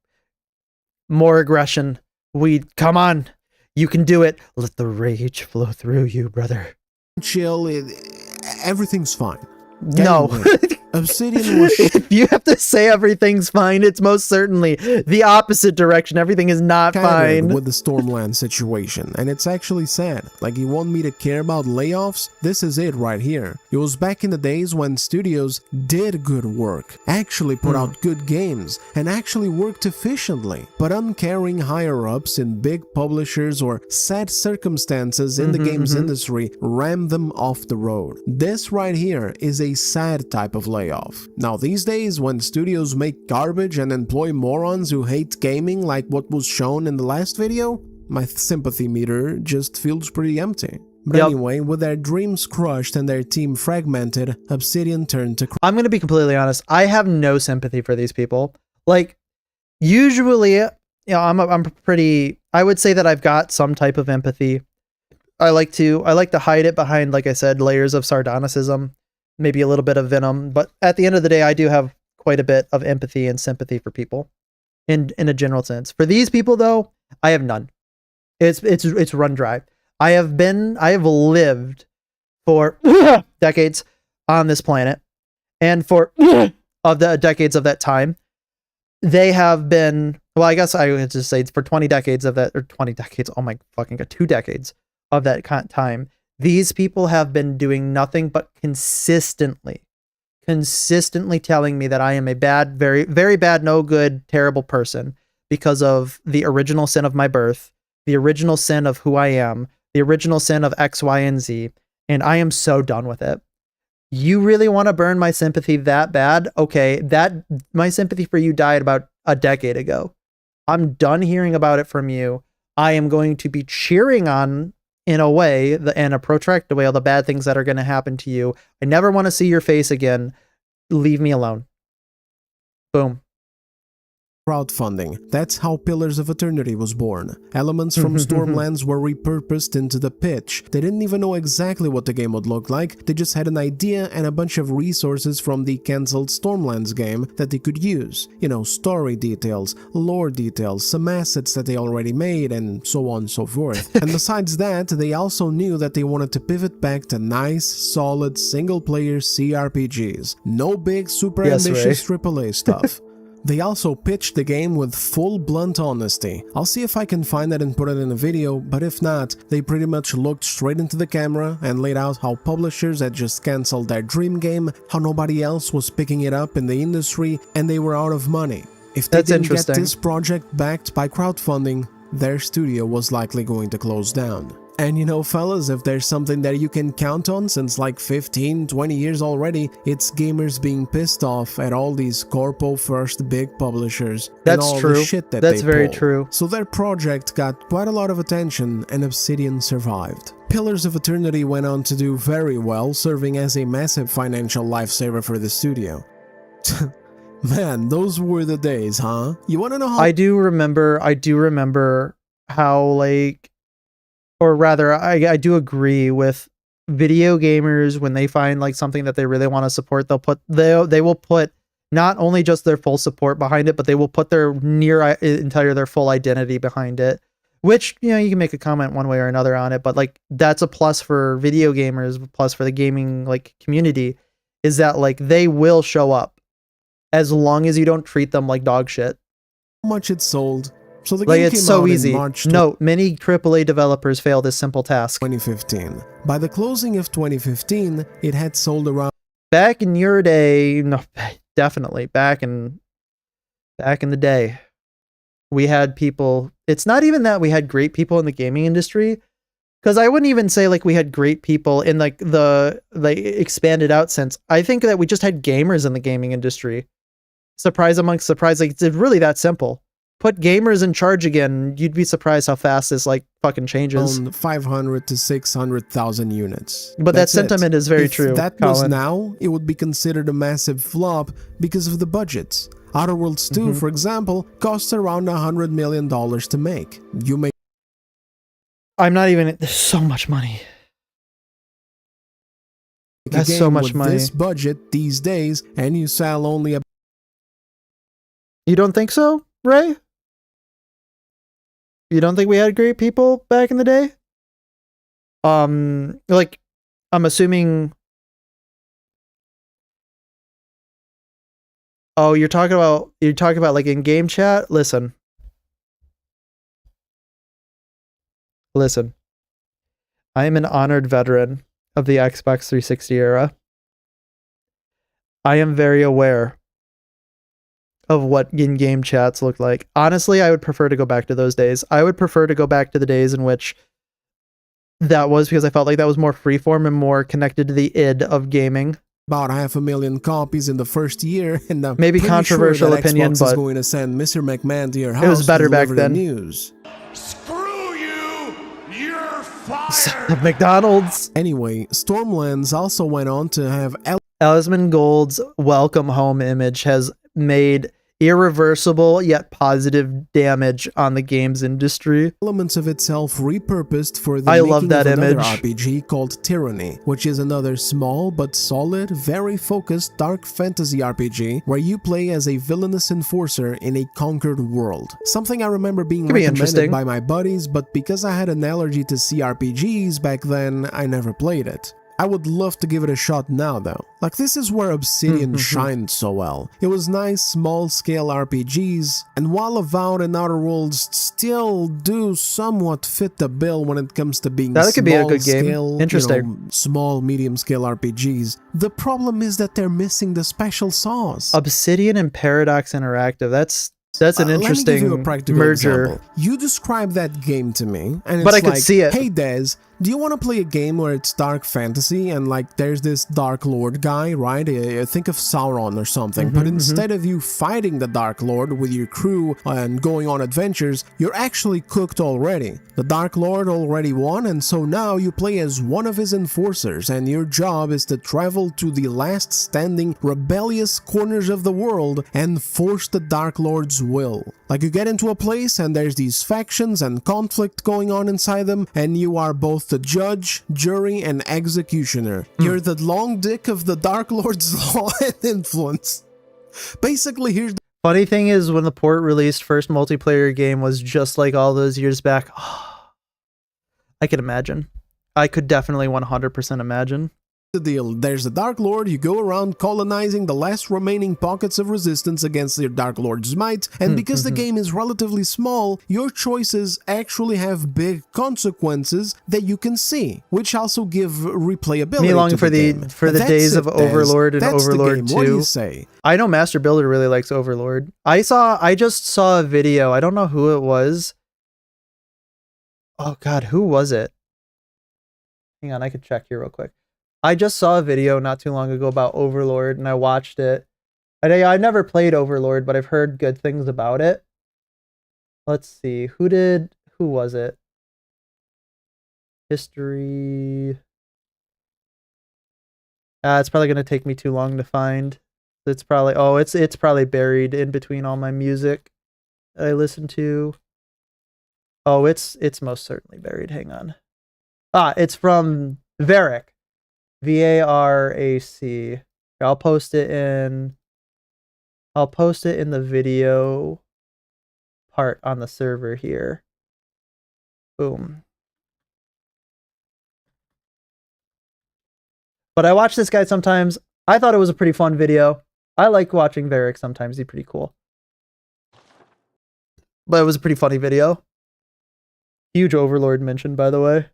More aggression. Come on. You can do it. Let the rage flow through you, brother. Chill. Everything's fine. No. Anyway, Obsidian was If you have to say everything's fine, it's most certainly the opposite direction. Everything is not fine. with the Stormland situation, and it's actually sad. Like, you want me to care about layoffs? This is it right here. It was back in the days when studios did good work, actually put out good games, and actually worked efficiently. But uncaring higher-ups in big publishers or sad circumstances in the games industry rammed them off the road. This right here is a sad type of layoff. Now, these days, when studios make garbage and employ morons who hate gaming like what was shown in the last video, my sympathy meter just feels pretty empty. But anyway, with their dreams crushed and their team fragmented, Obsidian turned to... I'm going to be completely honest. I have no sympathy for these people. Like, usually, I'm pretty... I would say that I've got some type of empathy. I like to hide it behind, like I said, layers of sardonicism. Maybe a little bit of venom, but at the end of the day, I do have quite a bit of empathy and sympathy for people in a general sense. For these people though, I have none. It's run dry. I have lived for decades on this planet, and for of the decades of that time, they have been, well, I guess I would just say for 20 decades of that, or 20 decades, oh my fucking god, 2 decades of that time. These people have been doing nothing but consistently telling me that I am a bad, very, very bad, no good, terrible person because of the original sin of my birth, the original sin of who I am, the original sin of X, Y, and Z, and I am so done with it. You really want to burn my sympathy that bad? Okay, my sympathy for you died about a decade ago. I'm done hearing about it from you. I am going to be cheering on, in a way, in a protracted way, all the bad things that are going to happen to you. I never want to see your face again. Leave me alone. Boom. Crowdfunding. That's how Pillars of Eternity was born. Elements from Stormlands were repurposed into the pitch. They didn't even know exactly what the game would look like, they just had an idea and a bunch of resources from the cancelled Stormlands game that they could use. You know, story details, lore details, some assets that they already made, and so on and so forth. And besides that, they also knew that they wanted to pivot back to nice, solid, single-player CRPGs. No big, super ambitious AAA stuff. They also pitched the game with full blunt honesty. I'll see if I can find that and put it in a video, but if not, they pretty much looked straight into the camera and laid out how publishers had just cancelled their dream game, how nobody else was picking it up in the industry, and they were out of money. If they didn't get this project backed by crowdfunding, their studio was likely going to close down. And you know, fellas, if there's something that you can count on since like 15, 20 years already, it's gamers being pissed off at all these corpo-first big publishers. That's and all true. The shit that That's they very pull. true. So their project got quite a lot of attention, and Obsidian survived. Pillars of Eternity went on to do very well, serving as a massive financial lifesaver for the studio. Man, those were the days, huh? You wanna know how— I do remember how, like, or rather, I do agree with video gamers when they find like something that they really want to support. They will put not only just their full support behind it, but they will put their their full identity behind it. Which, you know, you can make a comment one way or another on it, but like that's a plus for video gamers, plus for the gaming like community, is that like they will show up as long as you don't treat them like dog shit. How much it sold. So the like game it's came so out easy. In March No, many AAA developers fail this simple task. 2015. By the closing of 2015, it had sold around— Back in your day, no, definitely back in Back in the day, we had people. It's not even that we had great people in the gaming industry, because I wouldn't even say like we had great people in like the expanded out sense. I think that we just had gamers in the gaming industry. Surprise amongst surprise. Like, it's really that simple. Put gamers in charge again, you'd be surprised how fast this like fucking changes. 500 to 600,000 units. But that sentiment is very if true. If that Colin. was now, it would be considered a massive flop because of the budgets. Outer Worlds 2, for example, costs around $100 million to make. You make. I'm not even. There's so much money. That's so much money. This budget these days, and you sell only a. You don't think so, Ray? You don't think we had great people back in the day? Like, I'm assuming. Oh, you're talking about like in game chat? Listen. I am an honored veteran of the Xbox 360 era. I am very aware of what in-game chats look like. Honestly, I would prefer to go back to those days. I would prefer to go back to the days in which that was, because I felt like that was more freeform and more connected to the id of gaming. About 500,000 copies in the first year, and maybe controversial opinion, Xbox but is going to send Mr. McMahon to your house. It was better back then. News. Screw you! You're fired! McDonald's. Anyway, Stormlands also went on to have Alisman Gold's welcome home image has made irreversible yet positive damage on the games industry. Elements of itself repurposed for the I making love that of another image. RPG called Tyranny, which is another small but solid, very focused dark fantasy RPG where you play as a villainous enforcer in a conquered world. Something I remember being recommended by my buddies, but because I had an allergy to CRPGs back then, I never played it. I would love to give it a shot now though. Like, this is where Obsidian shined so well. It was nice small-scale RPGs, and while Avowed and Outer Worlds still do somewhat fit the bill when it comes to being that could be a good game. Scale, Interesting. Small, medium-scale RPGs, the problem is that they're missing the special sauce. Obsidian and Paradox Interactive. That's an interesting let me give you a practical merger. Example. You describe that game to me, and it's but I could like, see it. Hey Des, do you want to play a game where it's dark fantasy and like there's this Dark Lord guy, right? Think of Sauron or something, but instead of you fighting the Dark Lord with your crew and going on adventures, you're actually cooked already. The Dark Lord already won, and so now you play as one of his enforcers, and your job is to travel to the last standing rebellious corners of the world and force the Dark Lord's will. Like, you get into a place and there's these factions and conflict going on inside them, and you are both the judge, jury, and executioner. You're the long dick of the Dark Lord's law and influence. Basically, here's the funny thing is, when the port released first multiplayer game was just like all those years back. I could imagine. I could definitely 100% imagine. The deal. There's the Dark Lord, you go around colonizing the last remaining pockets of resistance against your Dark Lord's might, and because the game is relatively small, your choices actually have big consequences that you can see, which also give replayability. Me longing to for the days of Overlord and That's Overlord 2. What do you say? I know Master Builder really likes Overlord. I just saw a video. I don't know who it was. Oh god, who was it? Hang on, I could check here real quick. I just saw a video not too long ago about Overlord, and I watched it. I never played Overlord, but I've heard good things about it. Let's see. Who was it? History. It's probably going to take me too long to find. It's probably, it's probably buried in between all my music I listen to. Oh, it's most certainly buried. Hang on. It's from Varric. VARAC. I'll post it in the video part on the server here. Boom. But I watch this guy sometimes. I thought it was a pretty fun video. I like watching Varric sometimes. He's pretty cool. But it was a pretty funny video. Huge Overlord mention, by the way.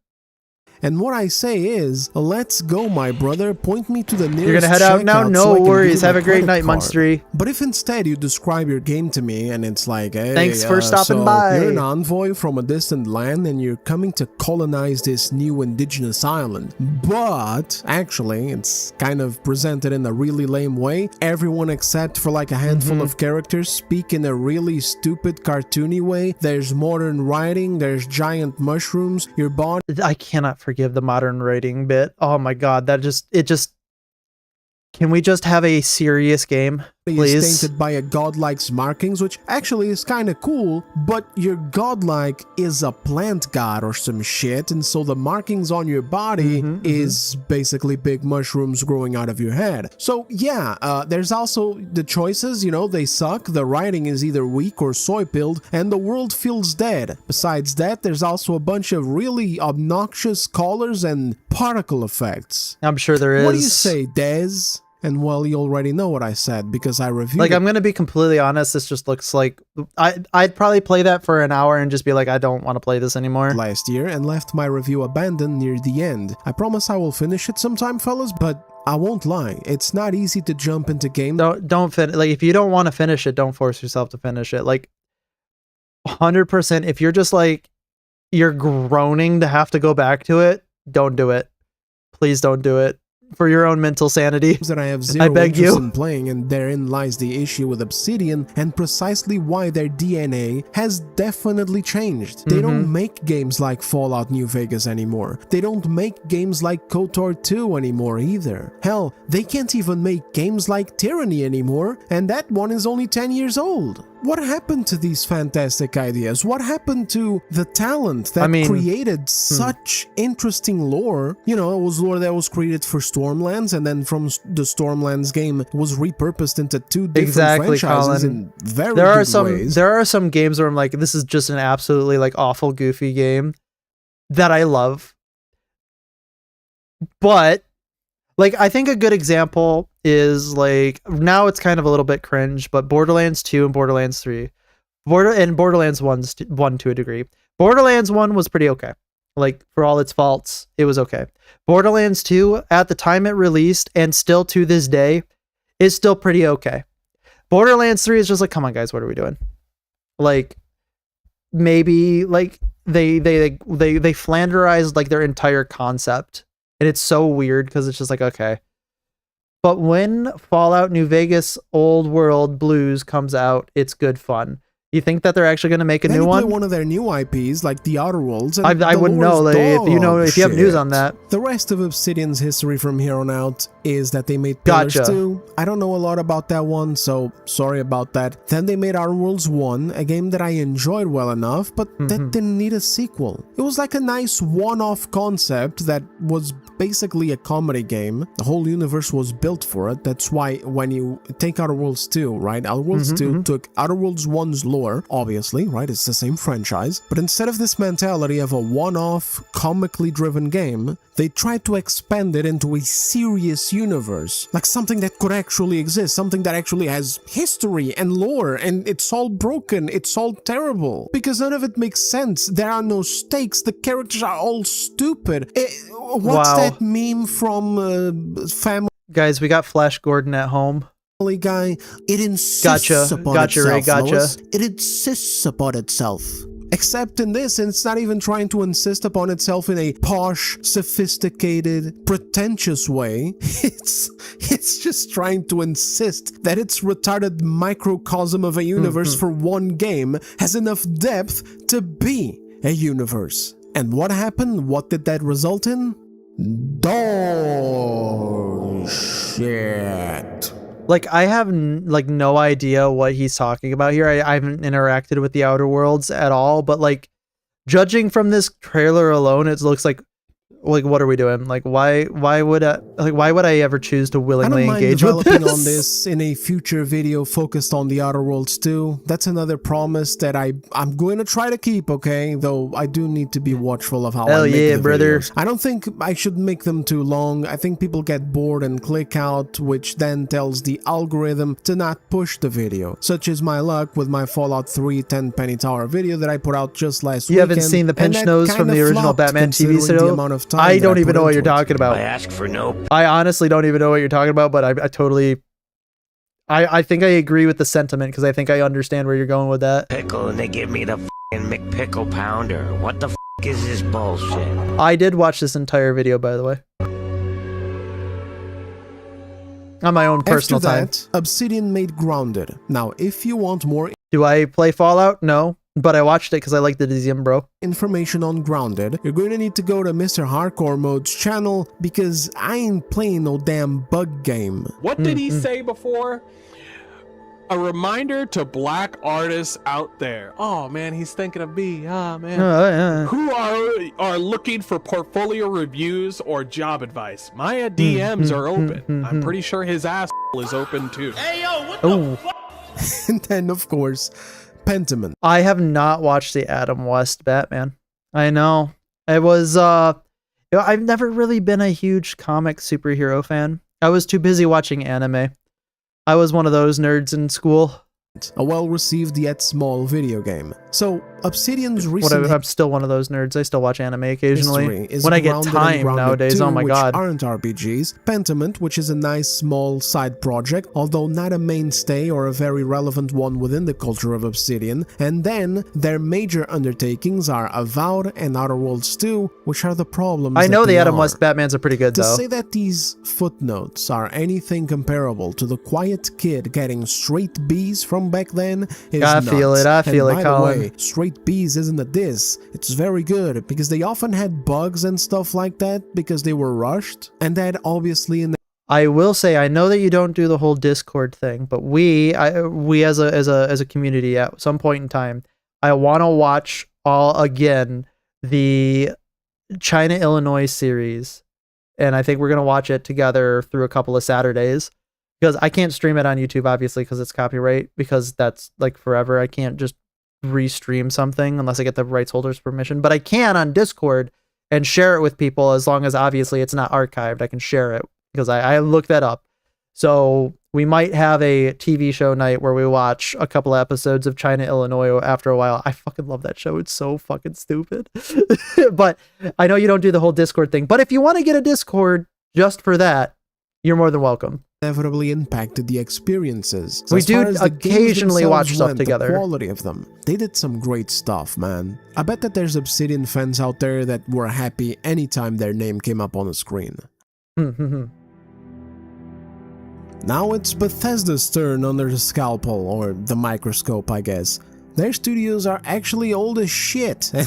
And what I say is, let's go, my brother. Point me to the nearest You're gonna head out now? No worries. Have a great night, Monstery. But if instead you describe your game to me and it's like, hey, thanks for stopping so by. You're an envoy from a distant land and you're coming to colonize this new indigenous island. But actually, it's kind of presented in a really lame way. Everyone except for like a handful of characters speak in a really stupid cartoony way. There's modern writing, there's giant mushrooms, your body... I cannot forgive the modern writing bit. Oh my god, can we just have a serious game, please? Is tainted by a godlike's markings, which actually is kind of cool, but your godlike is a plant god or some shit, and so the markings on your body is basically big mushrooms growing out of your head. So yeah, there's also the choices, you know, they suck, the writing is either weak or soy-pilled, and the world feels dead. Besides that, there's also a bunch of really obnoxious colors and particle effects. I'm sure there is. What do you say, Dez? And well, you already know what I said because I reviewed Like, I'm going to be completely honest. This just looks like I'd probably play that for an hour and just be like, I don't want to play this anymore. Last year and left my review abandoned near the end. I promise I will finish it sometime, fellas, but I won't lie. It's not easy to jump into game. Don't like, if you don't want to finish it, don't force yourself to finish it. Like 100%. If you're just like, you're groaning to have to go back to it, don't do it. Please don't do it. For your own mental sanity. That I have zero interest in playing, and therein lies the issue with Obsidian and precisely why their DNA has definitely changed. They don't make games like Fallout New Vegas anymore. They don't make games like KOTOR 2 anymore either. Hell, they can't even make games like Tyranny anymore, and that one is only 10 years old. What happened to these fantastic ideas? What happened to the talent that created such interesting lore? You know, it was lore that was created for Stormlands, and then from the Stormlands game was repurposed into two different franchises Colin. In very good ways. There are some games where I'm like, this is just an absolutely like awful, goofy game that I love. But like, I think a good example is like, now it's kind of a little bit cringe, but Borderlands 2 and Borderlands 3. Borderlands 1 to a degree. Borderlands 1 was pretty okay. Like, for all its faults, it was okay. Borderlands 2, at the time it released, and still to this day, is still pretty okay. Borderlands 3 is just like, come on guys, what are we doing? Like, maybe, like, they flanderized, like, their entire concept. And it's so weird because it's just like, okay. But when Fallout New Vegas Old World Blues comes out, it's good fun. You think that they're actually going to make a new one? One of their new IPs, like The Outer Worlds. And I wouldn't know. Like, if you have news on that. The rest of Obsidian's history from here on out is that they made Pillars 2. I don't know a lot about that one, so sorry about that. Then they made Outer Worlds 1, a game that I enjoyed well enough, but that didn't need a sequel. It was like a nice one-off concept that was basically a comedy game. The whole universe was built for it. That's why when you take Outer Worlds 2, right? Outer Worlds 2 took Outer Worlds 1's lore, obviously, right? It's the same franchise. But instead of this mentality of a one-off, comically driven game, they tried to expand it into a serious universe. Like something that could actually exist, something that actually has history and lore, and it's all broken, it's all terrible. Because none of it makes sense. There are no stakes, the characters are all stupid. What's that meme from Family Guys, we got Flash Gordon at home. Guy? It insists upon itself, Ray, gotcha. Lois. It insists upon itself. Except in this, and it's not even trying to insist upon itself in a posh, sophisticated, pretentious way. It's just trying to insist that its retarded microcosm of a universe for one game has enough depth to be a universe. And what happened? What did that result in? Dog shit. Like, I have like no idea what he's talking about here. I haven't interacted with the Outer Worlds at all, but like, judging from this trailer alone, it looks like what are we doing? Like, why would I ever choose to willingly engage with this? On this in a future video focused on the Outer Worlds 2. That's another promise that I'm going to try to keep, okay? Though I do need to be watchful of how I make the brother. videos. I don't think I should make them too long. I think people get bored and click out, which then tells the algorithm to not push the video. Such is my luck with my Fallout 3 10 Penny Tower video that I put out just last weekend. You haven't seen the pinch nose from the original Batman TV serial? The amount of time. I don't that even put know what into you're it. talking about. I ask for no. I honestly don't even know what you're talking about, but I totally. I think I agree with the sentiment because I think I understand where you're going with that. Pickle and they give me the f***ing McPickle pounder. What the f*** is this bullshit? I did watch this entire video, by the way. On my own personal After time. that, Obsidian made Grounded. Now, if you want more Do I play Fallout? No. But I watched it because I like the DZM, bro. information on Grounded, you're going to need to go to Mr. Hardcore Mode's channel because I ain't playing no damn bug game. What did he say before? A reminder to black artists out there. Oh man, he's thinking of me. Ah man. Who are looking for portfolio reviews or job advice. My DMs are open. I'm pretty sure his ass is open too. Hey, yo, what the fuck? And then, of course, Pentiment. I have not watched the Adam West Batman. I know. It was, I've never really been a huge comic superhero fan. I was too busy watching anime. I was one of those nerds in school. A well-received yet small video game. So, Obsidian's recent I'm still one of those nerds. I still watch anime occasionally. When I get Grounded and time Grounded nowadays, 2, oh my which god. aren't RPGs. Pentiment, which is a nice small side project, although not a mainstay or a very relevant one within the culture of Obsidian. And then, their major undertakings are Avowed and Outer Worlds 2, which are the problems I know that the they Adam are. West Batmans are pretty good, To though. say that these footnotes are anything comparable to the quiet kid getting straight B's from back then is I nuts. feel it, I feel and it, by the Colin. way, straight B's isn't a diss. It's very good because they often had bugs and stuff like that because they were rushed, and that obviously in I will say, I know that you don't do the whole Discord thing, but we as a community at some point in time, I want to watch the China Illinois series, and I think we're gonna watch it together through a couple of Saturdays because I can't stream it on YouTube obviously because it's copyright, because that's like forever. I can't just restream something unless I get the rights holders permission, but I can on Discord and share it with people as long as obviously it's not archived. I can share it because I looked that up. So we might have a TV show night where we watch a couple episodes of China Illinois after a while. I fucking love that show. It's so fucking stupid. But I know you don't do the whole Discord thing, but if you want to get a Discord just for that, you're more than welcome. inevitably impacted the experiences. We As do far as the games occasionally watch themselves stuff went, together. The quality of them. They did some great stuff, man. I bet that there's Obsidian fans out there that were happy anytime their name came up on the screen. Now it's Bethesda's turn under the scalpel, or the microscope, I guess. Their studios are actually old as shit, and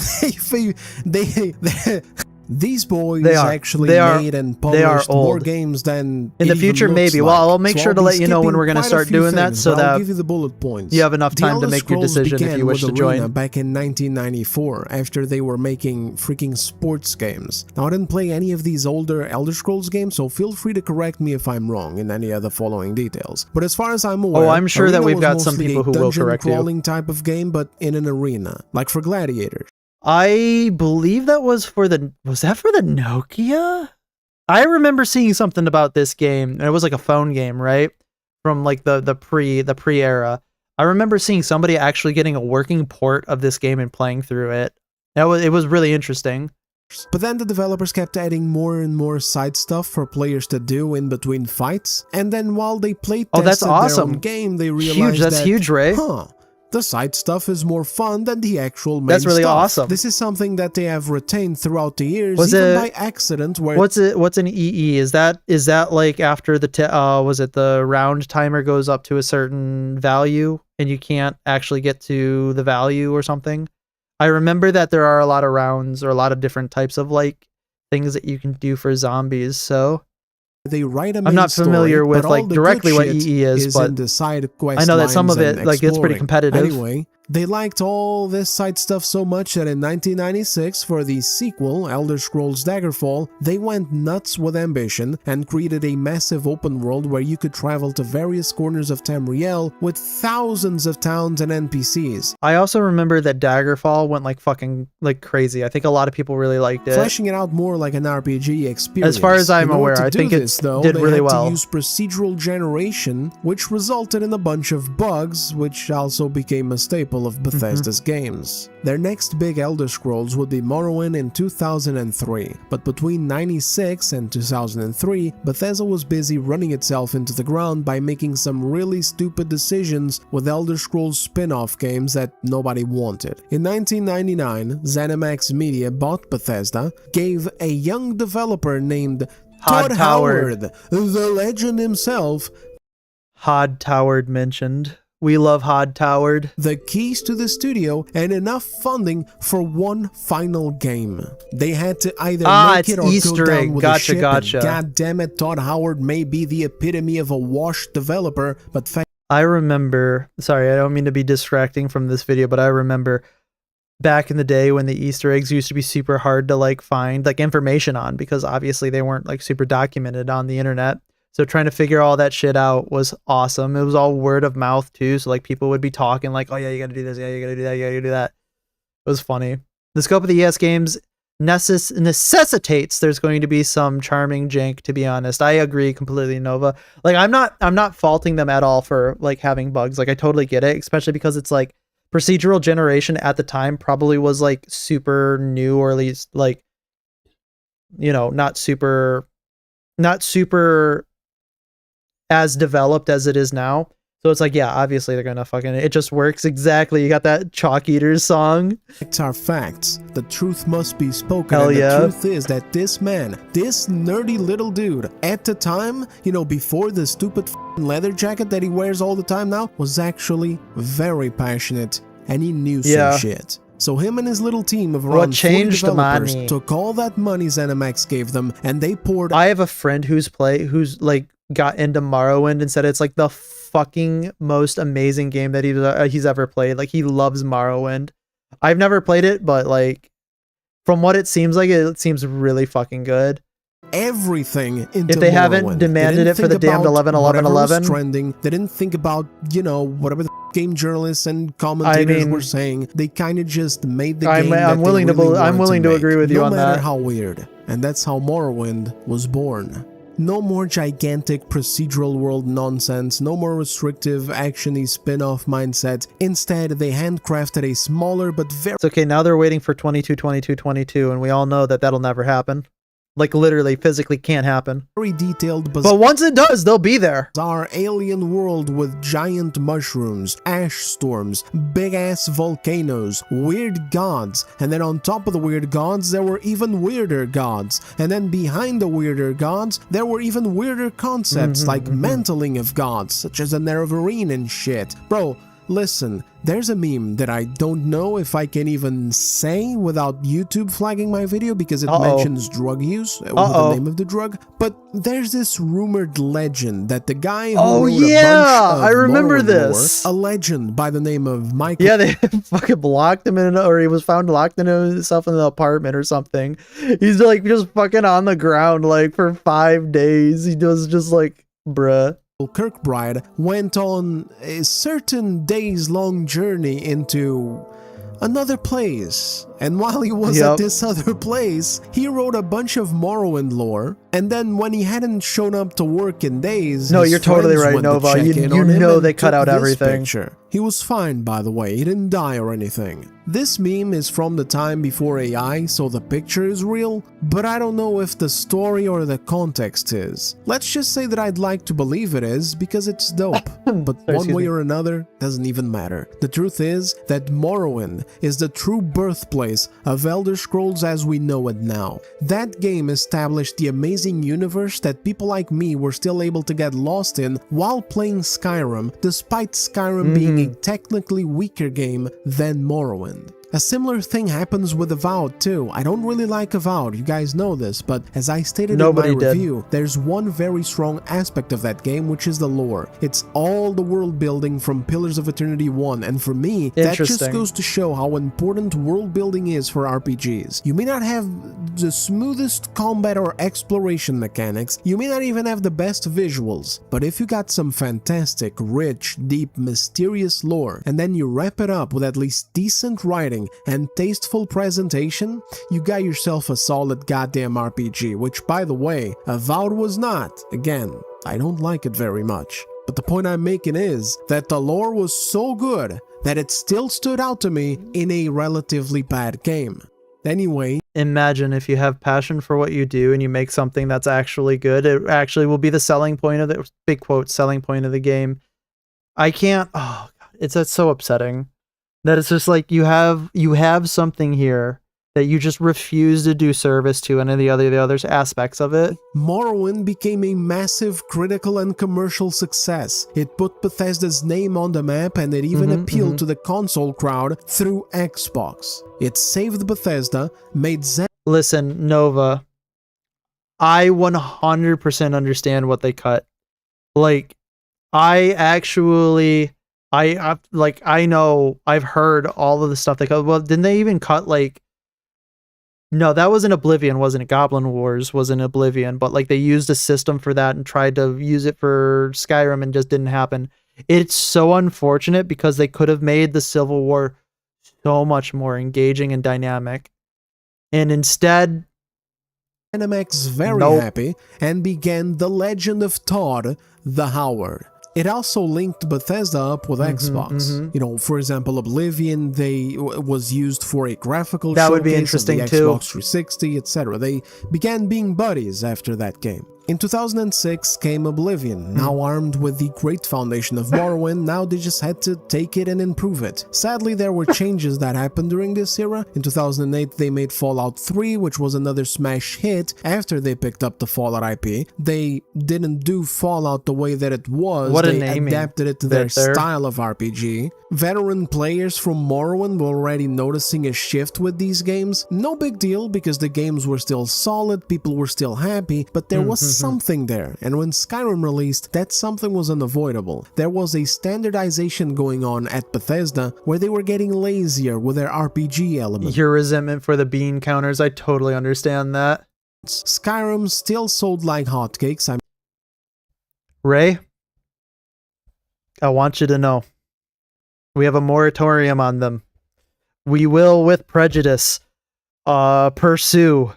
these boys actually made and published more games than in the future, maybe. Well, I'll make sure to let you know when we're going to start doing that, so that I'll give you the bullet points. you have enough time to make your decision if you wish to join. Back in 1994, after they were making freaking sports games. Now, I didn't play any of these older Elder Scrolls games, so feel free to correct me if I'm wrong in any of the following details. But as far as I'm aware, I'm sure that Arena we've was got some mostly people a who will correct you. dungeon crawling type of game, but in an arena, like for gladiators. I believe that was for the Nokia? I remember seeing something about this game, and it was like a phone game, right? From like the pre era. I remember seeing somebody actually getting a working port of this game and playing through it. It was really interesting. But then the developers kept adding more and more side stuff for players to do in between fights, and then while they played that's awesome. their own game, they realized That's huge, Ray. The side stuff is more fun than the actual main That's really stuff. awesome. This is something that they have retained throughout the years, Was even it- by accident. Where What's an EE? Is that like after the round timer goes up to a certain value and you can't actually get to the value or something? I remember that there are a lot of rounds or a lot of different types of like things that you can do for zombies. So they write a I'm main not familiar story, with but all like the directly good what shit EE is, but in the side quest I know that some of lines it and like it's pretty exploring. competitive. Anyway, they liked all this side stuff so much that in 1996, for the sequel, Elder Scrolls Daggerfall, they went nuts with ambition and created a massive open world where you could travel to various corners of Tamriel with thousands of towns and NPCs. I also remember that Daggerfall went like fucking like crazy. I think a lot of people really liked it. Fleshing it out more like an RPG experience. As far as I'm In order aware, to I do think this, it though, did they really had well. to use procedural generation, which resulted in a bunch of bugs, which also became a staple couple of Bethesda's games. Their next big Elder Scrolls would be Morrowind in 2003, but between 96 and 2003, Bethesda was busy running itself into the ground by making some really stupid decisions with Elder Scrolls spin-off games that nobody wanted. In 1999, ZeniMax Media bought Bethesda, gave a young developer named Todd Howard, the legend himself, Hod Toward mentioned. We love Hod Toward. The keys to the studio and enough funding for one final game. They had to either make it or Easter go egg. down with Gotcha, the ship. gotcha. God damn it, Todd Howard may be the epitome of a washed developer, but I remember, sorry, I don't mean to be distracting from this video, but I remember back in the day when the Easter eggs used to be super hard to like find like information on, because obviously they weren't like super documented on the internet. So trying to figure all that shit out was awesome. It was all word of mouth too. So like people would be talking like, oh yeah, you gotta do this. Yeah, you gotta do that. You gotta do that. It was funny. The scope of the ES games necessitates there's going to be some charming jank, to be honest. I agree completely, Nova. Like I'm not faulting them at all for like having bugs. Like I totally get it, especially because it's like procedural generation at the time probably was like super new, or at least like, you know, not super as developed as it is now. So it's like, yeah, obviously they're gonna fucking, it just works exactly. You got that Chalk Eaters song. Facts are facts. The truth must be spoken. Hell and yeah. The truth is that this man, this nerdy little dude, at the time, you know, before the stupid leather jacket that he wears all the time now, was actually very passionate, and he knew some shit. So him and his little team of around 40 developers took all that money ZeniMax gave them, and they poured. I have a friend who's like got into Morrowind and said it's like the fucking most amazing game that he's ever played. Like he loves Morrowind. I've never played it, but like from what it seems like, it seems really fucking good. Everything into if they Morrowind. haven't demanded it for the damned 11 trending, they didn't think about, you know, whatever the game journalists and commentators were saying. They kind of just made the game. I'm willing to agree with you on that. No matter how weird. And that's how Morrowind was born. No more gigantic procedural world nonsense, no more restrictive actiony spin-off mindset. Instead, they handcrafted a smaller but very... It's okay, now they're waiting for 22, and we all know that that'll never happen. Like literally, physically can't happen. Very detailed, but once it does, they'll be there. Our alien world with giant mushrooms, ash storms, big-ass volcanoes, weird gods, and then on top of the weird gods, there were even weirder gods, and then behind the weirder gods, there were even weirder concepts like mantling of gods, such as a Nerevarine and shit. Bro, listen, there's a meme that I don't know if I can even say without YouTube flagging my video because it mentions drug use with the name of the drug. But there's this rumored legend that the guy who wrote a bunch of I remember Morrowind this. Lore, a legend by the name of Michael. Yeah, they fucking blocked him in, or he was found locked in himself in the apartment or something. He's like just fucking on the ground like for 5 days. He was just like, bruh. Kirkbride went on a certain days-long journey into another place, and while he was at this other place, he wrote a bunch of Morrowind lore, and then when he hadn't shown up to work in days, no, you're totally right, Nova. You know they cut out everything. He was fine, by the way. He didn't die or anything. This meme is from the time before AI, so the picture is real, but I don't know if the story or the context is. Let's just say that I'd like to believe it is, because it's dope. But one way or another, doesn't even matter. The truth is that Morrowind is the true birthplace of Elder Scrolls as we know it now. That game established the amazing universe that people like me were still able to get lost in while playing Skyrim, despite Skyrim being a technically weaker game than Morrowind. A similar thing happens with Avowed too. I don't really like Avowed, you guys know this, but as I stated in my review, there's one very strong aspect of that game, which is the lore. It's all the world building from Pillars of Eternity 1, and for me, that just goes to show how important world building is for RPGs. You may not have the smoothest combat or exploration mechanics, you may not even have the best visuals, but if you got some fantastic, rich, deep, mysterious lore, and then you wrap it up with at least decent writing and tasteful presentation, you got yourself a solid goddamn RPG, which, by the way, Avowed was not. Again, I don't like it very much. But the point I'm making is that the lore was so good that it still stood out to me in a relatively bad game. Anyway, imagine if you have passion for what you do and you make something that's actually good, it actually will be the selling point of the big quote selling point of the game. I can't, oh God, it's so upsetting that it's just like you have something here that you just refuse to do service to any of the other aspects of it. Morrowind became a massive critical and commercial success. It put Bethesda's name on the map, and it even appealed to the console crowd through Xbox. It saved Bethesda, made Listen, Nova, I 100% understand what they cut. Like, I know, I've heard all of the stuff they cut. Well, didn't they even cut, like, no, that was in Oblivion, wasn't it? Goblin Wars was in Oblivion, but like they used a system for that and tried to use it for Skyrim and just didn't happen. It's so unfortunate because they could have made the Civil War so much more engaging and dynamic. And instead, ZeniMax very happy and began The Legend of Todd the Howard. It also linked Bethesda up with Xbox. You know, for example, Oblivion, was used for a graphical that showcase would be interesting of the too. Xbox 360, etc. They began being buddies after that game. In 2006 came Oblivion, now armed with the great foundation of Morrowind. Now they just had to take it and improve it. Sadly, there were changes that happened during this era. In 2008 they made Fallout 3, which was another smash hit after they picked up the Fallout IP. They didn't do Fallout the way that it was, they adapted it to their style of RPG. Veteran players from Morrowind were already noticing a shift with these games. No big deal because the games were still solid, people were still happy, but there was something there, and when Skyrim released, that something was unavoidable. There was a standardization going on at Bethesda where they were getting lazier with their RPG elements. Your resentment for the bean counters, I totally understand that. Skyrim still sold like hotcakes. Ray, I want you to know, we have a moratorium on them. We will, with prejudice, pursue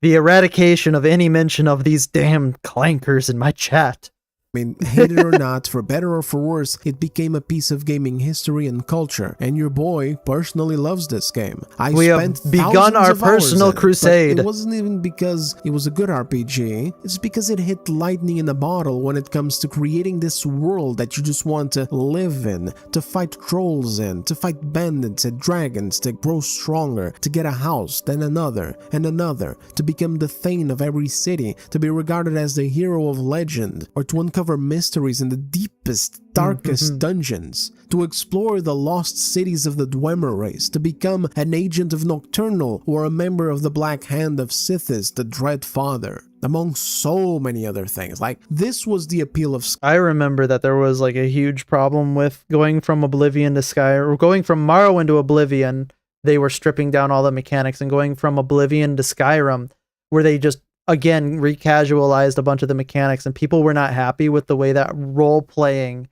the eradication of any mention of these damn clankers in my chat. I mean, hate it or not, for better or for worse, it became a piece of gaming history and culture, and your boy personally loves this game. We have begun our personal crusade. It wasn't even because it was a good RPG, it's because it hit lightning in a bottle when it comes to creating this world that you just want to live in, to fight trolls in, to fight bandits and dragons, to grow stronger, to get a house, then another, and another, to become the Thane of every city, to be regarded as the hero of legend, or to uncover mysteries in the deepest, darkest dungeons, to explore the lost cities of the Dwemer race, to become an agent of Nocturnal or a member of the Black Hand of Sithis, the Dread Father, among so many other things. Like, this was the appeal of I remember that there was like a huge problem with going from Oblivion to Skyrim, or going from Morrowind to Oblivion. They were stripping down all the mechanics, and going from Oblivion to Skyrim, where they just again recasualized a bunch of the mechanics, and people were not happy with the way that role playing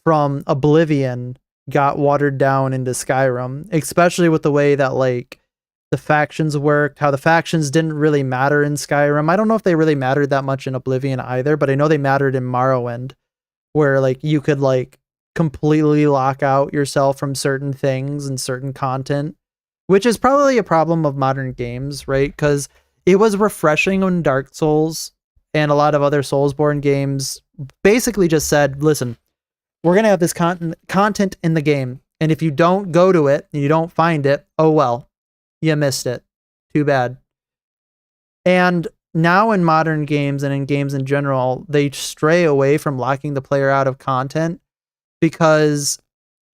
from Oblivion got watered down into Skyrim, especially with the way that like the factions worked, how the factions didn't really matter in Skyrim. I don't know if they really mattered that much in Oblivion either, but I know they mattered in Morrowind, where like you could like completely lock out yourself from certain things and certain content, which is probably a problem of modern games, right? Because it was refreshing when Dark Souls and a lot of other Soulsborne games basically just said, listen, we're going to have this content in the game, and if you don't go to it and you don't find it, oh well, you missed it. Too bad. And now in modern games and in games in general, they stray away from locking the player out of content because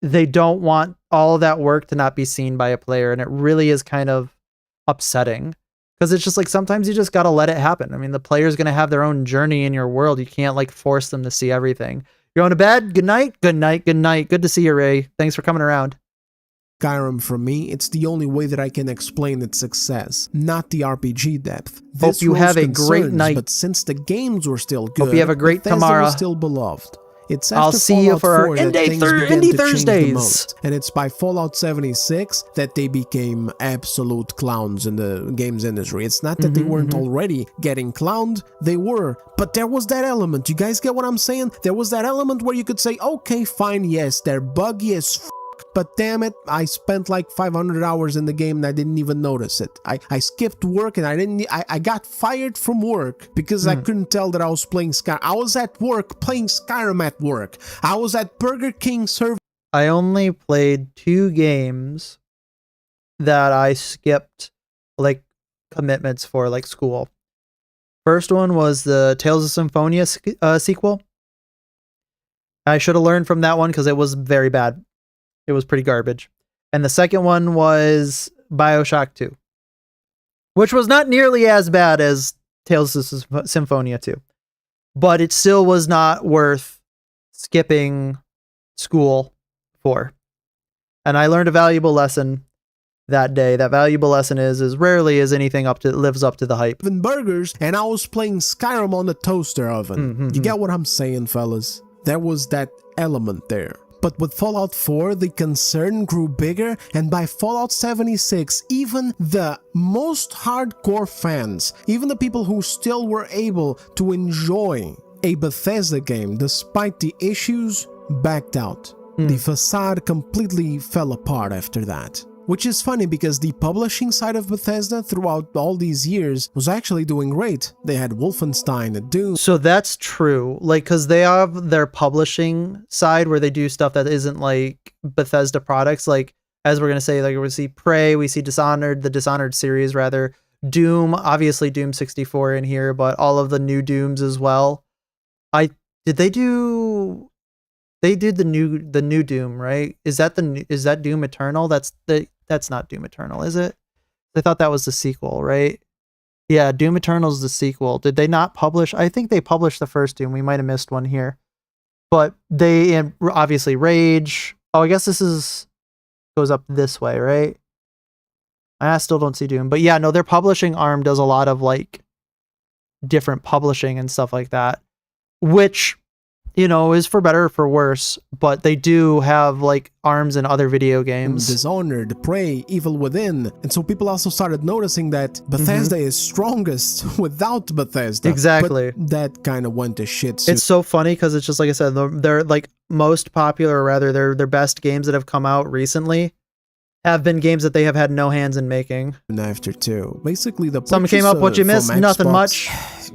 they don't want all of that work to not be seen by a player, and it really is kind of upsetting. Because it's just like, sometimes you just got to let it happen. I mean, the player's going to have their own journey in your world. You can't like force them to see everything. You're going to bed? Good night. Good night. Good night. Good to see you, Ray. Thanks for coming around. Skyrim, for me, it's the only way that I can explain its success, not the RPG depth. Hope you have a great night. But since the games were still good, hope you have a great Bethesda tomorrow. Was still beloved. It's I'll see you for our Indie Thursdays. And it's by Fallout 76 that they became absolute clowns in the games industry. It's not that they weren't already getting clowned, they were, but there was that element. You guys get what I'm saying? There was that element where you could say, okay, fine, yes, they're buggy as But damn it, I spent like 500 hours in the game and I didn't even notice it. I skipped work and I got fired from work because I couldn't tell that I was playing Skyrim. I was at work playing Skyrim at work. I was at Burger King serving. I only played 2 games that I skipped like commitments for, like school. First one was the Tales of Symphonia sequel. I should have learned from that one because it was very bad. It was pretty garbage. And the second one was BioShock 2, which was not nearly as bad as Tales of Symphonia 2, but it still was not worth skipping school for. And I learned a valuable lesson that day. That valuable lesson is rarely is anything lives up to the hype. And burgers, and I was playing Skyrim on the toaster oven. You get what I'm saying, fellas? There was that element there. But with Fallout 4, the concern grew bigger, and by Fallout 76, even the most hardcore fans, even the people who still were able to enjoy a Bethesda game despite the issues, backed out. The facade completely fell apart after that. Which is funny because the publishing side of Bethesda throughout all these years was actually doing great. They had Wolfenstein and Doom. So that's true. Like, because they have their publishing side where they do stuff that isn't like Bethesda products. Like, as we're going to say, like we see Prey, we see Dishonored, the Dishonored series rather. Doom, obviously Doom 64 in here, but all of the new Dooms as well. They did the new Doom, right? Is that Doom Eternal? That's not Doom Eternal, is it? I thought that was the sequel, right? Yeah, Doom Eternal is the sequel. Did they not publish? I think they published the first Doom. We might have missed one here. But they obviously Rage. Oh, I guess this goes up this way, right? I still don't see Doom. But yeah, no, their publishing arm does a lot of like different publishing and stuff like that, which, you know, is for better or for worse, but they do have like arms in other video games. Dishonored, Prey, Evil Within. And so people also started noticing that Bethesda is strongest without Bethesda. Exactly. But that kind of went to shit soon. It's so funny because it's just like I said, they're like most popular, or rather their best games that have come out recently have been games that they have had no hands in making. After 2. Basically, Something came up, what you missed? Nothing much.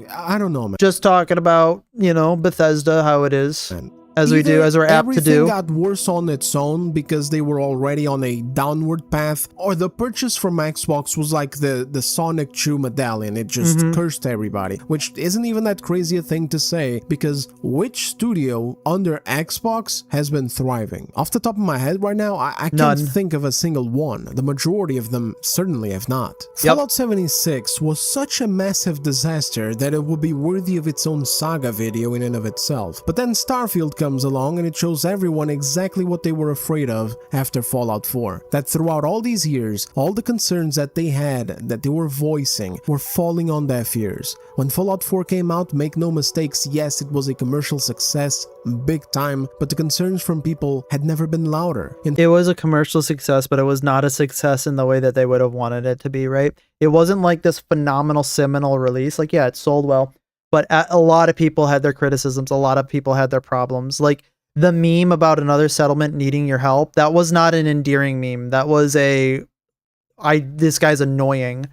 I don't know, man. Just talking about, you know, Bethesda, how it is. As we're apt to do. Everything got worse on its own because they were already on a downward path, or the purchase from Xbox was like the Sonic Chew medallion. It just cursed everybody, which isn't even that crazy a thing to say, because which studio under Xbox has been thriving? Off the top of my head right now, I can't think of a single one. The majority of them certainly have not. Fallout 76 was such a massive disaster that it would be worthy of its own saga video in and of itself. But then Starfield comes along and it shows everyone exactly what they were afraid of after Fallout 4. That throughout all these years, all the concerns that they had, that they were voicing, were falling on deaf ears. When Fallout 4 came out, make no mistakes, yes, it was a commercial success, big time, but the concerns from people had never been louder. It was a commercial success, but it was not a success in the way that they would have wanted it to be, right? It wasn't like this phenomenal seminal release. Like, yeah, it sold well, but a lot of people had their criticisms. A lot of people had their problems. Like the meme about another settlement needing your help, that was not an endearing meme. That was this guy's annoying,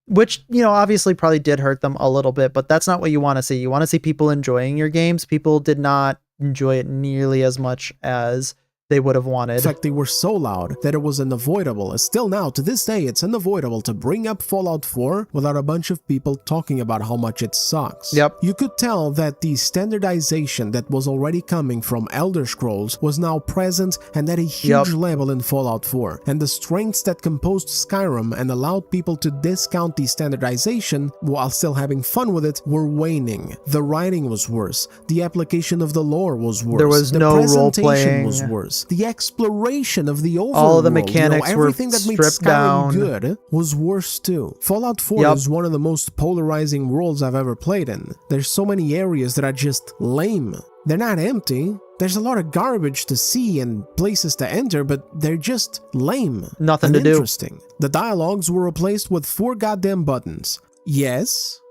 which, you know, obviously probably did hurt them a little bit, but that's not what you want to see. You want to see people enjoying your games. People did not enjoy it nearly as much as they would have wanted. In fact, they were so loud that it was unavoidable. Still now, to this day, it's unavoidable to bring up Fallout 4 without a bunch of people talking about how much it sucks. Yep. You could tell that the standardization that was already coming from Elder Scrolls was now present and at a huge level in Fallout 4. And the strengths that composed Skyrim and allowed people to discount the standardization while still having fun with it were waning. The writing was worse. The application of the lore was worse. There was no role-playing. Was worse. The exploration of the overworld, all of the mechanics everything were that made stripped Skyrim down. Good was worse too. Fallout 4 is one of the most polarizing worlds I've ever played in. There's so many areas that are just lame. They're not empty. There's a lot of garbage to see and places to enter, but they're just lame. Nothing to do. Interesting. The dialogues were replaced with 4 goddamn buttons. Yes,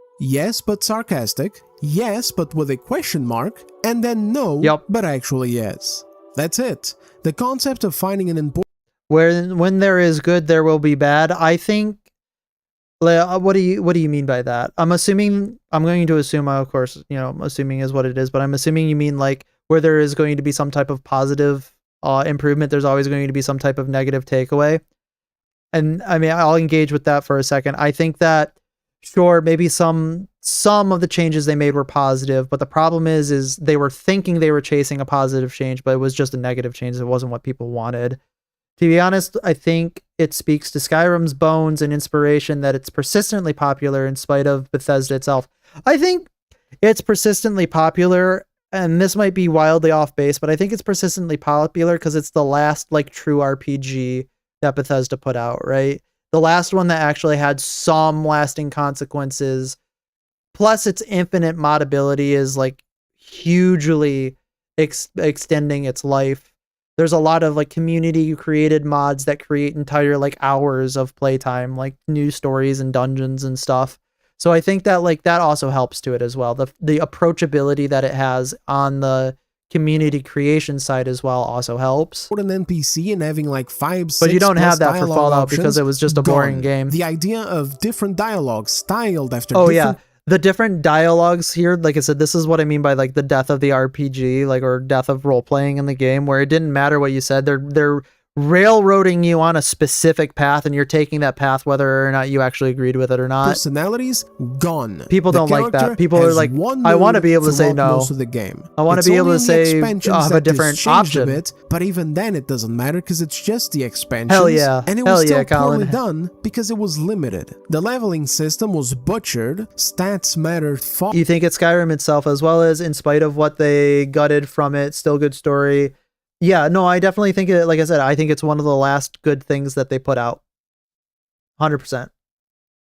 but sarcastic. Yes, but with a question mark. And then no, but actually yes. That's it. The concept of finding an important when there is good, there will be bad. I think. What do you mean by that? I'm going to assume, of course, assuming is what it is, but I'm assuming you mean like where there is going to be some type of positive improvement, there's always going to be some type of negative takeaway. And I mean, I'll engage with that for a second. I think that, sure, maybe some of the changes they made were positive, but the problem is they were thinking they were chasing a positive change, but it was just a negative change. It wasn't what people wanted. To be honest, I think it speaks to Skyrim's bones and inspiration that it's persistently popular in spite of Bethesda itself. I think it's persistently popular, and this might be wildly off base, but I think it's persistently popular because it's the last like true RPG that Bethesda put out, right? The last one that actually had some lasting consequences. Plus, its infinite modability is like hugely extending its life. There's a lot of like community created mods that create entire like hours of playtime, like new stories and dungeons and stuff. So I think that like that also helps to it as well. The approachability that it has on the community creation side as well also helps. An NPC and having like 5, 6 but you don't have that for Fallout options, because it was just a boring game. The idea of different dialogues styled after yeah. The different dialogues here, like I said, this is what I mean by like the death of the RPG, like, or death of role playing in the game, where it didn't matter what you said. They're railroading you on a specific path, and you're taking that path whether or not you actually agreed with it or not. Personalities gone. People don't like that. People are like, I want to be able to say no. Most of the game. I want to be able to say I have a different option. A bit, but even then, it doesn't matter because it's just the expansions. Hell yeah. And it was still poorly done because it was limited. The leveling system was butchered. Stats mattered far. You think it's Skyrim itself, as well as in spite of what they gutted from it, still good story. Yeah, no, I definitely think it, like I said, I think it's one of the last good things that they put out. 100%.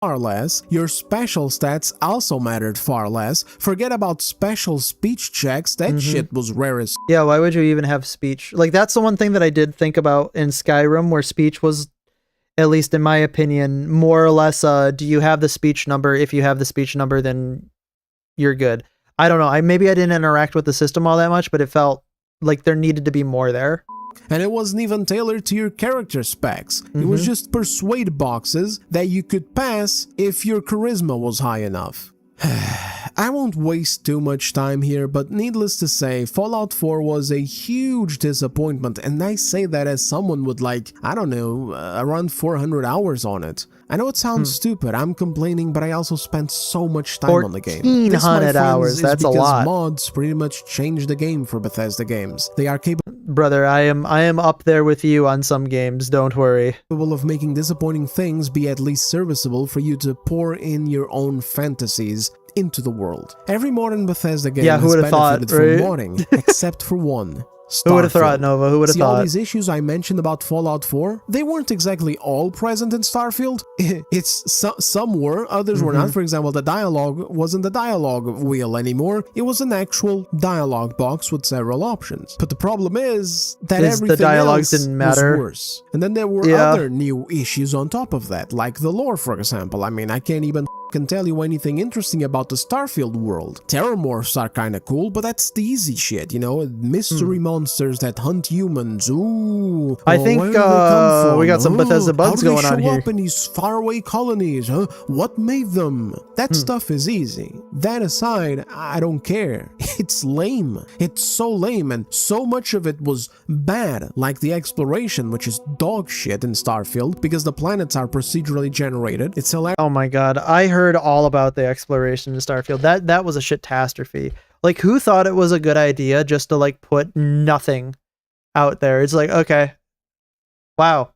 Far less. Your special stats also mattered far less. Forget about special speech checks. That shit was rare as... Yeah, why would you even have speech? Like, that's the one thing that I did think about in Skyrim, where speech was, at least in my opinion, more or less, do you have the speech number? If you have the speech number, then you're good. I don't know. Maybe I didn't interact with the system all that much, but it felt like there needed to be more there. And it wasn't even tailored to your character specs. It was just persuade boxes that you could pass if your charisma was high enough. I won't waste too much time here, but needless to say, Fallout 4 was a huge disappointment, and I say that as someone with like, I don't know, around 400 hours on it. I know it sounds stupid, I'm complaining, but I also spent so much time on the game. 1,400 hours, that's a lot. Mods pretty much changed the game for Bethesda games. They are capable... Brother, I am up there with you on some games, don't worry. ...capable of making disappointing things be at least serviceable for you to pour in your own fantasies into the world. Every modern Bethesda game has benefited from modding, except for one. Starfield. Who would have thought, Nova? Who would have thought? All these issues I mentioned about Fallout 4, they weren't exactly all present in Starfield. Some were, others were not. For example, the dialogue wasn't the dialogue wheel anymore. It was an actual dialogue box with several options. But the problem is that everything the dialogues else didn't matter. was worse. And then there were other new issues on top of that, like the lore, for example. I mean, I can't even can tell you anything interesting about the Starfield world. Terramorphs are kinda cool, but that's the easy shit, you know? Mystery monsters that hunt humans. Ooh. I think we got some Bethesda bugs going on here. How do they show up in these faraway colonies, huh? What made them? That stuff is easy. That aside, I don't care. It's lame. It's so lame, and so much of it was bad, like the exploration, which is dog shit in Starfield, because the planets are procedurally generated. It's hilarious. Oh my god, I heard all about the exploration in Starfield. That was a shit-tastrophe. Like, who thought it was a good idea just to like put nothing out there? It's like, okay, wow,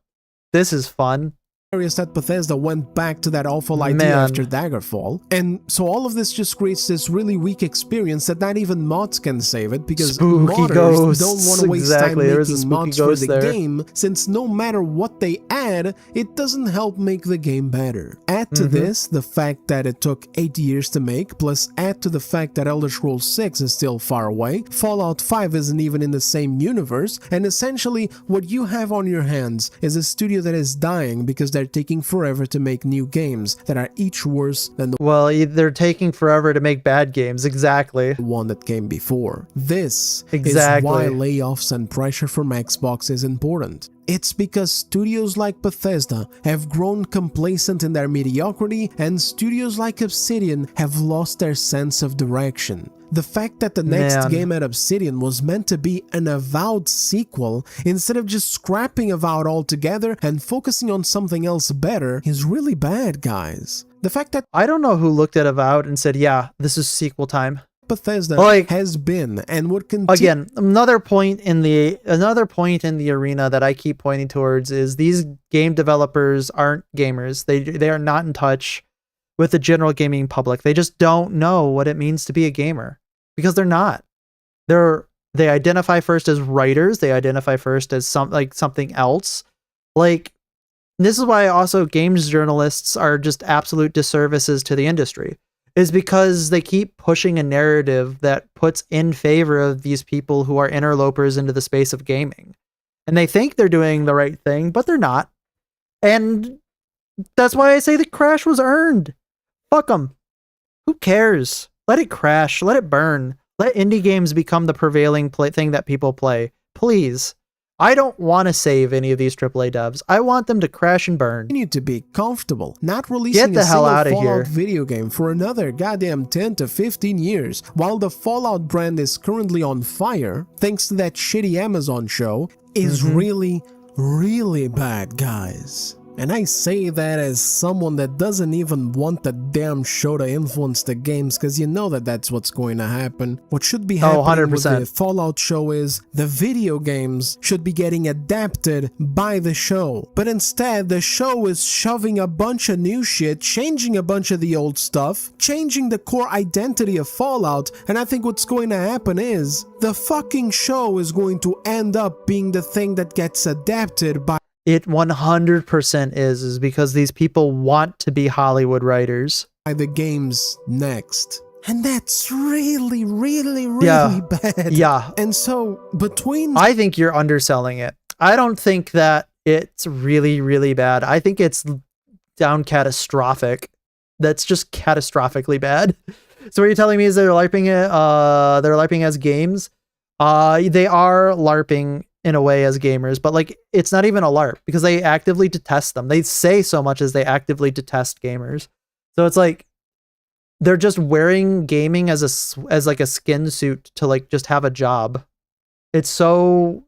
this is fun. That Bethesda went back to that awful idea after Daggerfall, and so all of this just creates this really weak experience that not even mods can save it, because modders don't want to waste time making mods for the game, since no matter what they add, it doesn't help make the game better. Add to this the fact that it took 8 years to make, plus add to the fact that Elder Scrolls 6 is still far away, Fallout 5 isn't even in the same universe, and essentially what you have on your hands is a studio that is dying because they're they're taking forever to make new games that are each worse than the well, they're taking forever to make bad games. Exactly. one that came before. This Exactly. is why layoffs and pressure from Xbox is important. It's because studios like Bethesda have grown complacent in their mediocrity, and studios like Obsidian have lost their sense of direction. The fact that the next game at Obsidian was meant to be an Avowed sequel, instead of just scrapping Avowed altogether and focusing on something else better, is really bad, guys. The fact that I don't know who looked at Avowed and said, yeah, this is sequel time. Bethesda has been and would continue. Again, another point in the arena that I keep pointing towards is these game developers aren't gamers. They are not in touch with the general gaming public. They just don't know what it means to be a gamer because they're not. They identify first as writers. They identify first as something else. Like, this is why also games journalists are just absolute disservices to the industry. Is because they keep pushing a narrative that puts in favor of these people who are interlopers into the space of gaming. And they think they're doing the right thing, but they're not. And that's why I say the crash was earned. Fuck them. Who cares? Let it crash. Let it burn. Let indie games become the prevailing thing that people play. Please. I don't want to save any of these AAA devs. I want them to crash and burn. Continue to be comfortable, not releasing a single Fallout video game for another goddamn 10 to 15 years, while the Fallout brand is currently on fire, thanks to that shitty Amazon show, is really, really bad, guys. And I say that as someone that doesn't even want the damn show to influence the games, because you know that that's what's going to happen. What should be happening with the Fallout show is the video games should be getting adapted by the show. But instead, the show is shoving a bunch of new shit, changing a bunch of the old stuff, changing the core identity of Fallout, and I think what's going to happen is the fucking show is going to end up being the thing that gets adapted by It 100% is because these people want to be Hollywood writers. The games next. And that's really, really, really bad. Yeah. And so between... I think you're underselling it. I don't think that it's really, really bad. I think it's down catastrophic. That's just catastrophically bad. So what you're telling me is they're LARPing it, they're LARPing as games? They are LARPing in a way as gamers, but like it's not even a LARP because they actively detest them. They say so much as they actively detest gamers. So it's like they're just wearing gaming as like a skin suit to like just have a job. It's so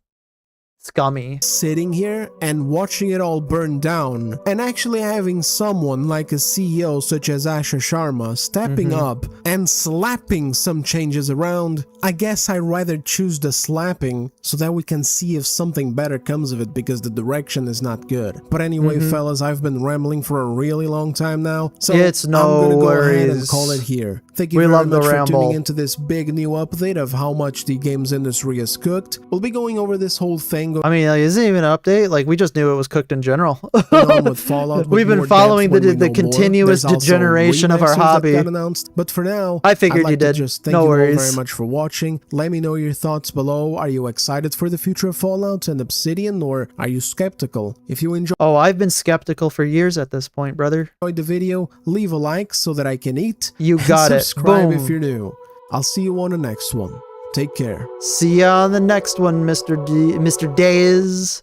scummy. Sitting here and watching it all burn down, and actually having someone like a CEO such as Asha Sharma stepping up and slapping some changes around, I guess I'd rather choose the slapping so that we can see if something better comes of it, because the direction is not good. But anyway, fellas, I've been rambling for a really long time now, so it's I'm gonna go ahead and call it here. Thank you very much for tuning into this big new update of how much the games industry is cooked. We'll be going over this whole thing. I mean, like, isn't it even an update? Like, we just knew it was cooked in general. With Fallout, we've been following the continuous degeneration of our hobby. But for now, I figured you did. Just thank you all very much for watching. Let me know your thoughts below. Are you excited for the future of Fallout and Obsidian, or are you skeptical? If you enjoyed... Oh, I've been skeptical for years at this point, brother. Enjoyed the video, leave a like so that I can eat. You got it. Subscribe if you're new. I'll see you on the next one. Take care. See ya on the next one, Mr. Days.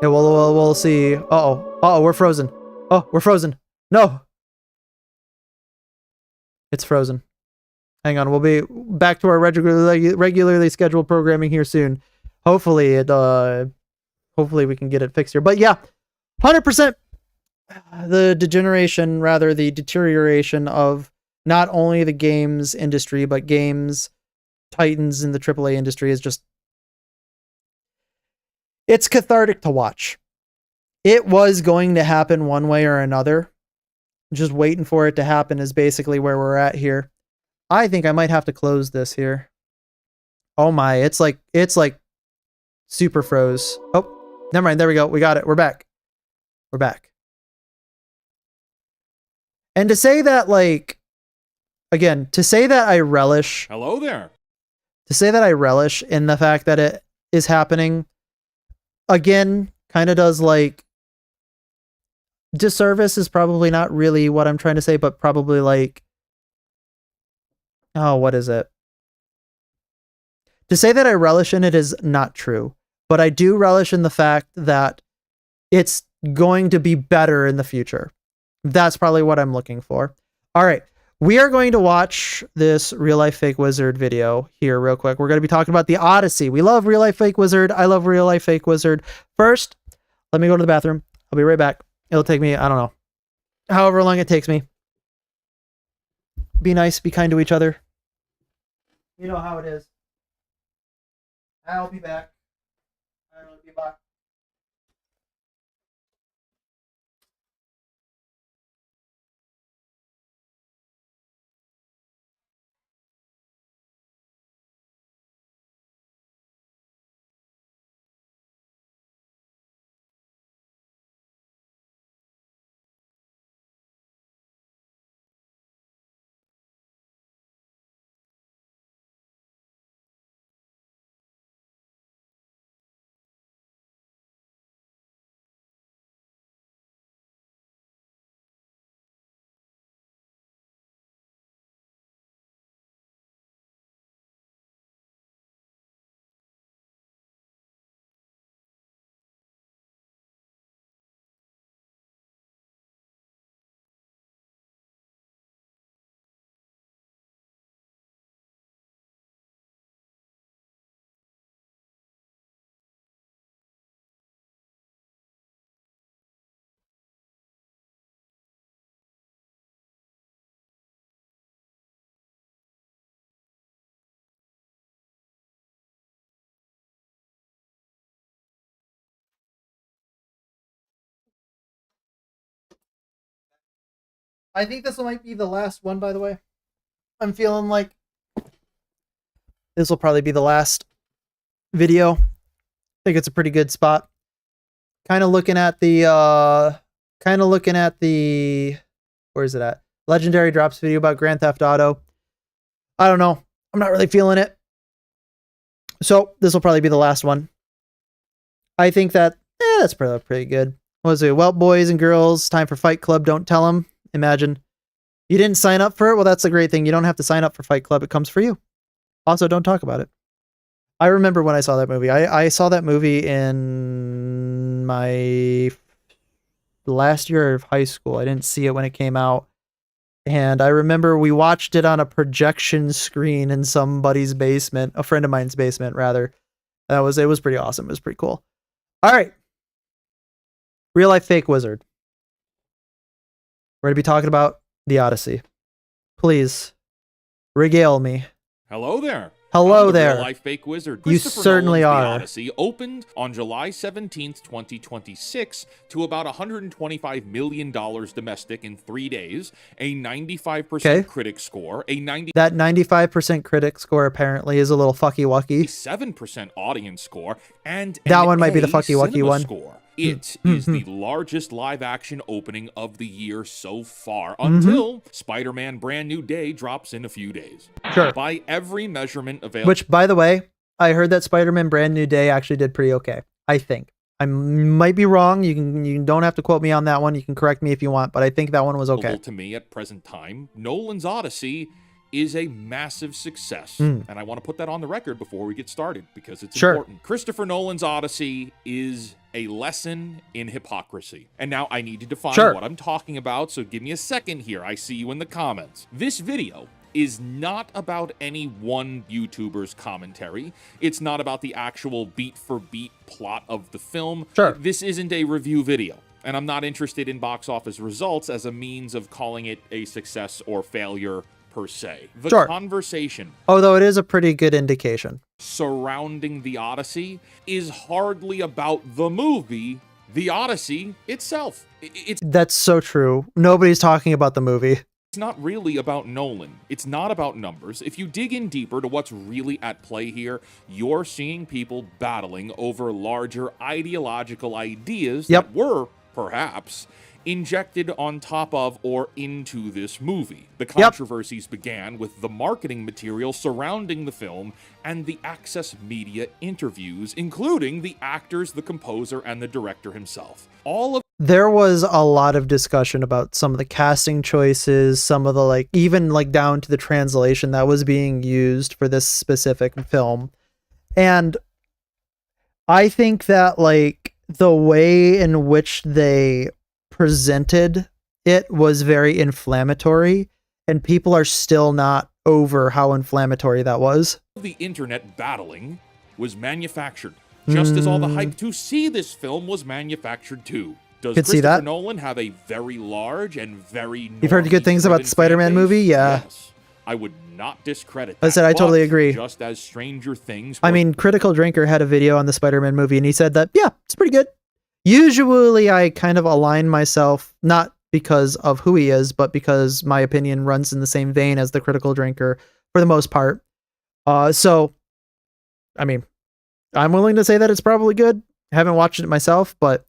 Yeah, we'll see. Uh-oh, we're frozen. Oh, we're frozen. No. It's frozen. Hang on, we'll be back to our regularly scheduled programming here soon. Hopefully hopefully we can get it fixed here. But yeah, 100% the deterioration of not only the games industry, but games titans in the AAA industry is just... It's cathartic to watch. It was going to happen one way or another. Just waiting for it to happen is basically where we're at here. I think I might have to close this here. Oh my, it's like super froze. Oh, never mind. There we go. We got it. We're back. We're back. And to say that, like, again, to say that I relish... Hello there. To say that I relish in the fact that it is happening, again, kind of does like disservice is probably not really what I'm trying to say, but probably like, oh, what is it? To say that I relish in it is not true, but I do relish in the fact that it's going to be better in the future. That's probably what I'm looking for. All right. We are going to watch this Real Life Fake Wizard video here real quick. We're going to be talking about the Odyssey. We love Real Life Fake Wizard. I love Real Life Fake Wizard. First, let me go to the bathroom. I'll be right back. It'll take me, I don't know, however long it takes me. Be nice, be kind to each other. You know how it is. I'll be back. I'll be back. I think this might be the last one, by the way. I'm feeling like this will probably be the last video. I think it's a pretty good spot. Kind of looking at the, where is it at? Legendary Drops video about Grand Theft Auto. I don't know. I'm not really feeling it. So this will probably be the last one. I think that, that's pretty good. What was it? Well, boys and girls, time for Fight Club. Don't tell them. Imagine you didn't sign up for it. Well, that's the great thing. You don't have to sign up for Fight Club. It comes for you. Also, don't talk about it. I remember when I saw that movie. I saw that movie in my last year of high school. I didn't see it when it came out. And I remember we watched it on a projection screen in somebody's basement, a friend of mine's basement, rather. It was pretty awesome. It was pretty cool. All right. Real Life Fake Wizard. We're going to be talking about the Odyssey. Please, regale me. Hello there. Hello I'm the there. Real Life Fake Wizard. You certainly Nolan's are. The Odyssey opened on July 17th, 2026 to about $125 million domestic in 3 days, a 95% critic score, that 95% critic score apparently is a little fucky-wucky. 7% audience score, and that one might be the fucky-wucky one. Score. It is the largest live-action opening of the year so far, until Spider-Man Brand New Day drops in a few days. Sure. By every measurement available. Which, by the way, I heard that Spider-Man Brand New Day actually did pretty okay. I think. I might be wrong. You don't have to quote me on that one. You can correct me if you want, but I think that one was okay. To me at present time, Nolan's Odyssey is a massive success. And I want to put that on the record before we get started, because it's important. Christopher Nolan's Odyssey is a lesson in hypocrisy. And now I need to define what I'm talking about, so give me a second here. I see you in the comments. This video is not about any one YouTuber's commentary. It's not about the actual beat-for-beat plot of the film. This isn't a review video, and I'm not interested in box office results as a means of calling it a success or failure per se. The conversation, although it is a pretty good indication, surrounding the Odyssey is hardly about the movie, the Odyssey itself. That's so true. Nobody's talking about the movie. It's not really about Nolan. It's not about numbers. If you dig in deeper to what's really at play here, you're seeing people battling over larger ideological ideas that were, perhaps, injected on top of or into this movie. The controversies began with the marketing material surrounding the film and the Access Media interviews, including the actors, the composer, and the director himself. All of there was a lot of discussion about some of the casting choices, some of the like, even like down to the translation that was being used for this specific film. And I think that like the way in which they presented it was very inflammatory, and people are still not over how inflammatory that was. The internet battling was manufactured, just as all the hype to see this film was manufactured too. Does Christopher Nolan have a very large and very... You've heard good things about the Spider-Man movie? Yeah. Yes. I would not discredit that. I said I totally agree. Just as Stranger Things... I mean, Critical Drinker had a video on the Spider-Man movie, and he said that, yeah, it's pretty good. Usually I kind of align myself, not because of who he is, but because my opinion runs in the same vein as the Critical Drinker for the most part. So, I mean, I'm willing to say that it's probably good. I haven't watched it myself, but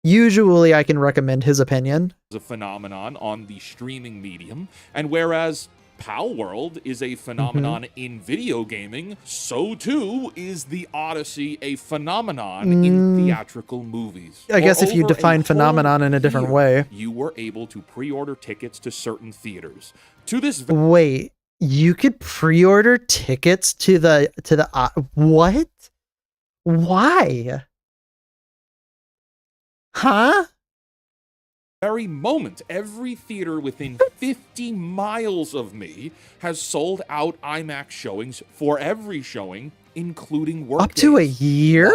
usually I can recommend his opinion. A phenomenon on the streaming medium, and whereas Pal World is a phenomenon in video gaming, so too is the Odyssey a phenomenon in theatrical movies. I guess if you define phenomenon in a different way. You were able to pre-order tickets to certain theaters. To this Wait, you could pre-order tickets to the what? Why? Huh? Very moment, every theater within 50 miles of me has sold out IMAX showings for every showing, including work up to a year?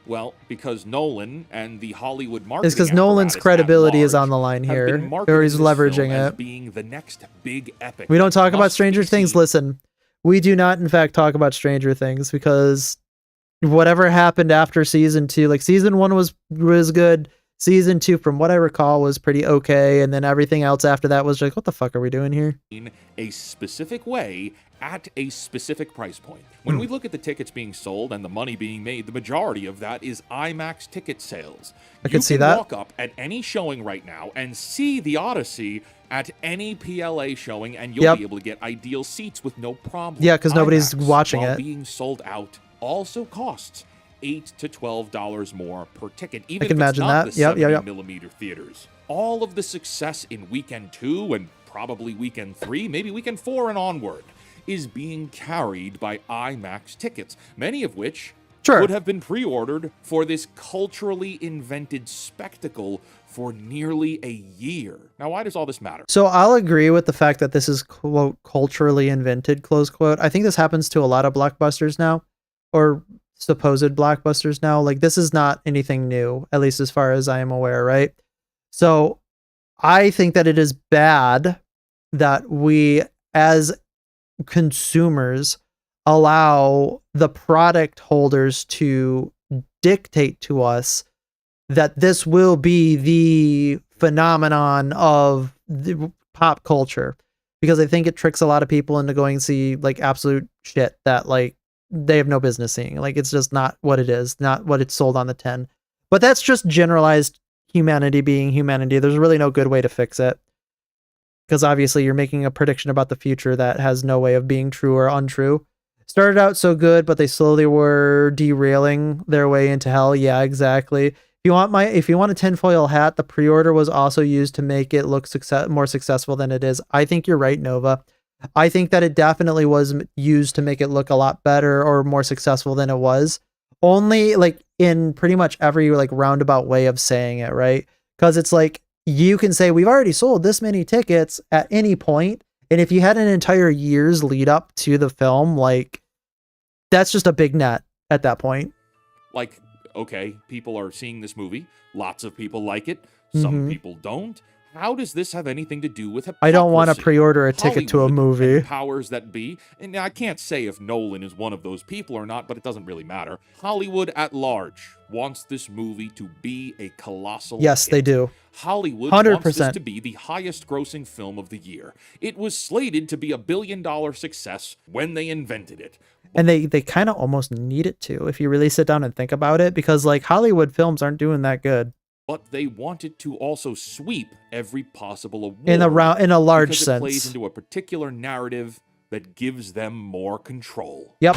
Well, because Nolan and the Hollywood marketing... It's because Nolan's credibility is on the line here, or he's leveraging it. Being the next big epic. We don't talk about Stranger Things. Listen, we do not, in fact, talk about Stranger Things because whatever happened after season 2, like season 1 was good. Season 2, from what I recall, was pretty okay, and then everything else after that was like, what the fuck are we doing here? In a specific way, at a specific price point. When we look at the tickets being sold and the money being made, the majority of that is IMAX ticket sales. I can see that. You can walk up at any showing right now and see the Odyssey at any PLA showing, and you'll be able to get ideal seats with no problem. Yeah, because nobody's watching it. Being sold out also costs $8 to $12 more per ticket, even I can if it's imagine not that. the 70mm theaters. All of the success in weekend 2 and probably weekend 3, maybe weekend 4 and onward, is being carried by IMAX tickets, many of which would have been pre-ordered for this culturally invented spectacle for nearly a year. Now, why does all this matter? So I'll agree with the fact that this is, quote, culturally invented, close quote. I think this happens to a lot of blockbusters now, or supposed blockbusters now. Like, this is not anything new, at least as far as I am aware, right? So I think that it is bad that we as consumers allow the product holders to dictate to us that this will be the phenomenon of the pop culture, because I think it tricks a lot of people into going to see like absolute shit that like they have no business seeing. Like, it's just not what it is, not what it's sold on the tin. But that's just generalized humanity being humanity. There's really no good way to fix it, because obviously you're making a prediction about the future that has no way of being true or untrue. Started out so good, but they slowly were derailing their way into hell. Yeah, exactly. If you want a tinfoil hat, the pre-order was also used to make it look more successful than it is. I think you're right, Nova. I think that it definitely was used to make it look a lot better or more successful than it was. Only like in pretty much every like roundabout way of saying it, right? Because it's like, you can say we've already sold this many tickets at any point, and if you had an entire year's lead up to the film, like, that's just a big net at that point. Like, okay, people are seeing this movie. Lots of people like it. Some people don't. How does this have anything to do with hypocrisy? I don't want to pre-order a ticket to a movie. Powers that be. And I can't say if Nolan is one of those people or not, but it doesn't really matter. Hollywood at large wants this movie to be a colossal Yes, hit. They do. Hollywood 100%. wants this to be the highest grossing film of the year. It was slated to be a $1 billion success when they invented it. And they kind of almost need it to, if you really sit down and think about it, because like Hollywood films aren't doing that good. But they wanted to also sweep every possible award in a large because sense. It plays into a particular narrative that gives them more control. Yep.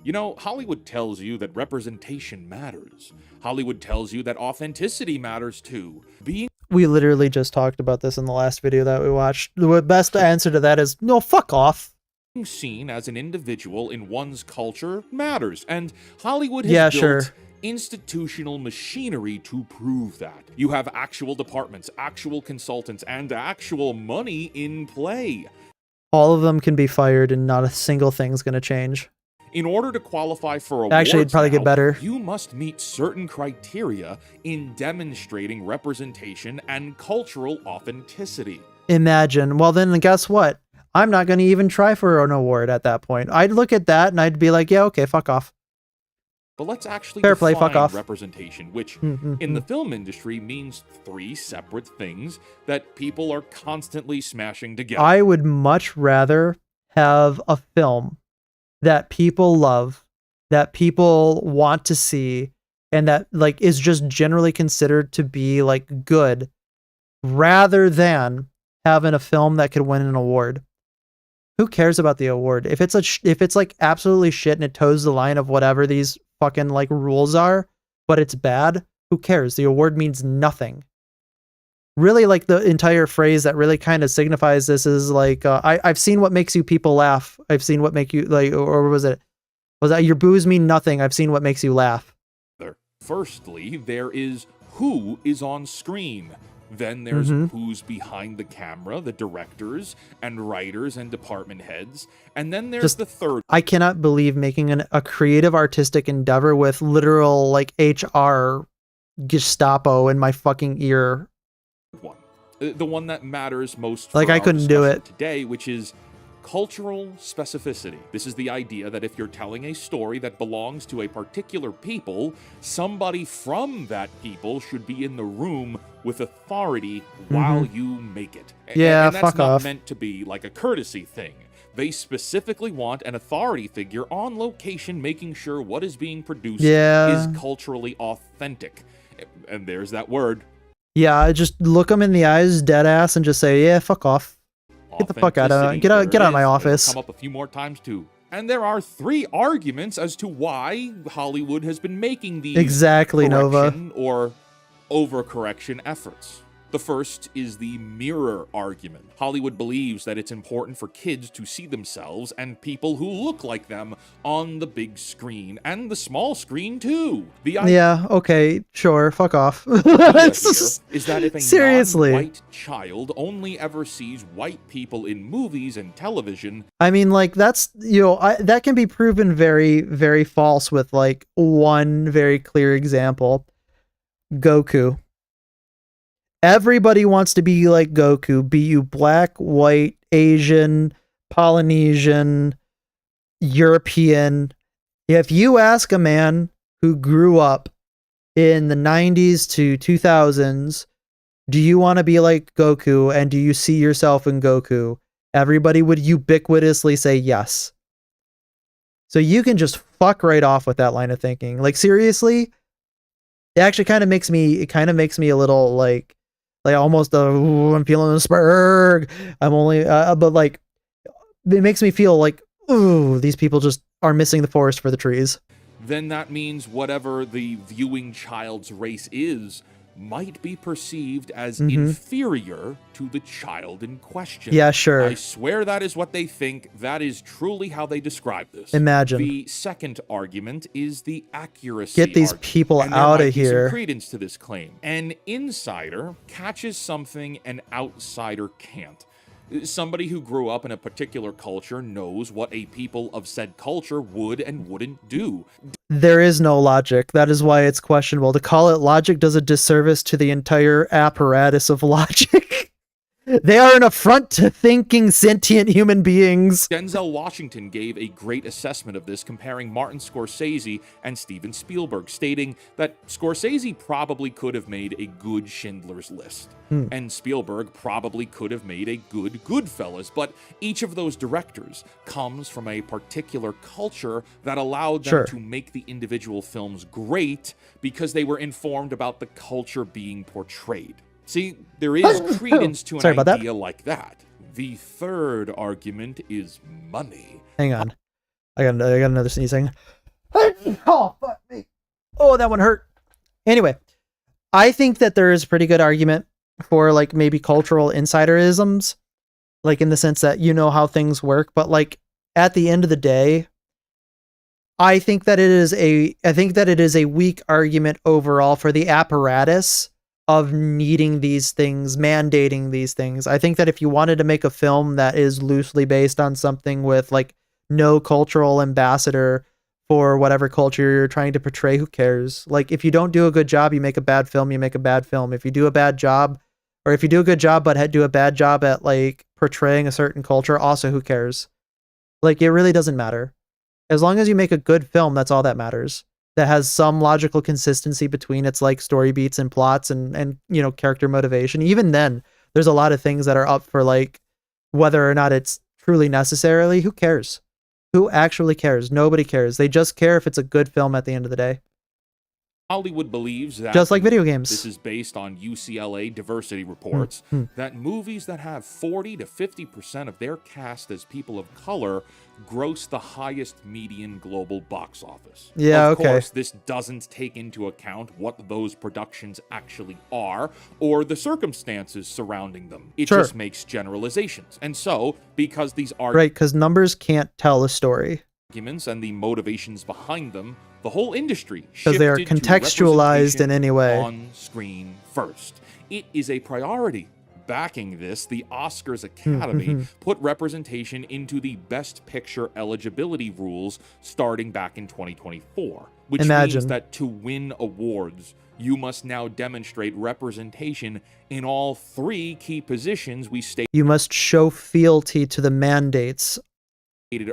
You know, Hollywood tells you that representation matters. Hollywood tells you that authenticity matters too. We literally just talked about this in the last video that we watched. The best answer to that is, no, fuck off. Being seen as an individual in one's culture matters, and Hollywood has built institutional machinery to prove that. You have actual departments, actual consultants, and actual money in play. All of them can be fired and not a single thing's going to change. In order to qualify for awards, actually, it'd probably get better. You must meet certain criteria in demonstrating representation and cultural authenticity. Imagine. Well, then guess what? I'm not going to even try for an award at that point. I'd look at that and I'd be like, yeah, okay, fuck off. But let's actually Fair play, fuck off. Representation, which in the film industry means 3 separate things that people are constantly smashing together. I would much rather have a film that people love, that people want to see, and that like is just generally considered to be like good, rather than having a film that could win an award. Who cares about the award? If it's like absolutely shit and it toes the line of whatever these fucking like rules are, but it's bad, who cares? The award means nothing. Really, like the entire phrase that really kind of signifies this is like, I've seen what makes you people laugh. I've seen what make you like, or was that your boos mean nothing? I've seen what makes you laugh. Firstly, there is who is on screen. Then there's who's behind the camera, the directors and writers and department heads. And then there's the third. I cannot believe making a creative artistic endeavor with literal like HR Gestapo in my fucking ear. The one that matters most like I couldn't do it today, which is cultural specificity. This is the idea that if you're telling a story that belongs to a particular people, somebody from that people should be in the room with authority while you make it. Yeah, and that's fuck not off. meant to be like a courtesy thing. They specifically want an authority figure on location making sure what is being produced is culturally authentic. And there's that word. Yeah, just look them in the eyes, dead ass, and just say, yeah, fuck off. Get the fuck out of get out of my office. Come up a few more times too. And there are 3 arguments as to why Hollywood has been making these correction or overcorrection efforts. The first is the mirror argument. Hollywood believes that it's important for kids to see themselves and people who look like them on the big screen and the small screen too. Yeah, okay, sure, fuck off. Is that if a non-white child only ever sees white people in movies and television? I mean, like that's, you know, that can be proven very, very false with like one very clear example. Goku. Everybody wants to be like Goku, be you black, white, Asian, Polynesian, European. If you ask a man who grew up in the 90s to 2000s, do you want to be like Goku and do you see yourself in Goku? Everybody would ubiquitously say yes. So you can just fuck right off with that line of thinking. Like seriously, it actually kind of makes me a little like almost I'm feeling a spurg. I'm only but like it makes me feel like, ooh, these people just are missing the forest for the trees. Then that means whatever the viewing child's race is might be perceived as inferior to the child in question. Yeah, sure. I swear that is what they think. That is truly how they describe this. Imagine. The second argument is the accuracy. Get these people out of here. Some credence to this claim. An insider catches something an outsider can't. Somebody who grew up in a particular culture knows what a people of said culture would and wouldn't do. There is no logic. That is why it's questionable. To call it logic does a disservice to the entire apparatus of logic. They are an affront to thinking sentient human beings. Denzel Washington gave a great assessment of this, comparing Martin Scorsese and Steven Spielberg, stating that Scorsese probably could have made a good Schindler's List, and Spielberg probably could have made a good Goodfellas, but each of those directors comes from a particular culture that allowed them to make the individual films great because they were informed about the culture being portrayed. See, there is credence to an idea like that. The third argument is money. Hang on. I got another sneezing. Oh, fuck me. Oh, that one hurt. Anyway, I think that there is a pretty good argument for like maybe cultural insiderisms, like in the sense that you know how things work, but like at the end of the day, I think that it is a weak argument overall for the apparatus of needing these things, mandating these things. I think that if you wanted to make a film that is loosely based on something with like no cultural ambassador for whatever culture you're trying to portray, who cares? Like if you don't do a good job, you make a bad film, you make a bad film. If you do a bad job, or if you do a good job but do a bad job at like portraying a certain culture, also who cares? Like it really doesn't matter. As long as you make a good film, that's all that matters. That has some logical consistency between its like story beats and plots and you know, character motivation. Even then, there's a lot of things that are up for like whether or not it's truly necessarily. Who cares? Who actually cares? Nobody cares. They just care if it's a good film at the end of the day. Hollywood believes that, just like video games, this is based on UCLA diversity reports, that movies that have 40 to 50% of their cast as people of color gross the highest median global box office. Yeah, of course, this doesn't take into account what those productions actually are or the circumstances surrounding them. It just makes generalizations. And so, because these are right, because numbers can't tell a story. Arguments and the motivations behind them, the whole industry because they are contextualized in any way on screen first. It is a priority. Backing this, the Oscars Academy put representation into the Best Picture eligibility rules starting back in 2024, which means that to win awards, you must now demonstrate representation in all 3 key positions we stated. You must show fealty to the mandates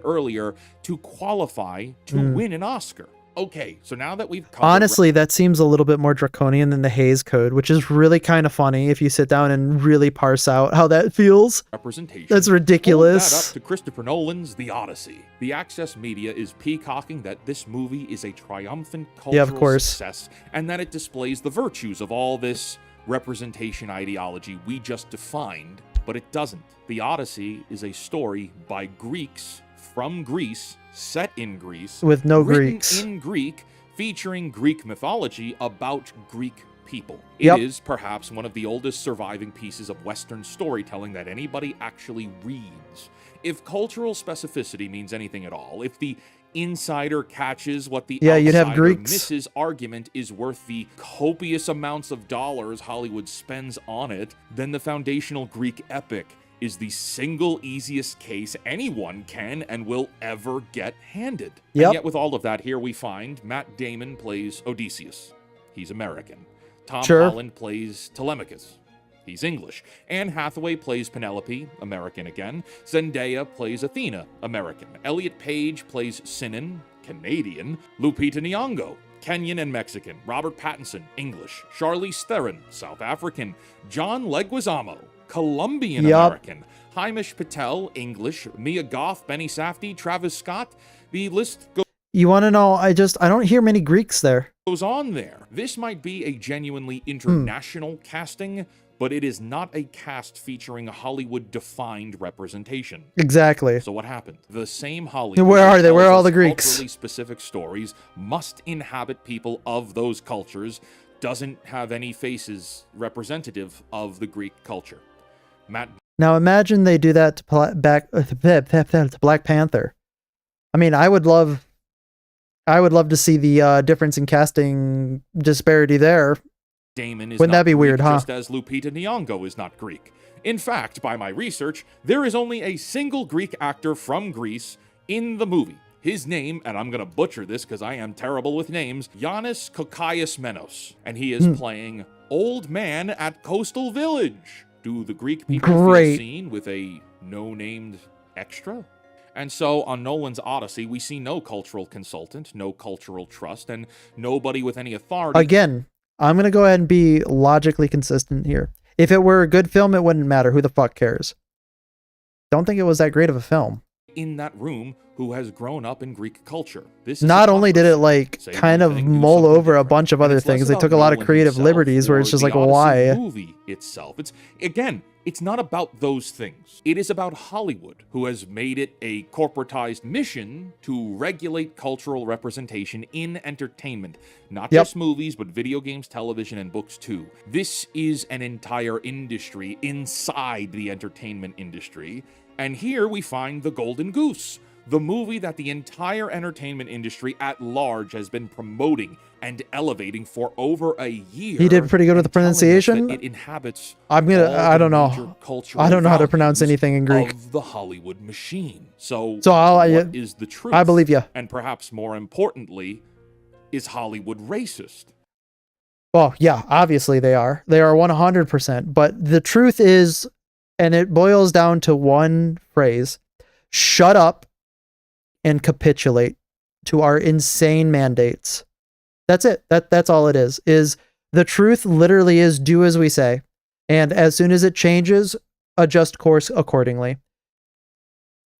earlier to qualify to win an Oscar. Okay, so now that we've covered honestly, that seems a little bit more draconian than the Hays Code, which is really kind of funny if you sit down and really parse out how that feels. Representation. That's ridiculous. That up to Christopher Nolan's The Odyssey. The Access Media is peacocking that this movie is a triumphant cultural success and that it displays the virtues of all this representation ideology we just defined, but it doesn't. The Odyssey is a story by Greeks from Greece, set in Greece, with no Greeks, in Greek, featuring Greek mythology about Greek people. It is perhaps one of the oldest surviving pieces of Western storytelling that anybody actually reads. If cultural specificity means anything at all, if the insider catches what the outsider misses argument is worth the copious amounts of dollars Hollywood spends on it, then the foundational Greek epic is the single easiest case anyone can and will ever get handed. And yet with all of that, here we find Matt Damon plays Odysseus. He's American. Tom Holland plays Telemachus. He's English. Anne Hathaway plays Penelope, American again. Zendaya plays Athena, American. Elliot Page plays Sinan, Canadian. Lupita Nyong'o, Kenyan and Mexican. Robert Pattinson, English. Charlize Theron, South African. John Leguizamo, Colombian American. Hamish Patel, English. Mia Goth, Benny Safdie, Travis Scott. The list goes. You want to know? I don't hear many Greeks there. Goes on there. This might be a genuinely international casting, but it is not a cast featuring a Hollywood-defined representation. Exactly. So what happened? The same Hollywood. Where are they? Where are all the Greeks? Culturally specific stories must inhabit people of those cultures. Doesn't have any faces representative of the Greek culture. Now imagine they do that to Black Panther. I mean, I would love to see the difference in casting disparity there. Damon is Wouldn't that be weird, huh? Just as Lupita Nyong'o is not Greek. In fact, by my research, there is only a single Greek actor from Greece in the movie. His name, and I'm going to butcher this because I am terrible with names, Yannis Kokaios Menos, and he is playing Old Man at Coastal Village. Do the Greek people feel seen with a no-named extra? And so, on Nolan's Odyssey, we see no cultural consultant, no cultural trust, and nobody with any authority. Again, I'm going to go ahead and be logically consistent here. If it were a good film, it wouldn't matter. Who the fuck cares? Don't think it was that great of a film. In that room, who has grown up in Greek culture. This is not only did it like kind of mull over a bunch of other things, they took a lot of creative liberties where it's just like, why? Movie itself. It's again, It's not about those things. It is about Hollywood, who has made it a corporatized mission to regulate cultural representation in entertainment. Not just movies, but video games, television, and books too. This is an entire industry inside the entertainment industry. And here we find The Golden Goose, the movie that the entire entertainment industry at large has been promoting and elevating for over a year. He did pretty good with the pronunciation. It inhabits I don't know how to pronounce anything in Greek. Of the Hollywood machine. So what is the truth? I believe you. And perhaps more importantly, is Hollywood racist? Well, yeah, obviously they are. They are 100%. But the truth is, and it boils down to one phrase: shut up and capitulate to our insane mandates. That's it. That's all it is. Is the truth literally is do as we say. And as soon as it changes, adjust course accordingly.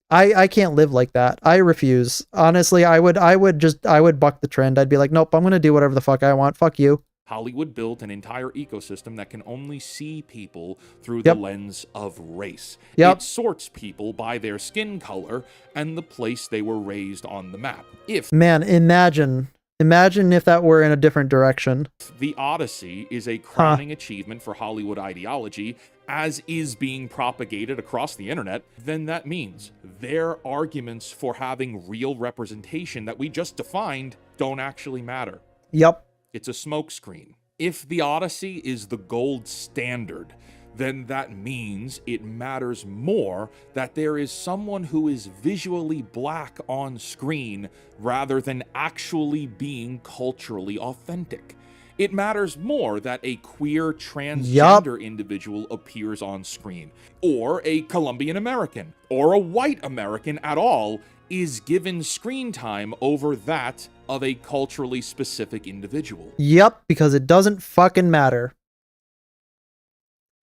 I can't live like that. I refuse. Honestly, I would buck the trend. I'd be like, nope, I'm going to do whatever the fuck I want. Fuck you. Hollywood built an entire ecosystem that can only see people through the lens of race. It sorts people by their skin color and the place they were raised on the map. Man, imagine if that were in a different direction. The Odyssey is a crowning achievement for Hollywood ideology, as is being propagated across the internet, then that means their arguments for having real representation that we just defined don't actually matter. Yep. It's a smokescreen. If the Odyssey is the gold standard, then that means it matters more that there is someone who is visually black on screen rather than actually being culturally authentic. It matters more that a queer transgender individual appears on screen, or a Colombian American, or a white American at all is given screen time over that of a culturally specific individual. Yep, because it doesn't fucking matter.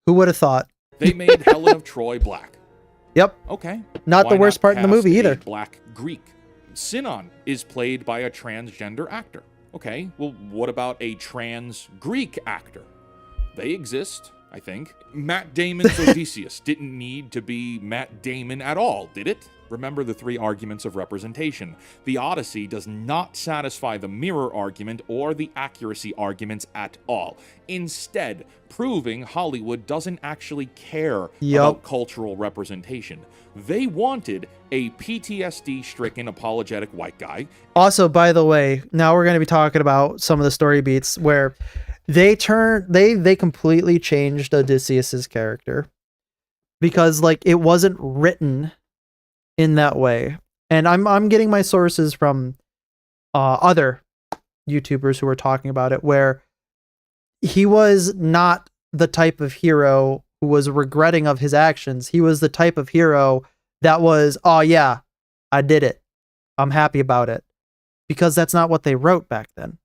Who would have thought? They made Helen of Troy black. Yep. Okay. Not the worst part in the movie either. Black Greek. Sinon is played by a transgender actor. Okay, well, what about a trans Greek actor? They exist, I think. Matt Damon's Odysseus didn't need to be Matt Damon at all, did it? Remember the three arguments of representation. The Odyssey does not satisfy the mirror argument or the accuracy arguments at all. Instead, proving Hollywood doesn't actually care about cultural representation. They wanted a PTSD-stricken apologetic white guy. Also, by the way, now we're going to be talking about some of the story beats where they completely changed Odysseus's character because like it wasn't written in that way. And I'm getting my sources from other YouTubers who were talking about it, where he was not the type of hero who was regretting of his actions. He was the type of hero that was, oh yeah, I did it. I'm happy about it. Because that's not what they wrote back then.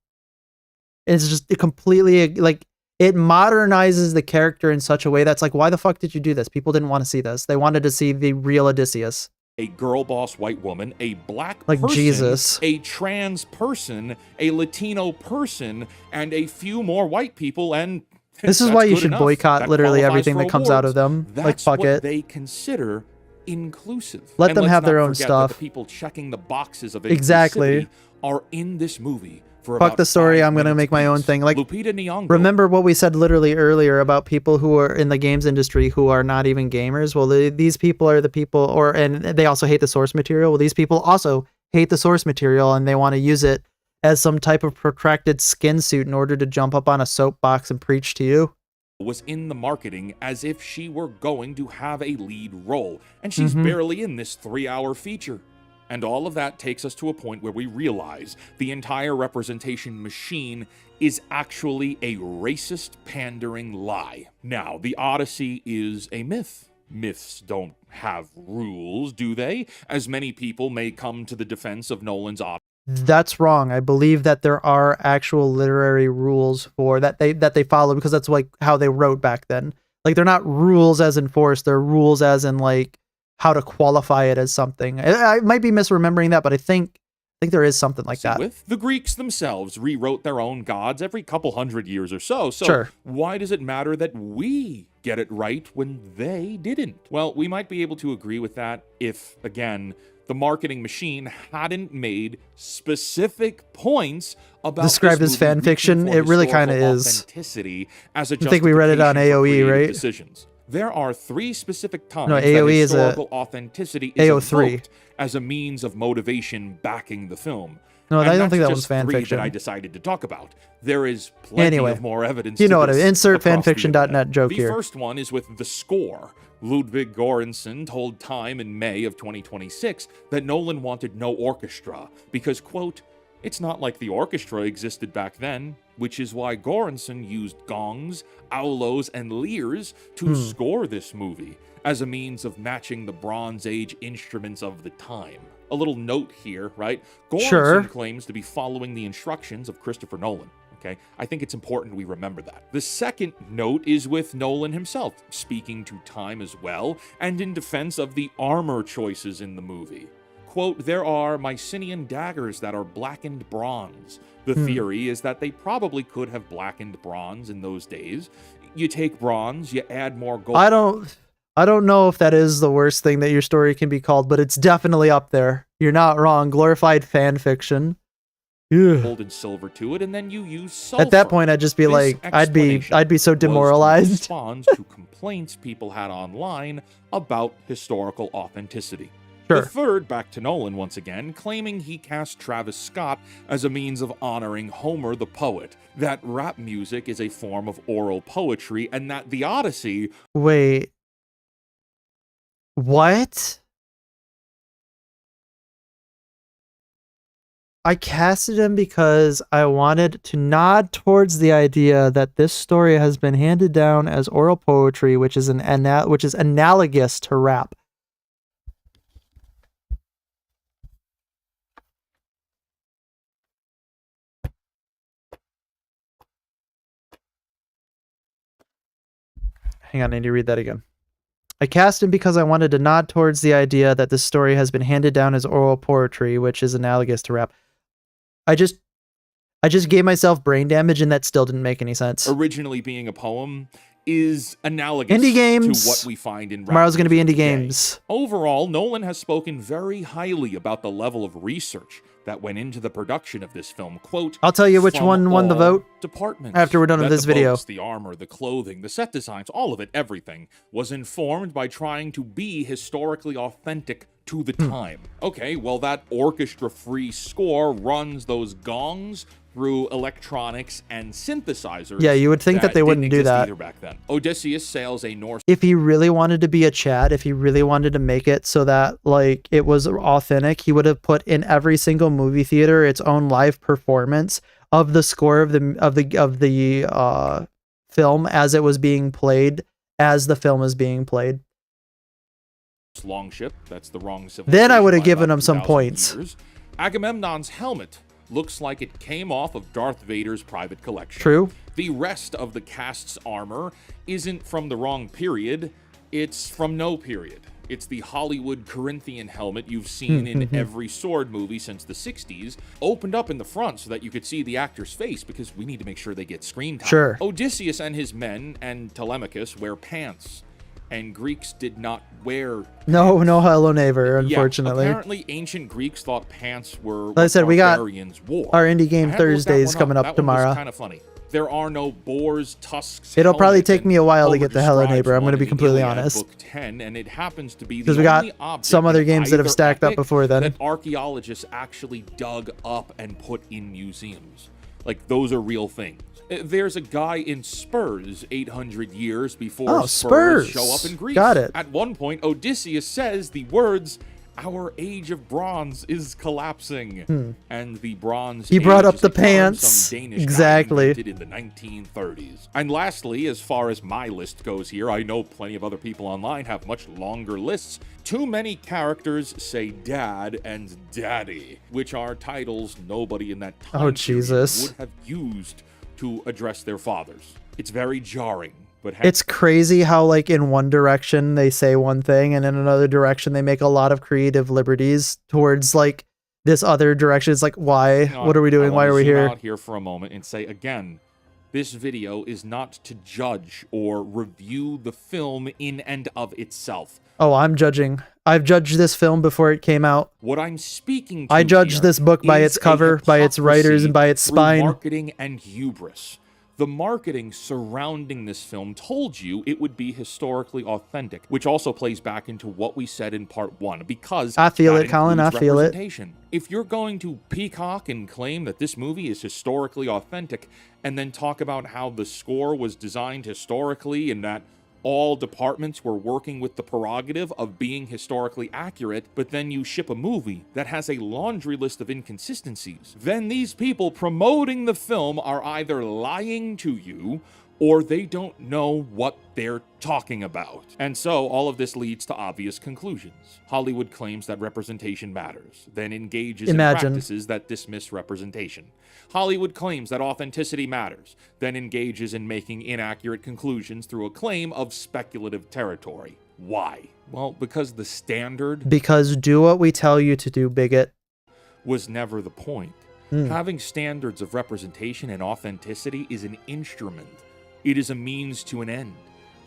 It's just completely like it modernizes the character in such a way that's like, why the fuck did you do this? People didn't want to see this. They wanted to see the real Odysseus. A girl boss white woman, a black like person, Jesus, a trans person, a Latino person, and a few more white people, and this is why you should boycott literally everything that comes out of them. That's like fuck what it. They consider inclusive. Let them have their own stuff. The people checking the boxes of exactly are in this movie. Fuck the story, I'm going to make my own thing. Like, Lupita Nyong'o. Remember what we said literally earlier about people who are in the games industry who are not even gamers? Well, these people are the people, and they also hate the source material. Well, these people also hate the source material, and they want to use it as some type of protracted skin suit in order to jump up on a soapbox and preach to you. Was in the marketing as if she were going to have a lead role, and she's barely in this 3-hour feature. And all of that takes us to a point where we realize the entire representation machine is actually a racist, pandering lie. Now, the Odyssey is a myth. Myths don't have rules, do they? As many people may come to the defense of Nolan's Odyssey. That's wrong. I believe that there are actual literary rules for that they follow, because that's like how they wrote back then. Like, they're not rules as enforced, they're rules as in like how to qualify it as something. I might be misremembering that, but I think there is something like that. With the Greeks themselves rewrote their own gods every couple hundred years or so. So sure. Why does it matter that we get it right when they didn't. Well, we might be able to agree with that if, again, the marketing machine hadn't made specific points about described as fan fiction. It really kind of is. As a I think we read it on AOE, right? Decisions. There are 3 specific times no, that AOE historical authenticity is AO3 invoked as a means of motivation backing the film. No, and I don't think that just one's fan 3 fiction. that I decided to talk about. There is plenty of more evidence. You know what I this mean. Insert across the fanfiction.net joke The here. first one is with the score. Ludwig Göransson told Time in May of 2026 that Nolan wanted no orchestra because, quote, it's not like the orchestra existed back then, which is why Göransson used gongs, aulos, and lyres to score this movie as a means of matching the Bronze Age instruments of the time. A little note here, right? Göransson claims to be following the instructions of Christopher Nolan. Okay, I think it's important we remember that. The second note is with Nolan himself, speaking to Time as well, and in defense of the armor choices in the movie. Quote, there are Mycenaean daggers that are blackened bronze. The theory is that they probably could have blackened bronze in those days. You take bronze, you add more gold. I don't know if that is the worst thing that your story can be called, but it's definitely up there. You're not wrong. Glorified fan fiction. Gold and silver to it, and then you use sulfur. At that point, I'd just be like, I'd be so demoralized. Responds to complaints people had online about historical authenticity. Sure. The third, back to Nolan once again, claiming he cast Travis Scott as a means of honoring Homer the poet, that rap music is a form of oral poetry, and that the Odyssey... Wait. What? I casted him because I wanted to nod towards the idea that this story has been handed down as oral poetry, which is analogous to rap. Hang on, I need to read that again. I cast him because I wanted to nod towards the idea that this story has been handed down as oral poetry, which is analogous to rap. I just gave myself brain damage, and that still didn't make any sense. Originally being a poem is analogous indie games. To what we find in rap. Tomorrow's going to be indie games. Overall, Nolan has spoken very highly about the level of research that went into the production of this film. Quote, I'll tell you which one won the vote departments after we're done with this video. Boats, the armor, the clothing, the set designs, all of it, everything, was informed by trying to be historically authentic to the time. Okay, well, that orchestra-free score runs those gongs through electronics and synthesizers. Yeah, you would think that they wouldn't do that. Either back then. Odysseus sails a Norse... If he really wanted to be a Chad, if he really wanted to make it so that like it was authentic, he would have put in every single movie theater its own live performance of the score of the film as it was being played, as the film is being played. Longship, that's the wrong civilization. Then I would have given him some points. Years. Agamemnon's helmet looks like it came off of Darth Vader's private collection. True. The rest of the cast's armor isn't from the wrong period, it's from no period. It's the Hollywood Corinthian helmet you've seen in every sword movie since the 60s, opened up in the front so that you could see the actor's face, because we need to make sure they get screen time. Sure. Odysseus and his men and Telemachus wear pants, and Greeks did not wear pants. No Hello Neighbor, unfortunately. Yeah, apparently ancient Greeks thought pants were like I said, we got wore. our Indie Game Thursdays coming up tomorrow. Kind of funny. There are no boars, tusks. It'll probably take me a while to get to Hello Neighbor. I'm going to be completely honest. Book 10, and it happens to be because we got some other games that have stacked up before then. That archaeologists actually dug up and put in museums. Like, those are real things. There's a guy in Spurs 800 years before Spurs show up in Greece. Got it. At one point, Odysseus says the words, "Our age of bronze is collapsing," and the bronze. He brought up the term pants. some Danish Exactly. guy invented in the 1930s. And lastly, as far as my list goes here, I know plenty of other people online have much longer lists. Too many characters say dad and daddy, which are titles nobody in that time period would have used to address their fathers. It's very jarring. But it's crazy how, like, in one direction they say one thing, and in another direction they make a lot of creative liberties towards, like, this other direction. It's like, why? What are we doing? Why are we here? Out here for a moment and say again, This video is not to judge or review the film in and of itself. Oh, I'm judging. I've judged this film before it came out. What I'm speaking to I judged this book by its cover, by its writers, and by its spine. Marketing and hubris. The marketing surrounding this film told you it would be historically authentic, which also plays back into what we said in part 1, because I feel it, Colin, I feel it. If you're going to peacock and claim that this movie is historically authentic, and then talk about how the score was designed historically and that all departments were working with the prerogative of being historically accurate, but then you ship a movie that has a laundry list of inconsistencies, then these people promoting the film are either lying to you or they don't know what they're talking about. And so all of this leads to obvious conclusions. Hollywood claims that representation matters, then engages in practices that dismiss representation. Hollywood claims that authenticity matters, then engages in making inaccurate conclusions through a claim of speculative territory. Why? Well, because the standard... Because do what we tell you to do, bigot. ...was never the point. Having standards of representation and authenticity is an instrument. It is a means to an end.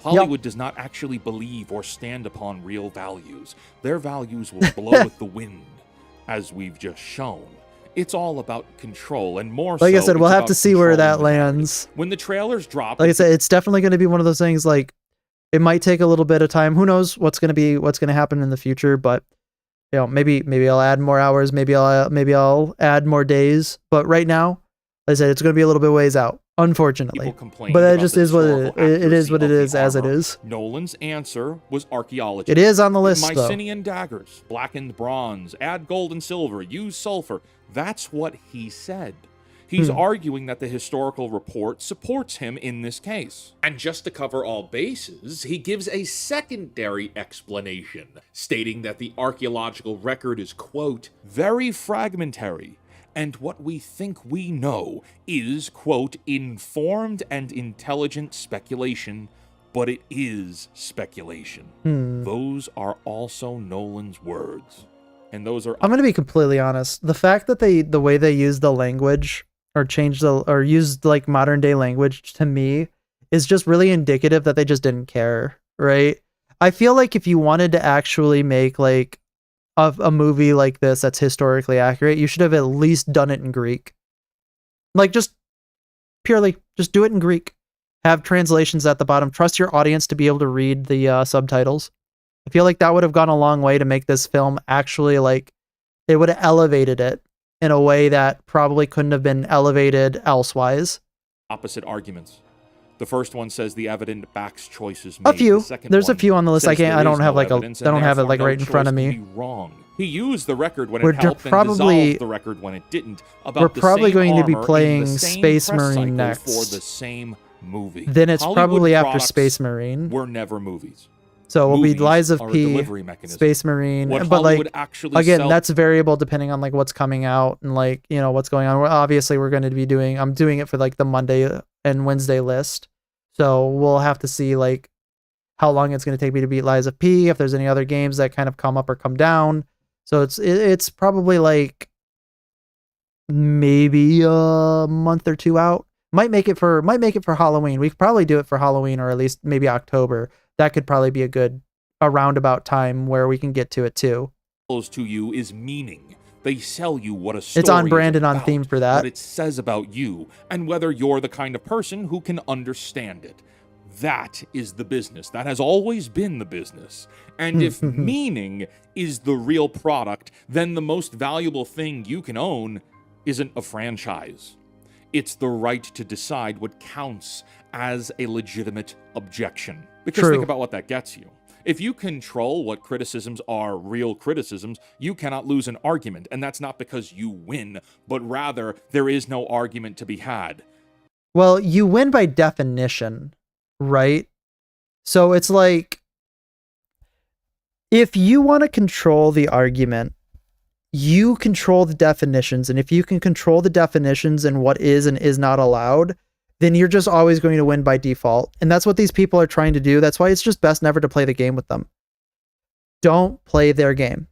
Hollywood does not actually believe or stand upon real values. Their values will blow with the wind, as we've just shown. It's all about control, and more like I said, we'll have to see where that lands. When the trailers drop... Like I said, it's definitely going to be one of those things, like, it might take a little bit of time. Who knows what's going to happen in the future, but, you know, maybe I'll add more hours, maybe I'll add more days, but right now, like I said, it's going to be a little bit ways out. Unfortunately, but that just is what it is. What it is, as it is. Nolan's answer was archaeology. It is on the list, Mycenaean daggers, blackened bronze, add gold and silver, use sulfur. That's what he said. He's arguing that the historical report supports him in this case. And just to cover all bases, he gives a secondary explanation, stating that the archaeological record is, quote, very fragmentary. And what we think we know is, quote, informed and intelligent speculation, but it is speculation. Those are also Nolan's words. And those are... I'm going to be completely honest. The fact that the way they use the language or used like modern day language to me is just really indicative that they just didn't care, right? I feel like if you wanted to actually make like a movie like this that's historically accurate, you should have at least done it in Greek. Like, just do it in Greek. Have translations at the bottom. Trust your audience to be able to read the subtitles. I feel like that would have gone a long way to make this film actually, like, it would have elevated it in a way that probably couldn't have been elevated elsewise. Opposite arguments. The first one says the evidence backs choices made. A few. There's a few on the list. I don't have it like right in front of me. Wrong. He used the record when it helped and dissolved the record when it didn't. We're probably going to be playing Space Marine next. For the same movie. Then it's probably after Space Marine. Were never movies. So it'll be Lies of P, Space Marine, but like again, that's variable depending on like what's coming out and like, you know, what's going on. We're going to be doing, I'm doing it for like the Monday and Wednesday list. So we'll have to see like how long it's going to take me to beat Lies of P, if there's any other games that kind of come up or come down. So it's probably like maybe a month or two out. Might make it for Halloween. We could probably do it for Halloween or at least maybe October. That could probably be a roundabout time where we can get to it too. To you is meaning. They sell you what a story It's on brand and on about, theme for that. What it says about you and whether you're the kind of person who can understand it. That is the business. That has always been the business. And if meaning is the real product, then the most valuable thing you can own isn't a franchise. It's the right to decide what counts as a legitimate objection. Because think about what that gets you. If you control what criticisms are real criticisms, you cannot lose an argument. And that's not because you win, but rather there is no argument to be had. Well, you win by definition, right? So it's like, if you want to control the argument, you control the definitions. And if you can control the definitions and what is and is not allowed, then you're just always going to win by default. And that's what these people are trying to do. That's why it's just best never to play the game with them. Don't play their game.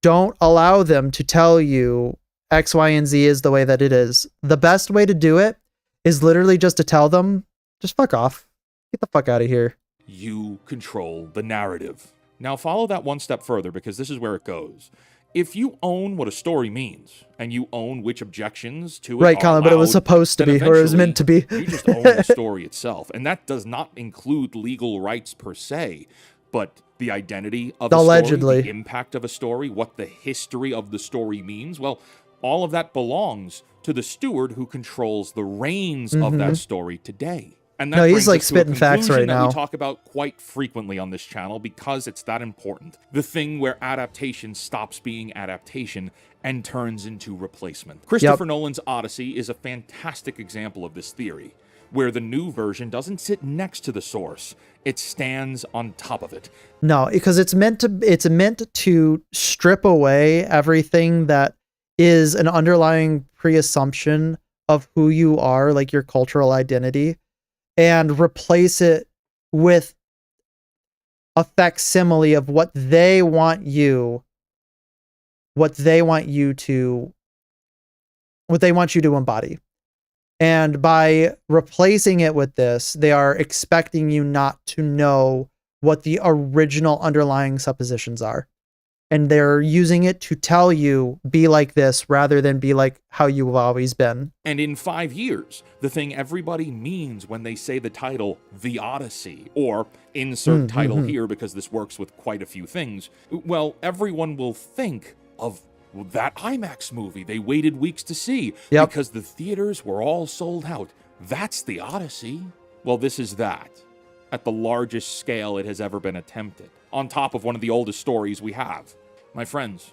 Don't allow them to tell you X, Y, and Z is the way that it is. The best way to do it is literally just to tell them, just fuck off. Get the fuck out of here. You control the narrative. Now follow that one step further, because this is where it goes. If you own what a story means, and you own which objections to it right, Colin, but it was supposed to be, or it was meant to be. You just own the story itself. And that does not include legal rights per se, but the identity of a allegedly. Story, the impact of a story, what the history of the story means. Well, all of that belongs to the steward who controls the reins of that story today. And that he's like spitting facts right now. We talk about quite frequently on this channel because it's that important. The thing where adaptation stops being adaptation and turns into replacement. Christopher Nolan's Odyssey is a fantastic example of this theory, where the new version doesn't sit next to the source, it stands on top of it. No, because it's meant to strip away everything that is an underlying pre-assumption of who you are, like your cultural identity, and replace it with a facsimile of what they want you to embody. And by replacing it with this, they are expecting you not to know what the original underlying suppositions are. And they're using it to tell you, be like this, rather than be like how you've always been. And in 5 years, the thing everybody means when they say the title, The Odyssey, or insert title here because this works with quite a few things, well, everyone will think of that IMAX movie they waited weeks to see because the theaters were all sold out. That's The Odyssey. Well, this is that, at the largest scale it has ever been attempted, on top of one of the oldest stories we have. My friends,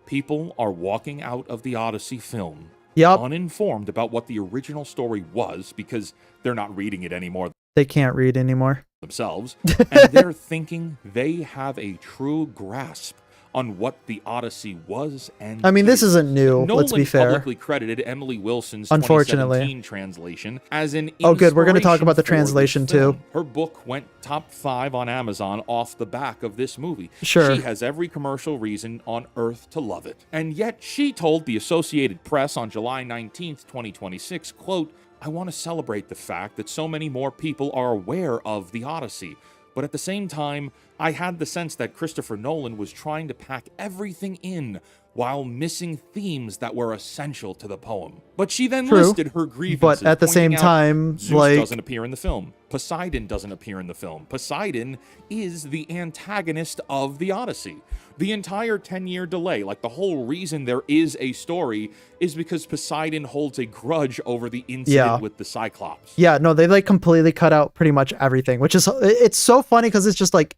people are walking out of the Odyssey film uninformed about what the original story was because they're not reading it anymore. They can't read anymore Themselves, and they're thinking they have a true grasp on what the Odyssey was and I mean, this isn't new, Nolan let's be fair. publicly credited Emily Wilson's Unfortunately. 2017 translation as an Oh, good. We're going to talk about the inspiration for translation, this film. too. Her book went top 5 on Amazon off the back of this movie. Sure. She has every commercial reason on earth to love it. And yet she told the Associated Press on July 19th, 2026, quote, "I want to celebrate the fact that so many more people are aware of the Odyssey. But at the same time, I had the sense that Christopher Nolan was trying to pack everything in while missing themes that were essential to the poem." But she then listed her grievances. But at the same time, Zeus doesn't appear in the film. Poseidon doesn't appear in the film. Poseidon is the antagonist of the Odyssey. The entire 10-year delay, like the whole reason there is a story, is because Poseidon holds a grudge over the incident with the Cyclops. Yeah, no, they like completely cut out pretty much everything, which is, it's so funny because it's just like,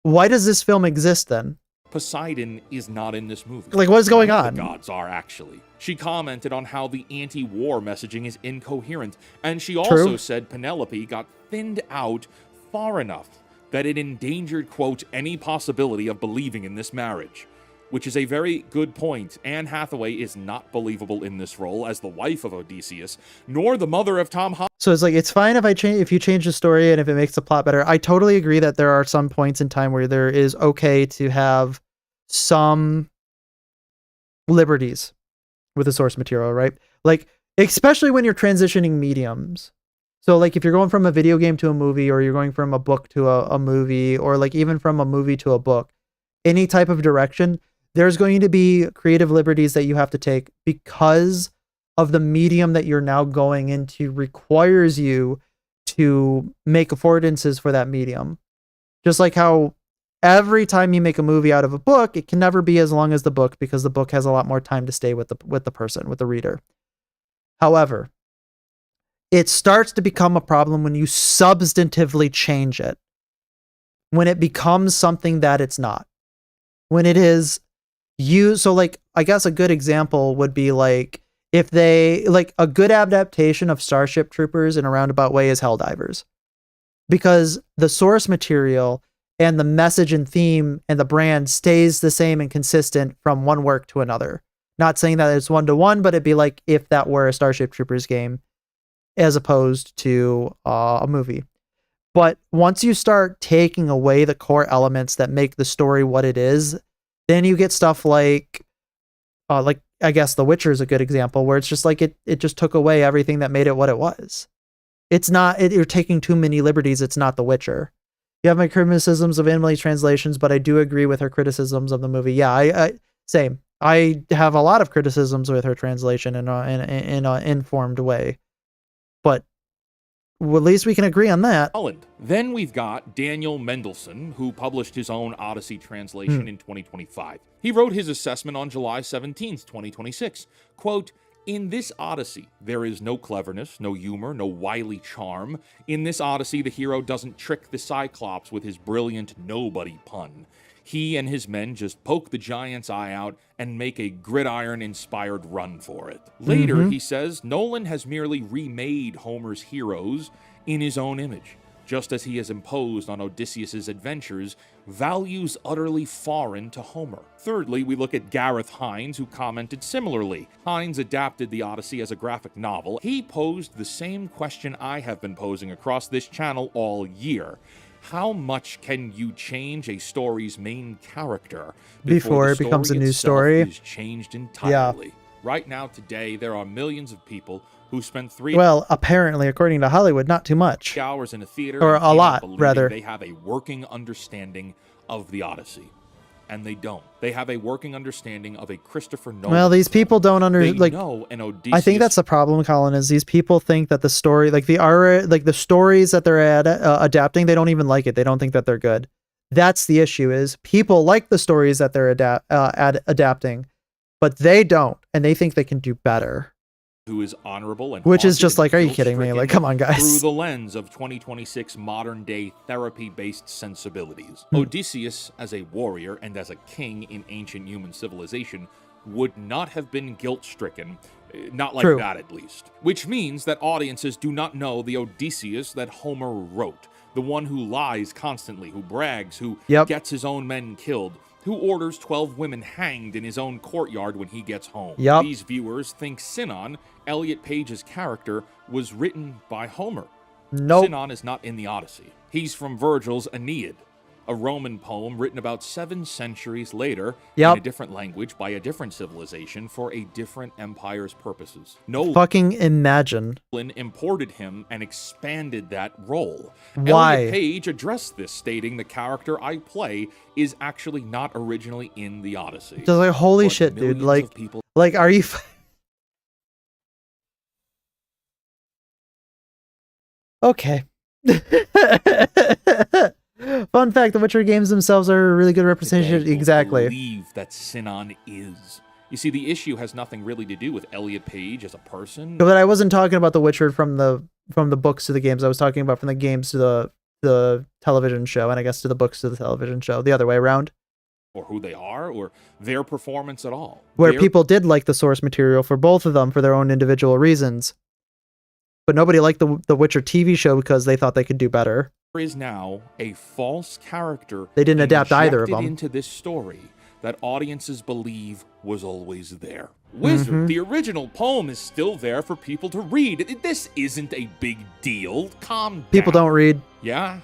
why does this film exist then? Poseidon is not in this movie. Like, what is going on? The gods are, actually. She commented on how the anti-war messaging is incoherent, and she also said Penelope got thinned out far enough that it endangered, quote, any possibility of believing in this marriage. Which is a very good point. Anne Hathaway is not believable in this role as the wife of Odysseus, nor the mother of Tom Holland. So it's like, it's fine if you change the story and if it makes the plot better. I totally agree that there are some points in time where there is okay to have some liberties with the source material, right? Like, especially when you're transitioning mediums. So like if you're going from a video game to a movie, or you're going from a book to a movie, or like even from a movie to a book, any type of direction, there's going to be creative liberties that you have to take because of the medium that you're now going into requires you to make affordances for that medium. Just like how every time you make a movie out of a book, it can never be as long as the book because the book has a lot more time to stay with the person, with the reader. However, it starts to become a problem when you substantively change it. When it becomes something that it's not. When it is so like, I guess a good example would be like, if they, like a good adaptation of Starship Troopers in a roundabout way is Helldivers. Because the source material and the message and theme and the brand stays the same and consistent from one work to another. Not saying that it's one-to-one, but it'd be like if that were a Starship Troopers game as opposed to a movie. But once you start taking away the core elements that make the story what it is, then you get stuff like I guess The Witcher is a good example where it's just like it just took away everything that made it what it was. It's not, you're taking too many liberties. It's not The Witcher. You have my criticisms of Emily translations, but I do agree with her criticisms of the movie. Yeah, I same. I have a lot of criticisms with her translation in an informed way, but well, at least we can agree on that. Then we've got Daniel Mendelsohn, who published his own Odyssey translation in 2025. He wrote his assessment on July 17th, 2026. Quote, "In this Odyssey, there is no cleverness, no humor, no wily charm. In this Odyssey, the hero doesn't trick the Cyclops with his brilliant nobody pun. He and his men just poke the giant's eye out and make a gridiron-inspired run for it." Later, he says, Nolan has merely remade Homer's heroes in his own image, just as he has imposed on Odysseus' adventures values utterly foreign to Homer. Thirdly, we look at Gareth Hines, who commented similarly. Hines adapted the Odyssey as a graphic novel. He posed the same question I have been posing across this channel all year. How much can you change a story's main character before it becomes a new story? Is changed entirely. Right now, today, there are millions of people who spend apparently, according to Hollywood, not too much. Hours in a theater, or a lot, rather. They have a working understanding of the Odyssey. And they don't. They have a working understanding of a Christopher Nolan. Well, these people don't know an Odysseus. I think that's the problem, Colin, is these people think that the story, the stories that they're adapting, they don't even like it. They don't think that they're good. That's the issue, is people like the stories that they're adapting, but they don't, and they think they can do better. Who is honorable and which is just like, are you kidding me? Like, come on, guys. Through the lens of 2026 modern-day therapy-based sensibilities. Odysseus, as a warrior and as a king in ancient human civilization, would not have been guilt-stricken. Not like that, at least. Which means that audiences do not know the Odysseus that Homer wrote. The one who lies constantly, who brags, who gets his own men killed, who orders 12 women hanged in his own courtyard when he gets home. These viewers think Sinon, Elliot Page's character, was written by Homer. Sinon is not in the Odyssey. He's from Virgil's Aeneid, a Roman poem written about 7 centuries later in a different language by a different civilization for a different empire's purposes. Fucking imagine. Nolan imported him and expanded that role. Why? Elliot Page addressed this, stating the character I play is actually not originally in the Odyssey. Just like, holy shit, dude. Like, are you... Okay. Fun fact, the Witcher games themselves are a really good representation. Exactly. Believe that Sinon is. You see, the issue has nothing really to do with Elliot Page as a person. But I wasn't talking about the Witcher from the books to the games. I was talking about from the games to the television show, and I guess to the books to the television show. The other way around. Or who they are, or their performance at all. Where people did like the source material for both of them for their own individual reasons. But nobody liked the Witcher TV show because they thought they could do better. There is now a false character they didn't adapt either of them into this story that audiences believe was always there. Wizard, the original poem is still there for people to read. This isn't a big deal. Calm down. People don't read. Yeah,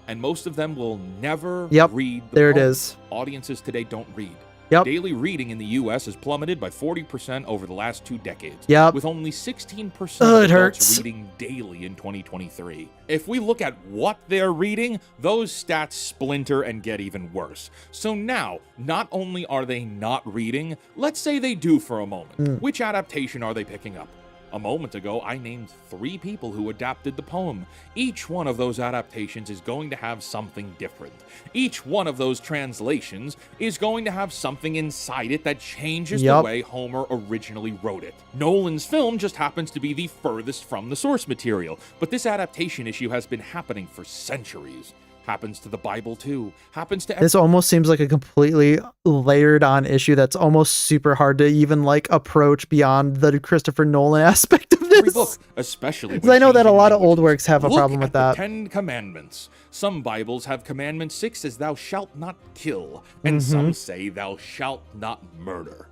and most of them will never read the there poem. It is. Audiences today don't read. Yep. Daily reading in the U.S. has plummeted by 40% over the last 2 decades. Yep. With only 16% of adults reading daily in 2023. If we look at what they're reading, those stats splinter and get even worse. So now, not only are they not reading, let's say they do for a moment. Which adaptation are they picking up? A moment ago, I named 3 people who adapted the poem. Each one of those adaptations is going to have something different. Each one of those translations is going to have something inside it that changes the way Homer originally wrote it. Nolan's film just happens to be the furthest from the source material, but this adaptation issue has been happening for centuries. Happens to the Bible too. Happens to this almost seems like a completely layered on issue that's almost super hard to even like approach beyond the Christopher Nolan aspect of this. Book, especially because I know that a lot of old works have a problem with that. The 10 Commandments. Some Bibles have Commandment 6 as thou shalt not kill, and some say thou shalt not murder.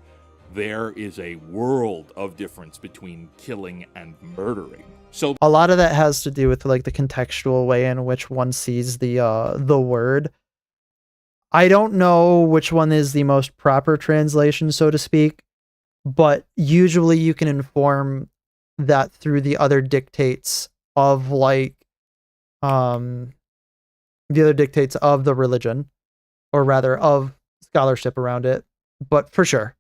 There is a world of difference between killing and murdering. So a lot of that has to do with like the contextual way in which one sees the word. I don't know which one is the most proper translation, so to speak, but usually you can inform that through the other dictates of like the other dictates of the religion, or rather of scholarship around it. But for sure,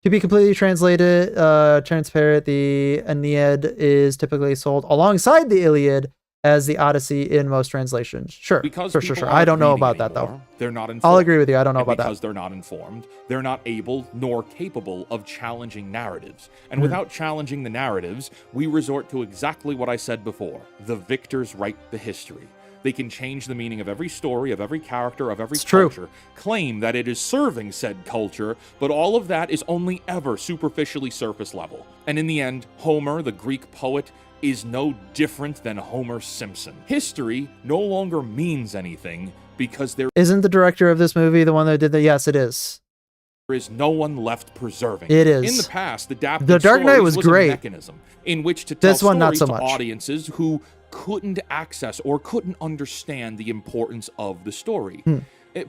to be completely transparent, the Aeneid is typically sold alongside the Iliad as the Odyssey in most translations. Sure, sure. I don't know about that though. They're not informed. I'll agree with you. I don't know about that. Because they're not informed, they're not able nor capable of challenging narratives. And without challenging the narratives, we resort to exactly what I said before. The victors write the history. They can change the meaning of every story, of every character, of every culture, claim that it is serving said culture, but all of that is only ever superficially surface level. And in the end, Homer, the Greek poet, is no different than Homer Simpson. History no longer means anything because there isn't the director of this movie the one that did that? Yes, it is. There is no one left preserving. It is. In the past, the Dark Knight was great. A mechanism in which to tell this one stories not so much. To audiences who couldn't access or couldn't understand the importance of the story.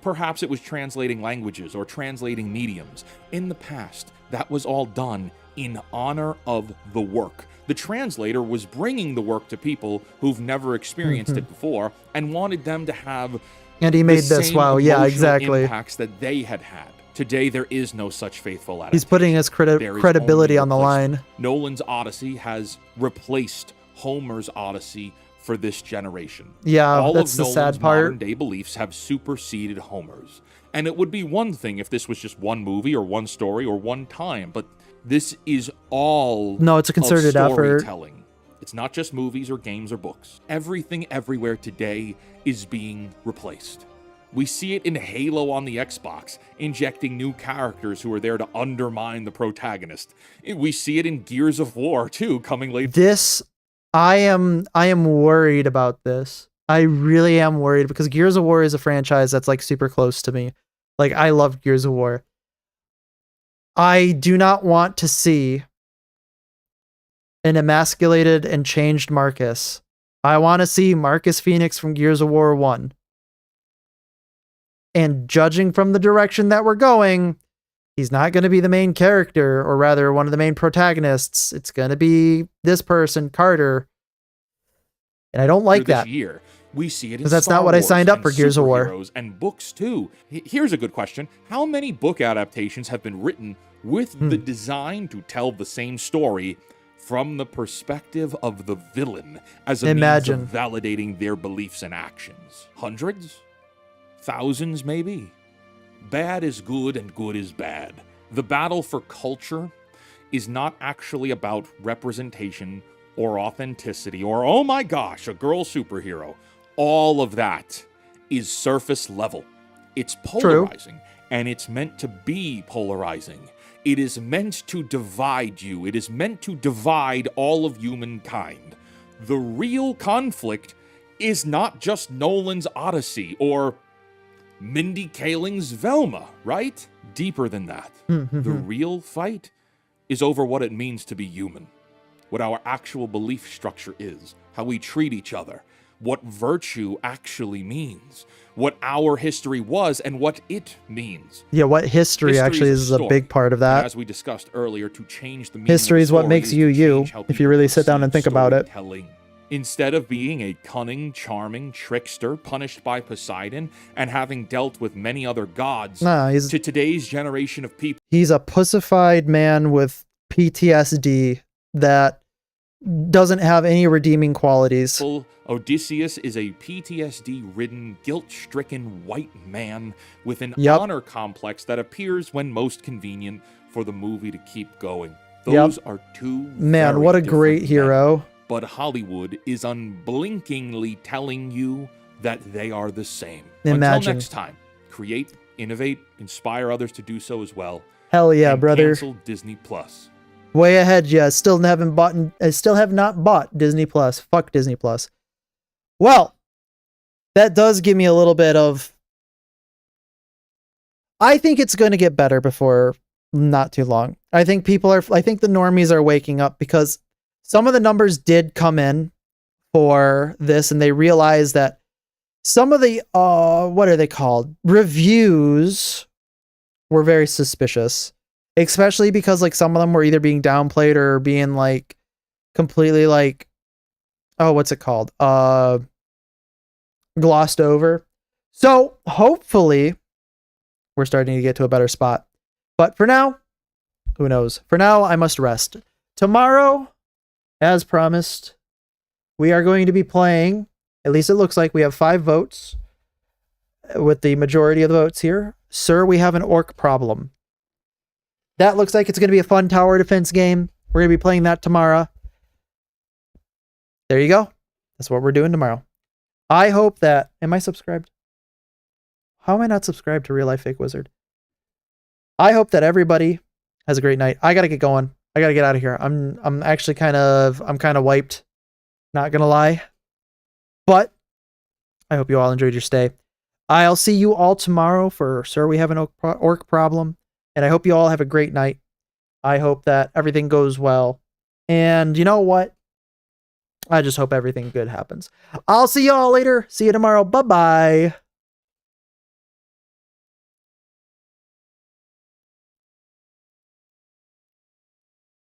Perhaps it was translating languages or translating mediums. In the past, that was all done in honor of the work. The translator was bringing the work to people who've never experienced it before and wanted them to have and he made this exactly impacts that they had had. Today, there is no such faithful adaptation. He's putting his credibility on the line. Nolan's Odyssey has replaced Homer's Odyssey for this generation. Yeah, all that's of the Nolan's sad part. Modern day beliefs have superseded Homer's. And it would be one thing if this was just one movie or one story or one time, but this is all it's a concerted effort. Storytelling. It's not just movies or games or books. Everything everywhere today is being replaced. We see it in Halo on the Xbox, injecting new characters who are there to undermine the protagonist. We see it in Gears of War, too, coming later. I am worried about this. I really am worried because Gears of War is a franchise that's like super close to me. Like, I love Gears of War. I do not want to see an emasculated and changed Marcus. I want to see Marcus Phoenix from Gears of War 1. And judging from the direction that we're going, he's not going to be the main character, or rather one of the main protagonists. It's going to be this person, Carter. And I don't like that. Year, we see it in because that's not what I signed up for Gears of War. And books too. Here's a good question. How many book adaptations have been written with the design to tell the same story from the perspective of the villain as a means of validating their beliefs and actions? Hundreds? Thousands, maybe? Bad is good and good is bad. The battle for culture is not actually about representation or authenticity or, oh my gosh, a girl superhero. All of that is surface level. It's polarizing, and it's meant to be polarizing. It is meant to divide you. It is meant to divide all of humankind. The real conflict is not just Nolan's Odyssey or Mindy Kaling's Velma, right? Deeper than that. The real fight is over what it means to be human, what our actual belief structure is, how we treat each other, what virtue actually means, what our history was, and what it means. Yeah, what history actually is a big part of that. And as we discussed earlier, to change the meaning history is what makes you you, if you really sit down and think about it. Instead of being a cunning, charming trickster punished by Poseidon and having dealt with many other gods, to today's generation of people, he's a pussified man with PTSD that doesn't have any redeeming qualities. Odysseus is a PTSD-ridden, guilt-stricken white man with an honor complex that appears when most convenient for the movie to keep going. Those are two man, what a great hero. Men. But Hollywood is unblinkingly telling you that they are the same. Imagine. Until next time, create, innovate, inspire others to do so as well. Hell yeah, brother. Cancel Disney Plus. Way ahead, yeah. I still have not bought Disney Plus. Fuck Disney Plus. Well, that does give me a little bit of... I think it's going to get better before not too long. I think the normies are waking up because some of the numbers did come in for this, and they realized that some of the, what are they called? Reviews were very suspicious. especially because like some of them were either being downplayed or being like completely like, oh, what's it called? Glossed over. So hopefully we're starting to get to a better spot. But for now, who knows? For now, I must rest. Tomorrow, as promised, we are going to be playing, at least it looks like we have 5 votes with the majority of the votes here. Sir, we have an orc problem. That looks like it's going to be a fun tower defense game. We're going to be playing that tomorrow. There you go. That's what we're doing tomorrow. I hope that... Am I subscribed? How am I not subscribed to Real Life Fake Wizard? I hope that everybody has a great night. I got to get going. I got to get out of here. I'm actually kind of wiped. Not going to lie. But I hope you all enjoyed your stay. I'll see you all tomorrow for Sir, we have an orc problem. And I hope you all have a great night. I hope that everything goes well. And you know what? I just hope everything good happens. I'll see you all later. See you tomorrow. Bye-bye.